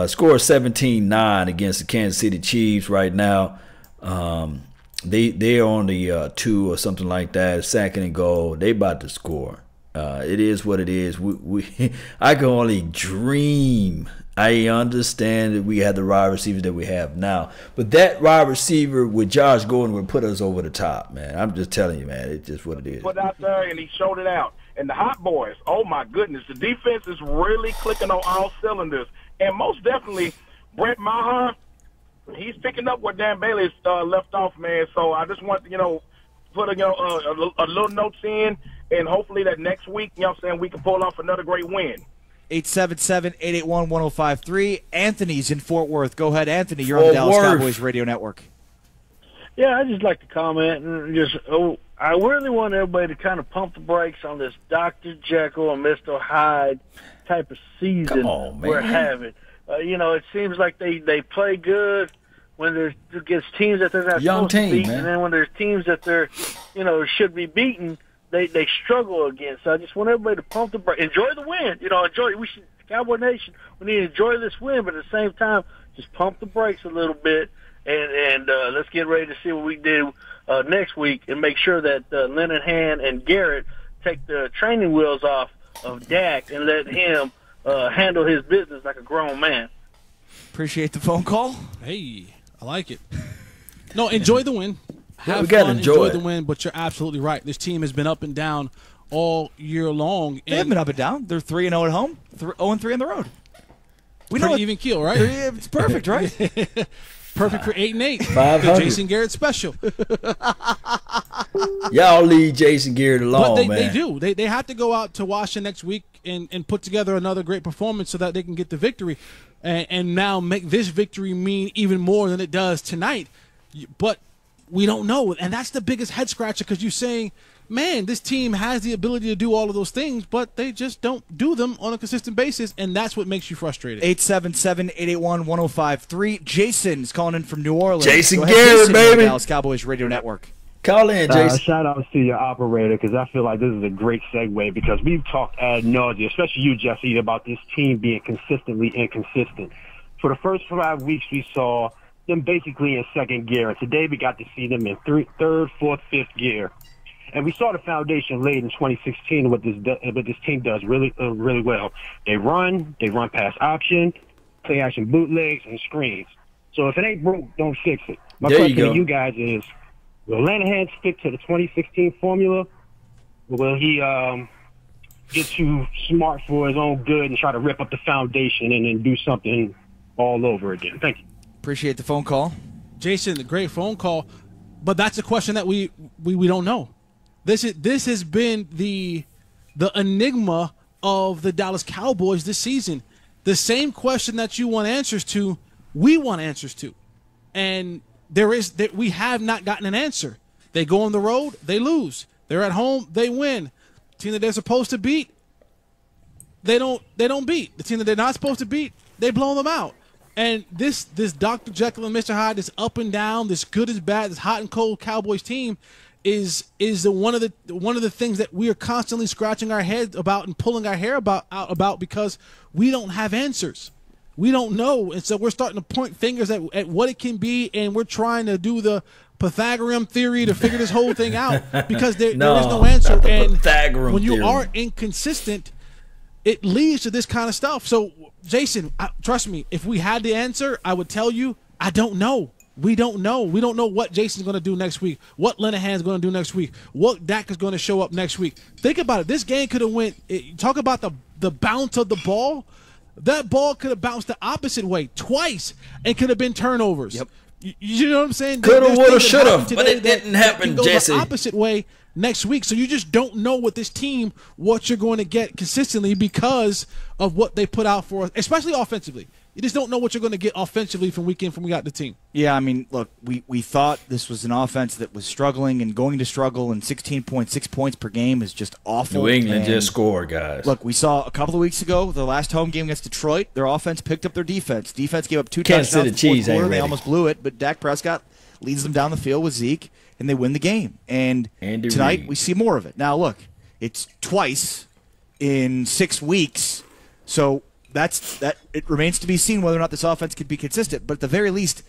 Score 17-9 against the Kansas City Chiefs right now. They're on the 2 or something like that, second and goal. They about to score. It is what it is. I can only dream. I understand that we had the wide receiver that we have now, but that wide receiver with Josh Gordon would put us over the top, man. I'm just telling you, man. It's just what it is. Put out there, and he showed it out. And the Hot Boys, oh my goodness, the defense is really clicking on all cylinders. And most definitely, Brett Maher, he's picking up where Dan Bailey's left off, man. So I just want to, put a little notes in, and hopefully that next week, we can pull off another great win. 877-881-1053. Anthony's in Fort Worth. Go ahead, Anthony. You're on the Dallas Cowboys Radio Network. Yeah, I'd just like to comment and I really want everybody to kind of pump the brakes on this Dr. Jekyll and Mr. Hyde type of season we're having. It seems like they play good when there's against teams that they're not supposed to beat, and then when there's teams that they're should be beaten, they struggle against. So I just want everybody to pump the brakes. Enjoy the win. We should, Cowboy Nation, we need to enjoy this win, but at the same time, just pump the brakes a little bit, and let's get ready to see what we do next week and make sure that Linehan and Garrett take the training wheels off of Dak and let him handle his business like a grown man. Appreciate the phone call. Hey, I like it. No, enjoy the win. We got to enjoy the win, but you're absolutely right. This team has been up and down all year long. They haven't been up and down. They're 3-0 at home, 0-3 on the road. Pretty even keel, right? It's perfect, right? Perfect for 8-8. 500. The Jason Garrett special. Y'all leave Jason Garrett alone, but man. They do. They have to go out to Washington next week and put together another great performance so that they can get the victory and now make this victory mean even more than it does tonight. But we don't know, and that's the biggest head scratcher because you're saying, man, this team has the ability to do all of those things, but they just don't do them on a consistent basis, and that's what makes you frustrated. 877-881-1053. Jason's calling in from New Orleans. Jason Garrett, baby. Dallas Cowboys Radio Network. Call in, Jason. Shout out to your operator because I feel like this is a great segue because we've talked ad nauseum, especially you, Jesse, about this team being consistently inconsistent. For the first 5 weeks, we saw them basically in second gear, and today we got to see them in third, fourth, fifth gear. And we saw the foundation laid in 2016. What this team does really well. They run pass option, play action bootlegs, and screens. So if it ain't broke, don't fix it. My question to you guys is: will Linehan stick to the 2016 formula? Or will he get too smart for his own good and try to rip up the foundation and then do something all over again. Thank you. Appreciate the phone call. Jason, a great phone call, but that's a question that we don't know. This has been the enigma of the Dallas Cowboys this season. The same question that you want answers to, we want answers to. And we have not gotten an answer. They go on the road, they lose. They're at home, they win. The team that they're supposed to beat, they don't beat. The team that they're not supposed to beat, they blow them out. And this Dr. Jekyll and Mr. Hyde, this up and down, this good as bad, this hot and cold Cowboys team is one of the things that we are constantly scratching our heads about and pulling our hair about because we don't have answers. We don't know, and so we're starting to point fingers at what it can be, and we're trying to do the Pythagorean theory to figure this whole thing out because there is no answer. And when you are inconsistent, it leads to this kind of stuff. So, Jason, trust me, if we had the answer, I would tell you, I don't know. We don't know. We don't know what Jason's going to do next week, what Linehan's going to do next week, what Dak is going to show up next week. Think about it. This game could have went – talk about the bounce of the ball. That ball could have bounced the opposite way twice and could have been turnovers. Yep. You know what I'm saying? Could have, would have, should have, but it didn't happen, Jesse. The opposite way next week. So you just don't know with this team what you're going to get consistently because of what they put out for us, especially offensively. You just don't know what you're going to get offensively from week in from we got the team. Yeah, I mean, look, we thought this was an offense that was struggling and going to struggle, and 16.6 points per game is just awful. New England just scored, guys. Look, we saw a couple of weeks ago, the last home game against Detroit, their offense picked up their defense. Defense gave up 2 touchdowns in the fourth quarter. They almost blew it, but Dak Prescott leads them down the field with Zeke, and they win the game. And tonight we see more of it. Now, look, it's twice in 6 weeks, so that it remains to be seen whether or not this offense could be consistent. But at the very least,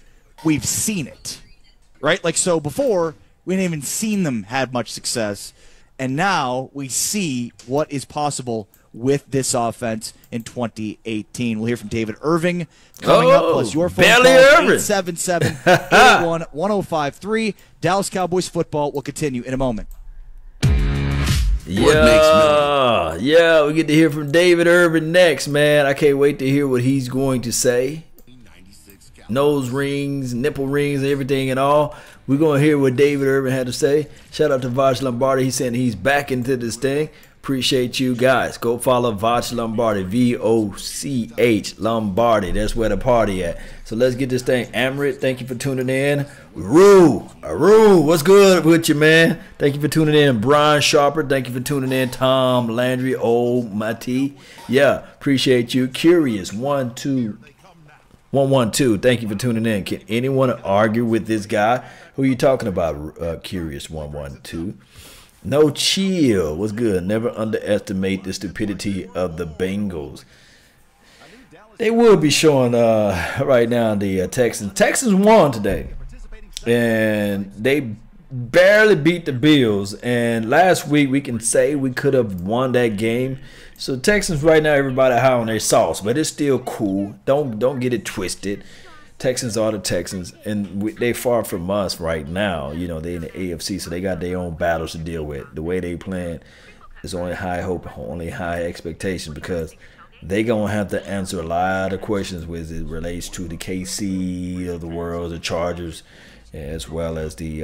we've seen it, right? Like, so before, we hadn't even seen them have much success, and now we see what is possible with this offense in 2018. We'll hear from David Irving coming up, plus your phone call, 877-881-1053. Dallas Cowboys football will continue in a moment. Yeah, we get to hear from David Irving next, man. I can't wait to hear what he's going to say. Nose rings, nipple rings, everything and all. We're going to hear what David Irving had to say. Shout out to Voch Lombardi. He's saying he's back into this thing. Appreciate you guys. Go follow Voch Lombardi, V-O-C-H Lombardi. That's where the party at. So let's get this thing. Amrit, thank you for tuning in. Rue, what's good with you, man? Thank you for tuning in. Brian Sharper, thank you for tuning in. Tom Landry, Mati. Yeah, appreciate you. Curious, 112, thank you for tuning in. Can anyone argue with this guy? Who are you talking about, Curious 112? No chill. What's good? Never underestimate the stupidity of the Bengals. They will be showing right now the Texans. Texans won today, and they barely beat the Bills. And last week we can say we could have won that game. So Texans right now, everybody high on their sauce, but it's still cool. Don't get it twisted. Texans are the Texans, and they far from us right now. You know, they in the AFC, so they got their own battles to deal with. The way they playing is only high hope, only high expectation, because they gonna have to answer a lot of questions as it relates to the KC of the world, the Chargers, as well as the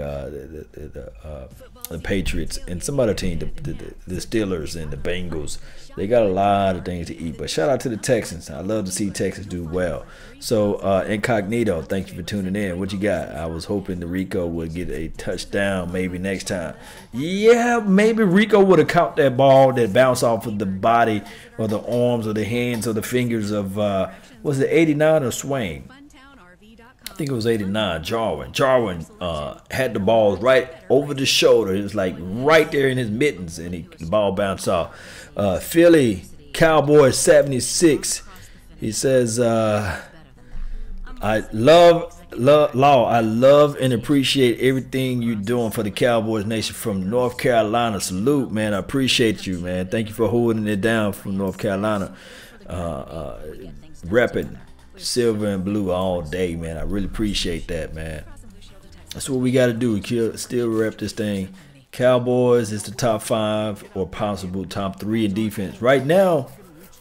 Patriots and some other team, the Steelers and the Bengals. They got a lot of things to eat. But shout out to the Texans. I love to see Texans do well. So Incognito, thank you for tuning in. What you got? I was hoping the Rico would get a touchdown maybe next time. Yeah, maybe Rico would have caught that ball that bounced off of the body or the arms or the hands or the fingers of was it 89 or Swain? I think it was 89, Jarwin. Jarwin had the ball right over the shoulder. It was like right there in his mittens, and the ball bounced off. Philly Cowboys 76. He says, I love and appreciate everything you're doing for the Cowboys Nation from North Carolina. Salute, man. I appreciate you, man. Thank you for holding it down from North Carolina. Repping silver and blue all day, man. I really appreciate that, man. That's what we got to do. Still rep this thing. Cowboys is the top 5 or possible top 3 in defense. Right now,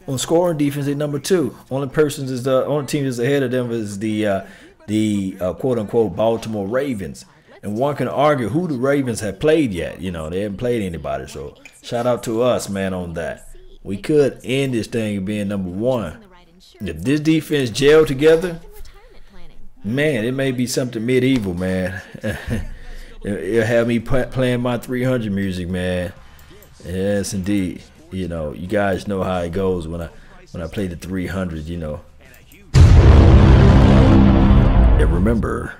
on scoring defense, they're number 2. Only team that's ahead of them is the quote unquote Baltimore Ravens. And one can argue who the Ravens have played yet. They haven't played anybody. So shout out to us, man, on that. We could end this thing being number 1. If this defense gel together, man, it may be something medieval, man. It'll have me playing my 300 music, man. Yes, indeed. You guys know how it goes when I play the 300. And remember,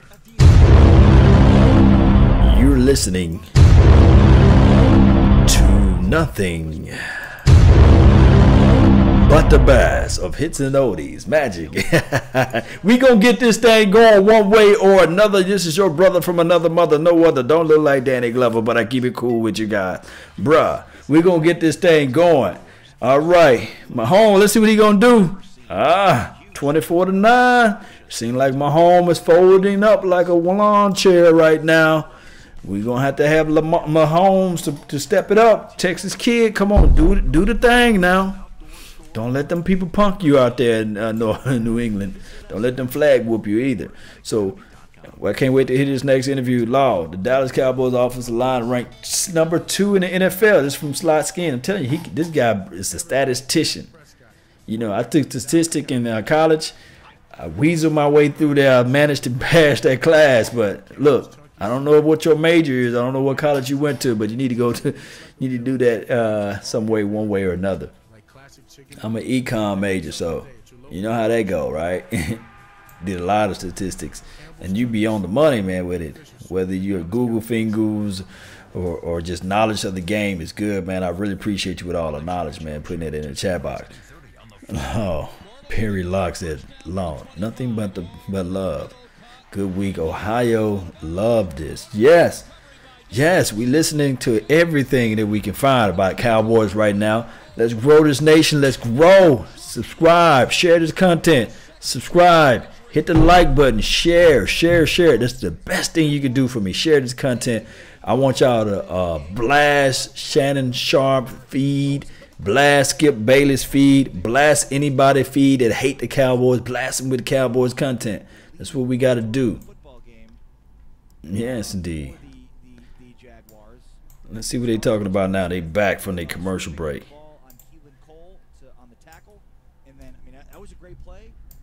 you're listening to nothing but the bass of hits and oldies magic. We gonna get this thing going one way or another. This is your brother from another mother, no other. Don't look like Danny Glover, but I keep it cool with you guys, bruh. We gonna get this thing going. All right, Mahomes. Let's see what he gonna do. 24-9. Seems like Mahomes is folding up like a lawn chair right now. We're going to have Mahomes to step it up. Texas kid, come on, do the thing now. Don't let them people punk you out there in New England. Don't let them flag whoop you either. So I can't wait to hear this next interview. Law, the Dallas Cowboys offensive line ranked number 2 in the NFL. This is from Slot Skin. I'm telling you, this guy is a statistician. I took statistics in college. I weaseled my way through there. I managed to pass that class. But look, I don't know what your major is. I don't know what college you went to, but you need to do that some way, one way or another. I'm an econ major, so you know how that go, right? Did a lot of statistics, and you be on the money, man, with it. Whether you're Google Fingers or just knowledge of the game is good, man. I really appreciate you with all the knowledge, man. Putting it in the chat box. Oh, Perry Locke said, "Long, nothing but love. Good week, Ohio. Love this. Yes, we listening to everything that we can find about Cowboys right now. Let's grow this nation. Let's grow. Subscribe. Share this content. Subscribe. Hit the like button. Share. That's the best thing you can do for me. Share this content. I want y'all to blast Shannon Sharp feed. Blast Skip Bayless feed. Blast anybody feed that hate the Cowboys. Blast them with Cowboys content. That's what we got to do. Yes, indeed. Let's see what they're talking about now. They back from their commercial break.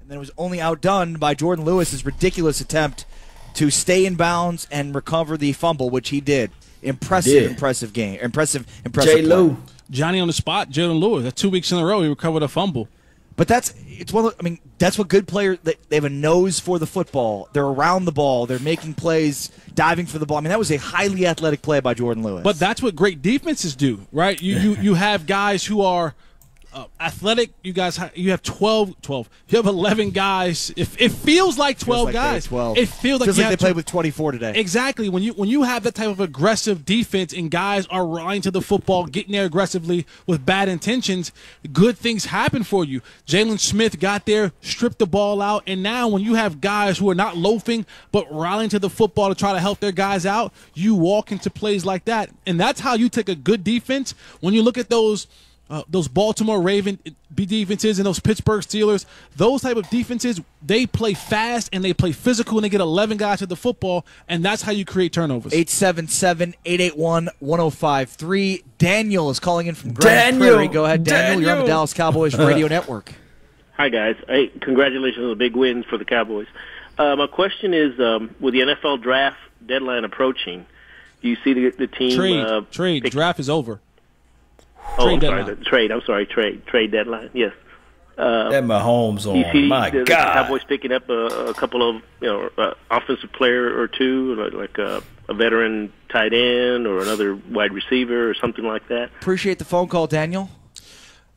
And then it was only outdone by Jordan Lewis's ridiculous attempt to stay in bounds and recover the fumble, which he did. Impressive game. Impressive J-Lo. Johnny on the spot, Jalen Lewis. That's 2 weeks in a row he recovered a fumble. But that's what good players, they have a nose for the football. They're around the ball. They're making plays, diving for the ball. That was a highly athletic play by Jordan Lewis. But that's what great defenses do, right? You have guys who are athletic. You have 12. You have 11 guys. It feels like 12 guys. 12. It feels like they played with 24 today. Exactly. When you have that type of aggressive defense and guys are running to the football, getting there aggressively with bad intentions, good things happen for you. Jaylon Smith got there, stripped the ball out, and now when you have guys who are not loafing but rallying to the football to try to help their guys out, you walk into plays like that, and that's how you take a good defense. When you look at those Baltimore Ravens defenses and those Pittsburgh Steelers, those type of defenses, they play fast and they play physical and they get 11 guys to the football, and that's how you create turnovers. 877-881-1053. Daniel is calling in from Grand Prairie. Go ahead, Daniel. You're on the Dallas Cowboys Radio Network. Hi, guys. Hey, congratulations on the big win for the Cowboys. My question is, with the NFL draft deadline approaching, do you see the team... Trade. Draft is over. Trade deadline. Yes. That Mahomes on. You see My the God. Cowboys picking up a couple of offensive player or two, like a veteran tight end or another wide receiver or something like that. Appreciate the phone call, Daniel.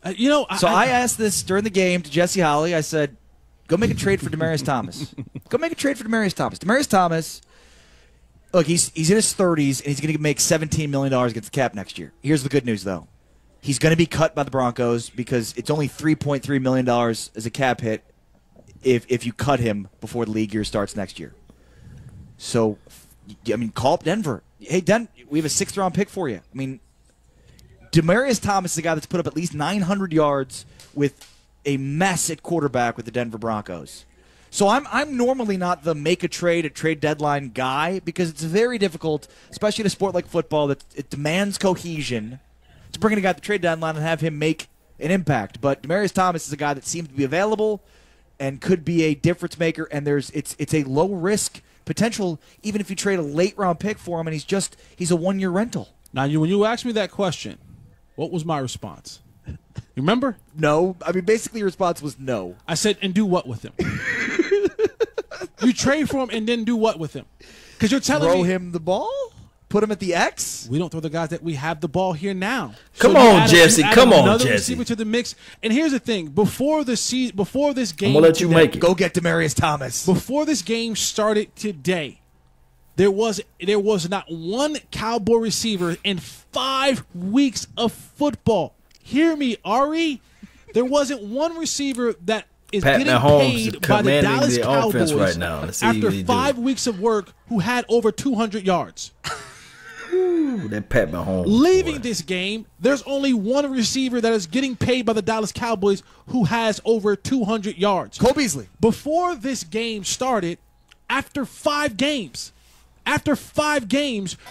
I asked this during the game to Jesse Holley. I said, go make a trade for Demarcus Thomas. Demarcus Thomas, look, he's in his 30s, and he's going to make $17 million against the cap next year. Here's the good news, though. He's going to be cut by the Broncos because it's only $3.3 million as a cap hit if you cut him before the league year starts next year. So, call up Denver. Hey, Den, we have a 6th-round pick for you. I mean, Demarcus Thomas is a guy that's put up at least 900 yards with a mess at quarterback with the Denver Broncos. So I'm normally not the make a trade at trade deadline guy because it's very difficult, especially in a sport like football that it demands cohesion, to bring in a guy at the trade deadline and have him make an impact. But Demarcus Thomas is a guy that seems to be available and could be a difference maker, and it's a low risk potential even if you trade a late round pick for him and he's a 1-year rental. Now when you asked me that question, what was my response? You remember? No. I mean, basically your response was no. I said, and do what with him? You trade for him and then do what with him? Because you're telling me throw him the ball? Put him at the X? We don't throw the guys that we have the ball here now. Come on, Jesse. Come on, Jesse. Receiver to the mix. And here's the thing: before this game, I'm gonna let you make it. Go get Demarcus Thomas. Before this game started today, there was not one Cowboy receiver in 5 weeks of football. Hear me, Ari. There wasn't one receiver that is Pat getting Mahomes paid by the Dallas Cowboys right now. after 5 weeks of work who had over 200 yards. Ooh, that Pat Mahomes. Leaving this game, there's only one receiver that is getting paid by the Dallas Cowboys who has over 200 yards. Cole Beasley. Before this game started, after 5 games,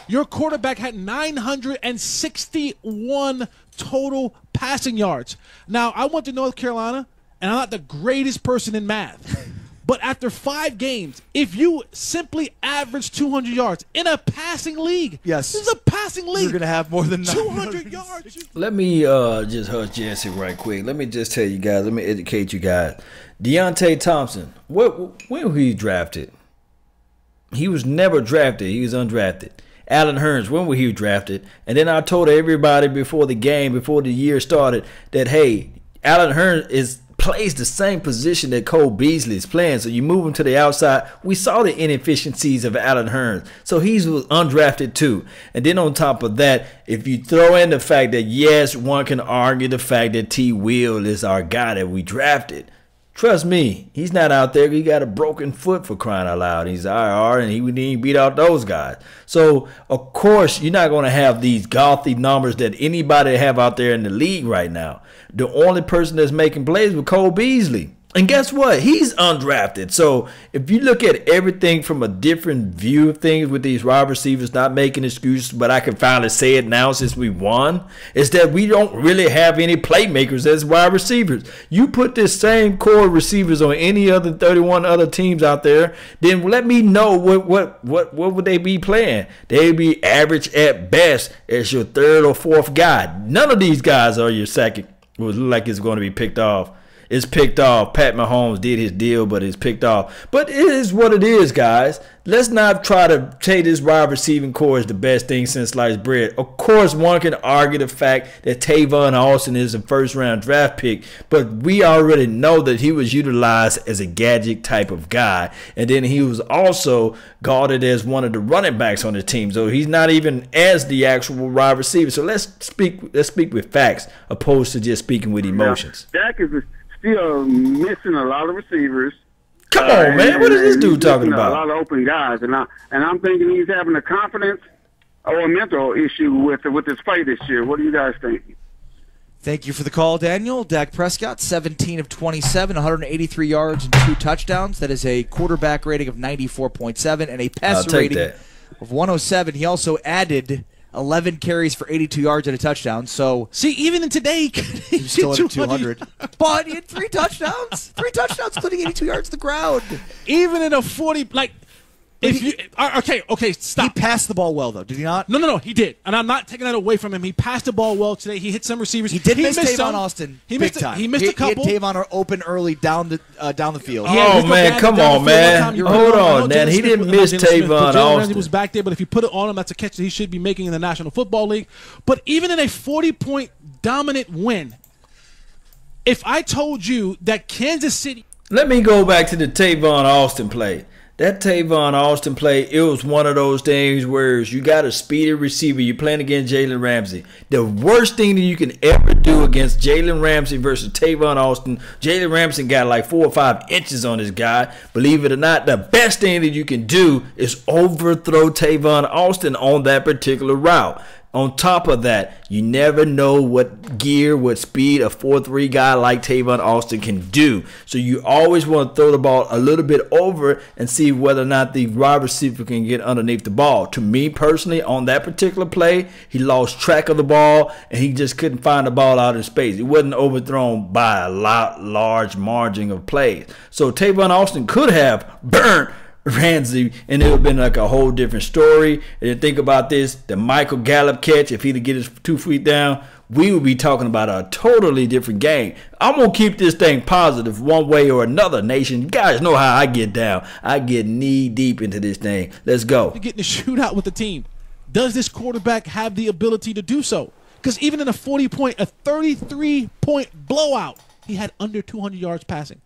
your quarterback had 961 total passing yards. Now, I went to North Carolina, and I'm not the greatest person in math. But after 5 games, if you simply average 200 yards in a passing league, yes, this is a passing league. You're going to have more than 200 yards. Let me just hush Jesse right quick. Let me just tell you guys. Let me educate you guys. Deontay Thompson, when was he drafted? He was never drafted. He was undrafted. Allen Hurns, when was he drafted? And then I told everybody before the game, before the year started, that, hey, Allen Hurns plays the same position that Cole Beasley is playing. So you move him to the outside. We saw the inefficiencies of Allen Hurns. So he's undrafted too. And then on top of that, if you throw in the fact that, yes, one can argue the fact that T. Will is our guy that we drafted. Trust me, he's not out there. He got a broken foot, for crying out loud. He's IR, and he didn't beat out those guys. So, of course, you're not going to have these gothy numbers that anybody have out there in the league right now. The only person that's making plays with Cole Beasley. And guess what? He's undrafted. So if you look at everything from a different view of things with these wide receivers, not making excuses, but I can finally say it now since we won, is that we don't really have any playmakers as wide receivers. You put this same core of receivers on any other 31 other teams out there, then let me know what would they be playing. They'd be average at best as your 3rd or 4th guy. None of these guys are your second. It would look like it's going to be picked off. It's picked off. Pat Mahomes did his deal, but it's picked off. But it is what it is, guys. Let's not try to say this wide receiving core is the best thing since sliced bread. Of course, one can argue the fact that Tavon Austin is a first-round draft pick, but we already know that he was utilized as a gadget type of guy, and then he was also guarded as one of the running backs on the team. So he's not even as the actual wide receiver. So let's speak with facts opposed to just speaking with emotions. Now, Dak is still missing a lot of receivers. Come on, man. What is this dude talking about? A lot of open guys, and I'm thinking he's having a confidence or a mental issue with his play this year. What do you guys think? Thank you for the call, Daniel. Dak Prescott, 17 of 27, 183 yards and 2 touchdowns. That is a quarterback rating of 94.7 and a passer rating of 107. He also added 11 carries for 82 yards and a touchdown. So see, even in today, he was still at 200. But he had 3 touchdowns. 3 touchdowns, including 82 yards to the ground. Even in a 40, okay, stop. He passed the ball well, though, did he not? No, he did. And I'm not taking that away from him. He passed the ball well today. He hit some receivers. He did miss Tavon Austin. He missed a couple. He had Tavon open early down the field. Oh, man, come on, man. Hold on, man. He didn't miss Tavon Austin. He was back there, but if you put it on him, that's a catch that he should be making in the National Football League. But even in a 40-point dominant win, if I told you that Kansas City... Let me go back to the Tavon Austin play. That Tavon Austin play, it was one of those things where you got a speedy receiver. You're playing against Jalen Ramsey. The worst thing that you can ever do against Jalen Ramsey versus Tavon Austin, Jalen Ramsey got like 4 or 5 inches on this guy. Believe it or not, the best thing that you can do is overthrow Tavon Austin on that particular route. On top of that, you never know what gear, what speed a 4.3 guy like Tavon Austin can do. So you always want to throw the ball a little bit over and see whether or not the wide receiver can get underneath the ball. To me personally, on that particular play, he lost track of the ball and he just couldn't find the ball out in space. It wasn't overthrown by a large margin of plays. So Tavon Austin could have burnt Ramsey, and it would have been like a whole different story. And think about this, the Michael Gallup catch, if he'd get his 2 feet down, we would be talking about a totally different game. I'm going to keep this thing positive one way or another, nation. You guys know how I get down. I get knee deep into this thing. Let's go. You're getting a shootout with the team. Does this quarterback have the ability to do so? Because even in a 33-point blowout, he had under 200 yards passing.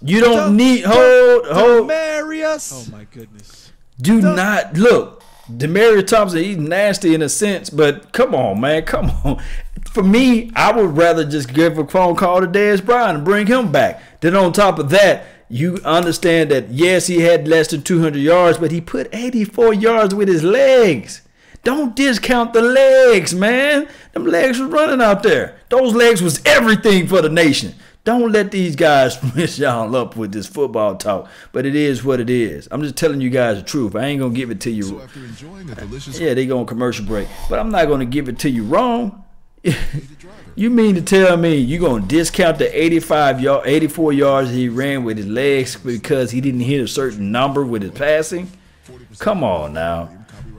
You don't need hold. Demarius. Oh my goodness. Do not look. Demarius Thompson, he's nasty in a sense, but come on, man, come on. For me, I would rather just give a phone call to Dez Bryant and bring him back. Then on top of that, you understand that yes, he had less than 200 yards, but he put 84 yards with his legs. Don't discount the legs, man. Them legs was running out there. Those legs was everything for the nation. Don't let these guys mess y'all up with this football talk. But it is what it is. I'm just telling you guys the truth. I ain't going to give it to you. So after enjoying a delicious they go on commercial break. But I'm not going to give it to you wrong. You mean to tell me you're going to discount the 84 yards he ran with his legs because he didn't hit a certain number with his passing? Come on now.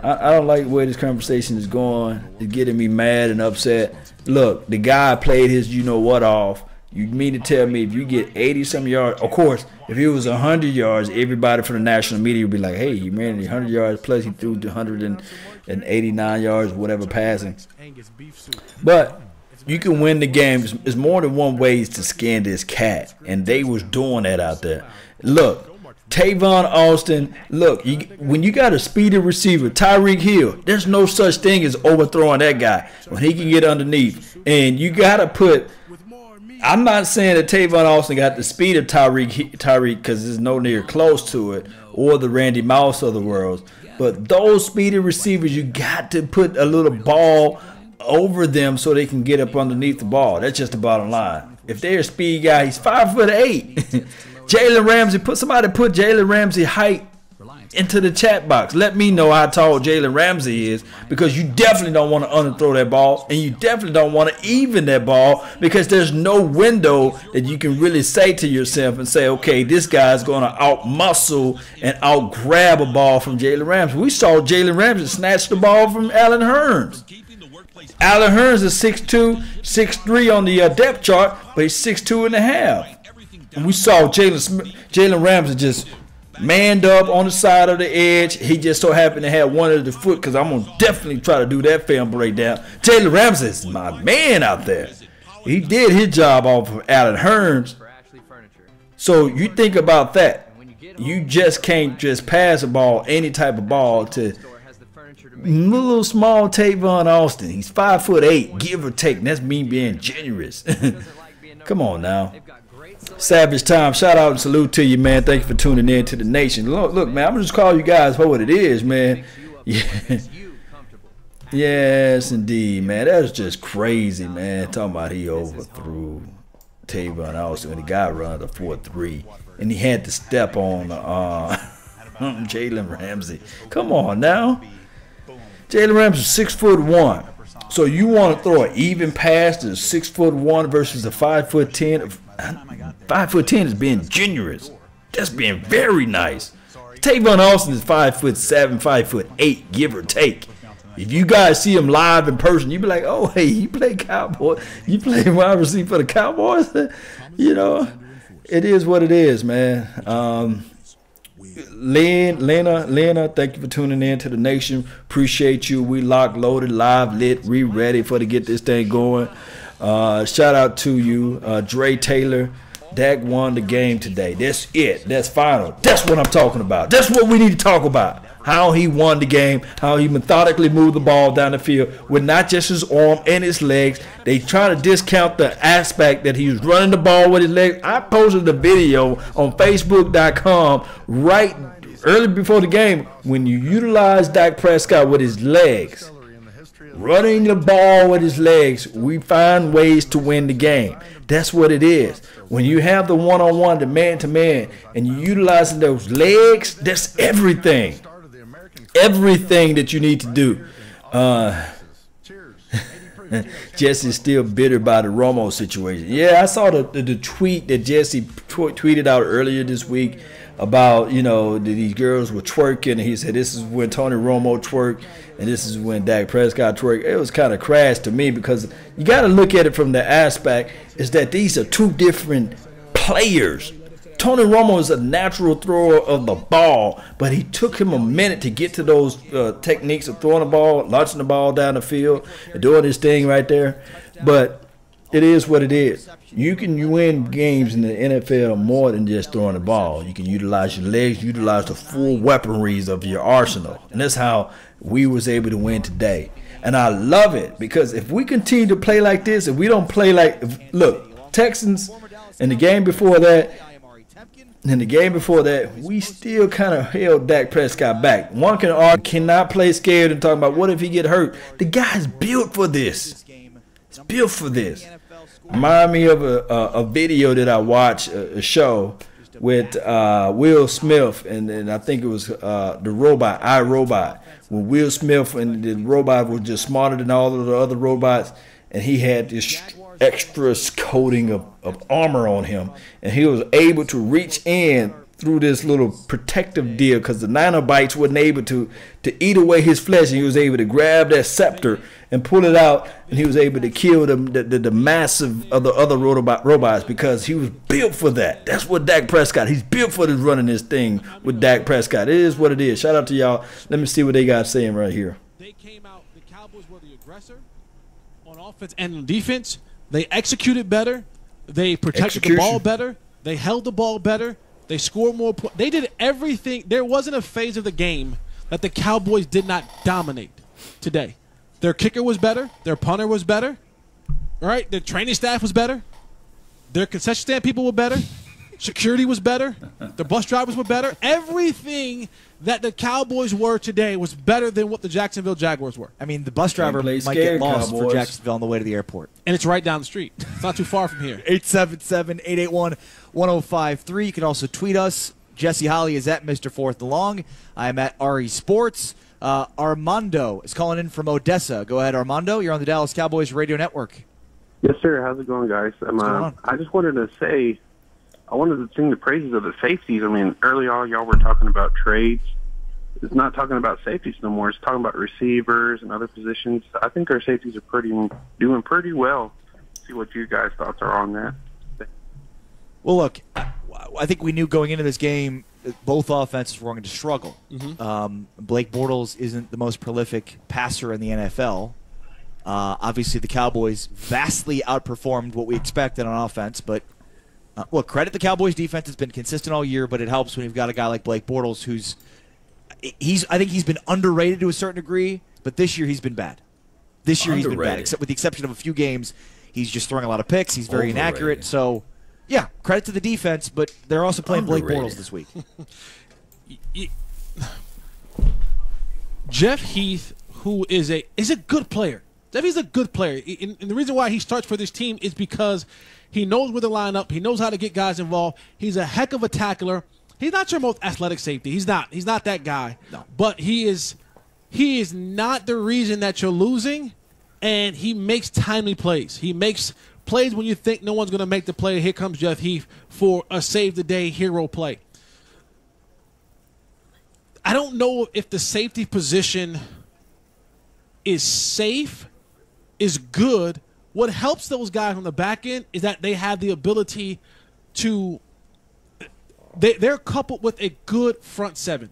I don't like the way this conversation is going. It's getting me mad and upset. Look, the guy played his you-know-what off. You mean to tell me if you get 80-some yards, of course, if it was 100 yards, everybody from the national media would be like, hey, he ran 100 yards, plus he threw 189 yards, whatever passing. But you can win the game. There's more than one ways to skin this cat, and they was doing that out there. Look, Tavon Austin, look, when you got a speedy receiver, Tyreek Hill, there's no such thing as overthrowing that guy when he can get underneath. And you got to put – I'm not saying that Tavon Austin got the speed of Tyreek because it's no near close to it, or the Randy Moss of the world. But those speedy receivers, you got to put a little ball over them so they can get up underneath the ball. That's just the bottom line. If they're a speed guy, he's 5'8". Jalen Ramsey, somebody put Jalen Ramsey height into the chat box. Let me know how tall Jalen Ramsey is, because you definitely don't want to underthrow that ball, and you definitely don't want to even that ball, because there's no window that you can really say to yourself and say, okay, this guy's going to out-muscle and out-grab a ball from Jalen Ramsey. We saw Jalen Ramsey snatch the ball from Allen Hurns. Allen Hurns is 6'2", 6'3" on the depth chart, but he's 6'2 and a half. And we saw Jalen Ramsey just manned up on the side of the edge. He just so happened to have one of the foot, because I'm going to definitely try to do that film breakdown. Jalen Ramsey is my man out there. He did his job off of Allen Hurns. So you think about that. You just can't just pass a ball, any type of ball, to little small Tavon Austin. He's 5'8", give or take. And that's me being generous. Come on now. Savage Time, shout out and salute to you, man. Thank you for tuning in to the nation. Look, man, I'm just calling you guys for what it is, man. Yeah. Yes, indeed, man. That was just crazy, man. Talking about he overthrew Tavon Austin when the guy run a 4.3, and he had to step on Jalen Ramsey. Come on now. Jalen Ramsey 6'1". So you want to throw an even pass to 6'1" versus a 5'10"? 5'10" is being generous. That's being very nice. Tavon Austin is 5'7", 5'8", give or take. If you guys see him live in person, you be like, oh, hey, you play Cowboys. You play wide receiver for the Cowboys? You know, it is what it is, man. Lena, thank you for tuning in to the nation. Appreciate you. We locked, loaded, live, lit, ready for to get this thing going. Shout out to you, Dre Taylor. Dak won the game today. That's it. That's final. That's what I'm talking about. That's what we need to talk about. How he won the game, how he methodically moved the ball down the field with not just his arm and his legs. They try to discount the aspect that he was running the ball with his legs. I posted a video on Facebook.com right early before the game. When you utilize Dak Prescott with his legs, running the ball with his legs, we find ways to win the game. That's what it is. When you have the one-on-one, the man-to-man, and you utilizing those legs, that's everything. Everything that you need to do. Jesse's still bitter by the Romo situation. Yeah, I saw the tweet that Jesse tweeted out earlier this week about, that these girls were twerking, and he said this is when Tony Romo twerked and this is when Dak Prescott twerked. It was kind of crass to me because you got to look at it from the aspect is that these are two different players. Tony Romo is a natural thrower of the ball, but he took him a minute to get to those techniques of throwing the ball, launching the ball down the field, and doing his thing right there. But it is what it is. You can win games in the NFL more than just throwing the ball. You can utilize your legs, utilize the full weaponries of your arsenal. And that's how we was able to win today. And I love it because if we continue to play like this, if we don't play like – look, Texans in the game before that – in the game before that, we still kind of held Dak Prescott back. One can argue, cannot play scared and talk about what if he get hurt. The guy's built for this. He's built for this. Remind me of a video that I watched, a show with Will Smith, and I think it was the robot, iRobot, when Will Smith and the robot was just smarter than all of the other robots, and he had this extra coating of armor on him, and he was able to reach in through this little protective deal because the nanobites wasn't able to eat away his flesh, and he was able to grab that scepter and pull it out, and he was able to kill the massive of the other robots because he was built for that. That's what Dak Prescott, he's built for this running this thing with Dak Prescott. It is what it is. Shout out to y'all. Let me see what they got saying right here. They came out, the Cowboys were the aggressor on offense and on defense. They executed better. They protected the ball better. They held the ball better. They scored more points. They did everything. There wasn't a phase of the game that the Cowboys did not dominate today. Their kicker was better. Their punter was better. All right? Their training staff was better. Their concession stand people were better. Security was better. The bus drivers were better. Everything that the Cowboys were today was better than what the Jacksonville Jaguars were. I mean, the bus driver might get lost for Jacksonville on the way to the airport. And it's right down the street. It's not too far from here. 877-881-1053. You can also tweet us. Jesse Holly is at Mr. Fourth Along. I'm at RE Sports. Armando is calling in from Odessa. Go ahead, Armando. You're on the Dallas Cowboys Radio Network. Yes, sir. How's it going, guys? I just wanted to say, I wanted to sing the praises of the safeties. I mean, early on, y'all were talking about trades. It's not talking about safeties no more. It's talking about receivers and other positions. I think our safeties are doing pretty well. See what you guys' thoughts are on that. Well, look, I think we knew going into this game that both offenses were going to struggle. Blake Bortles isn't the most prolific passer in the NFL. Obviously, the Cowboys vastly outperformed what we expected on offense, but look, credit the Cowboys defense has been consistent all year, but it helps when you've got a guy like Blake Bortles I think he's been underrated to a certain degree, but this year he's been bad. This year he's been bad, except with the exception of a few games. He's just throwing a lot of picks. He's very inaccurate. So, yeah, credit to the defense, but they're also playing Blake Bortles this week. Jeff Heath, who is a good player. Jeff Heath's a good player. And the reason why he starts for this team is because he knows where to line up. He knows how to get guys involved. He's a heck of a tackler. He's not your most athletic safety. He's not that guy. No. But he is not the reason that you're losing, and he makes timely plays. He makes plays when you think no one's going to make the play. Here comes Jeff Heath for a save-the-day hero play. I don't know if the safety position is safe, is good. What helps those guys on the back end is that they have the ability to they're coupled with a good front seven,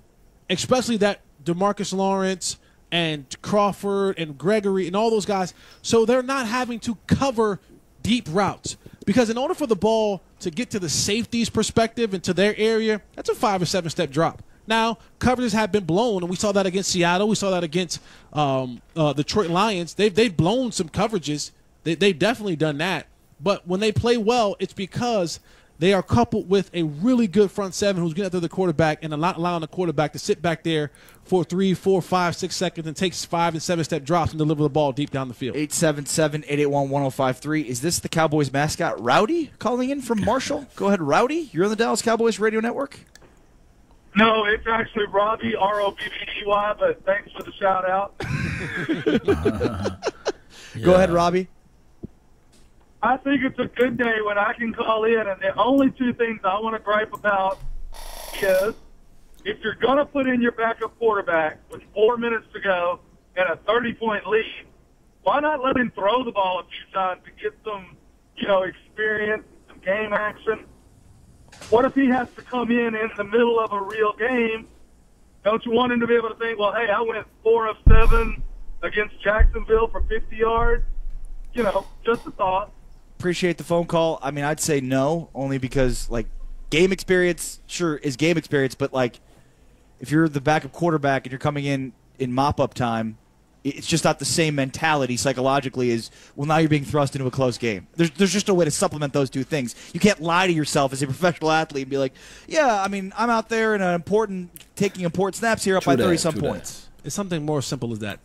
especially that Demarcus Lawrence and Crawford and Gregory and all those guys. So they're not having to cover deep routes, because in order for the ball to get to the safeties perspective and to their area, that's a 5 or 7 step drop. Now, coverages have been blown, and we saw that against Seattle. We saw that against Detroit Lions. They've blown some coverages. They've definitely done that. But when they play well, it's because they are coupled with a really good front seven who's getting after the quarterback and not allowing the quarterback to sit back there for 3, 4, 5, 6 seconds and takes 5 and 7 step drops and deliver the ball deep down the field. 877-881-1053. Is this the Cowboys mascot, Rowdy, calling in from Marshall? Go ahead, Rowdy. You're on the Dallas Cowboys Radio Network. No, it's actually Robbie, R-O-B-B-E-Y, but thanks for the shout-out. Go ahead, Robbie. I think it's a good day when I can call in, and the only 2 things I want to gripe about is if you're going to put in your backup quarterback with 4 minutes to go and a 30-point lead, why not let him throw the ball a few times to get some, experience, some game action? What if he has to come in the middle of a real game? Don't you want him to be able to think, well, hey, I went 4 of 7 against Jacksonville for 50 yards? Just a thought. Appreciate the phone call. I mean, I'd say no, only because, game experience, sure, is game experience, but, if you're the backup quarterback and you're coming in mop-up time, it's just not the same mentality psychologically as, well, now you're being thrust into a close game. There's just a way to supplement those 2 things. You can't lie to yourself as a professional athlete and be like, yeah, I mean, I'm out there in taking important snaps here up by 30-some points. It's something more simple as that.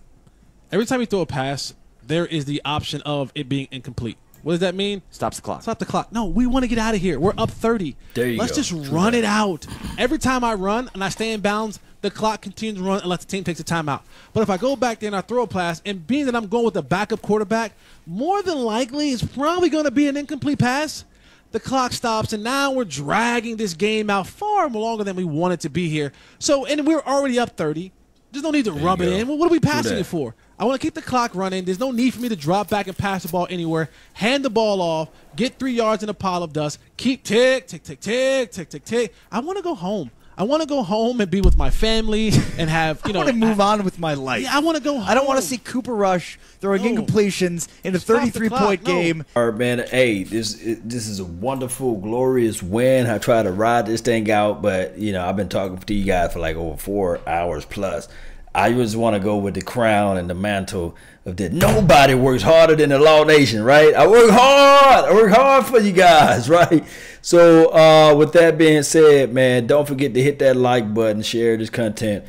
Every time you throw a pass, there is the option of it being incomplete. What does that mean? Stops the clock. Stop the clock. No, we want to get out of here. We're up 30. There you go. Let's just run it out. Every time I run and I stay in bounds, the clock continues to run unless the team takes a timeout. But if I go back there and I throw a pass, and being that I'm going with a backup quarterback, more than likely it's probably going to be an incomplete pass. The clock stops, and now we're dragging this game out far longer than we want it to be here. So, and we're already up 30. There's no need to rub it in. What are we passing it for? I want to keep the clock running. There's no need for me to drop back and pass the ball anywhere. Hand the ball off. Get 3 yards in a pile of dust. Keep tick, tick, tick, tick, tick, tick, tick. I want to go home. I want to go home and be with my family and have, I want to move on with my life. Yeah, I want to go home. I don't want to see Cooper Rush throwing incompletions in a 33-point game. All right, man. Hey, this is a wonderful, glorious win. I try to ride this thing out, but, I've been talking to you guys for over 4 hours plus. I just want to go with the crown and the mantle of that. Nobody works harder than the Law Nation, right? I work hard for you guys, right? So with that being said, man, don't forget to hit that like button, share this content,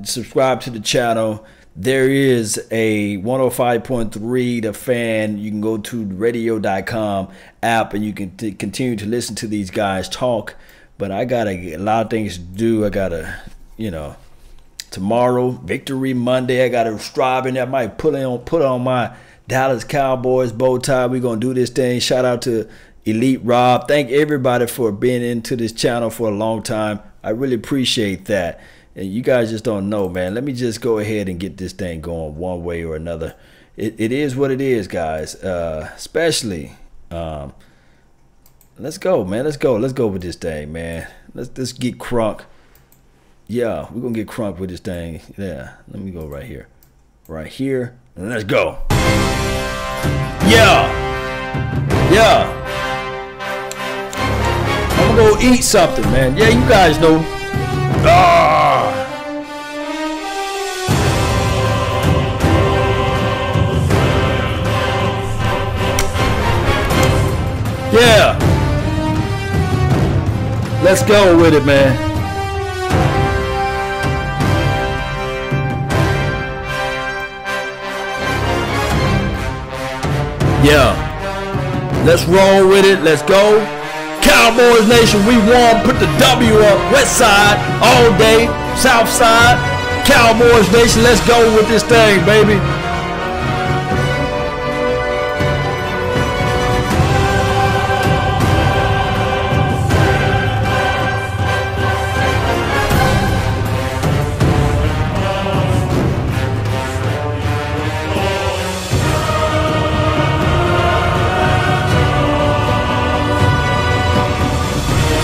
subscribe to the channel. There is a 105.3 The Fan. You can go to the radio.com app and you can continue to listen to these guys talk. But I got a lot of things to do. I got to, tomorrow, Victory Monday. I got to strive in. I might put on my Dallas Cowboys bow tie. We're going to do this thing. Shout out to Elite Rob. Thank everybody for being into this channel for a long time. I really appreciate that. And you guys just don't know, man. Let me just go ahead and get this thing going one way or another. It is what it is, guys. Especially, let's go, man. Let's go with this thing, man. Let's get crunk. Yeah, we're going to get crunk with this thing. Yeah, let me go right here. Right here. And let's go. Yeah. I'm going to go eat something, man. Yeah, you guys know. Yeah. Let's go with it, man. Yeah, let's roll with it. Let's go. Cowboys Nation, we won. Put the W up. West side all day. South side. Cowboys Nation, let's go with this thing, baby.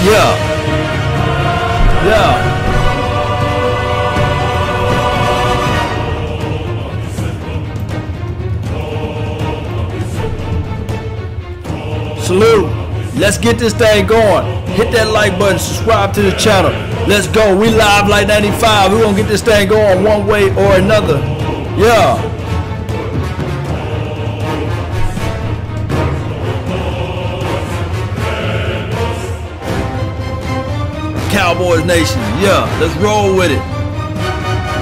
Yeah. Salute. Let's get this thing going. Hit that like button, subscribe to the channel. Let's go. We live like 95. We're going to get this thing going one way or another. Yeah. Cowboys Nation. Yeah, let's roll with it.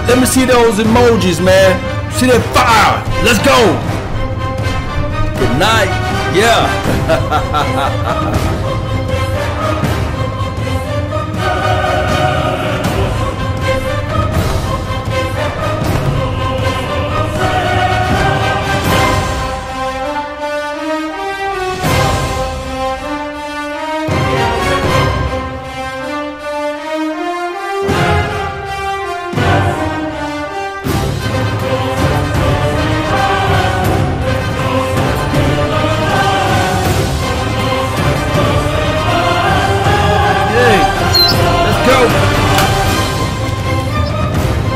Let me see those emojis, man. See that fire. Let's go. Good night. Yeah.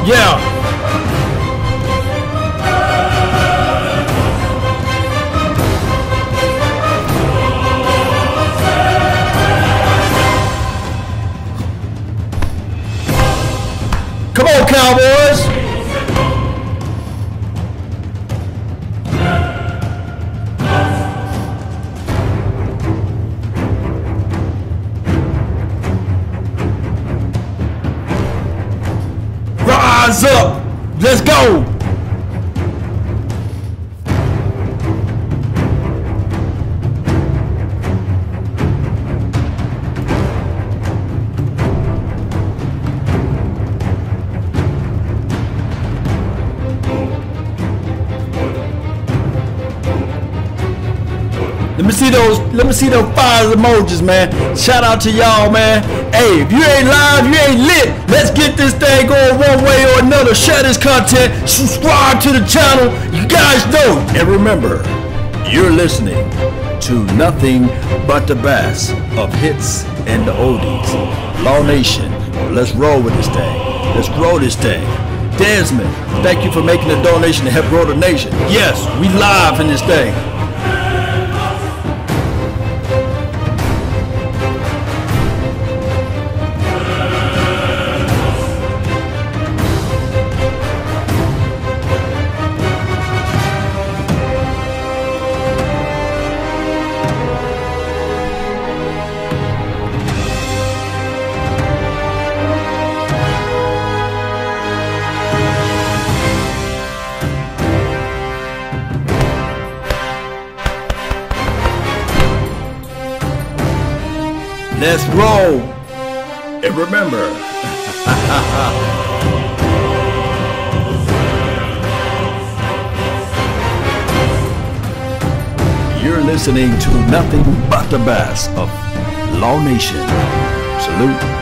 Yeah. Come on, Cowboys. Rise up. Let's go. Let me see those fire emojis, man. Shout out to y'all, man. Hey, if you ain't live, you ain't lit. Let's get this thing going one way or another. Share this content. Subscribe to the channel. You guys know. And remember, you're listening to nothing but the best of hits and the oldies. Law Nation, let's roll with this thing. Let's grow this thing. Desmond, thank you for making a donation to help grow the nation. Yes, we live in this thing. Let's roll. And remember, you're listening to nothing but the best of Law Nation. Salute.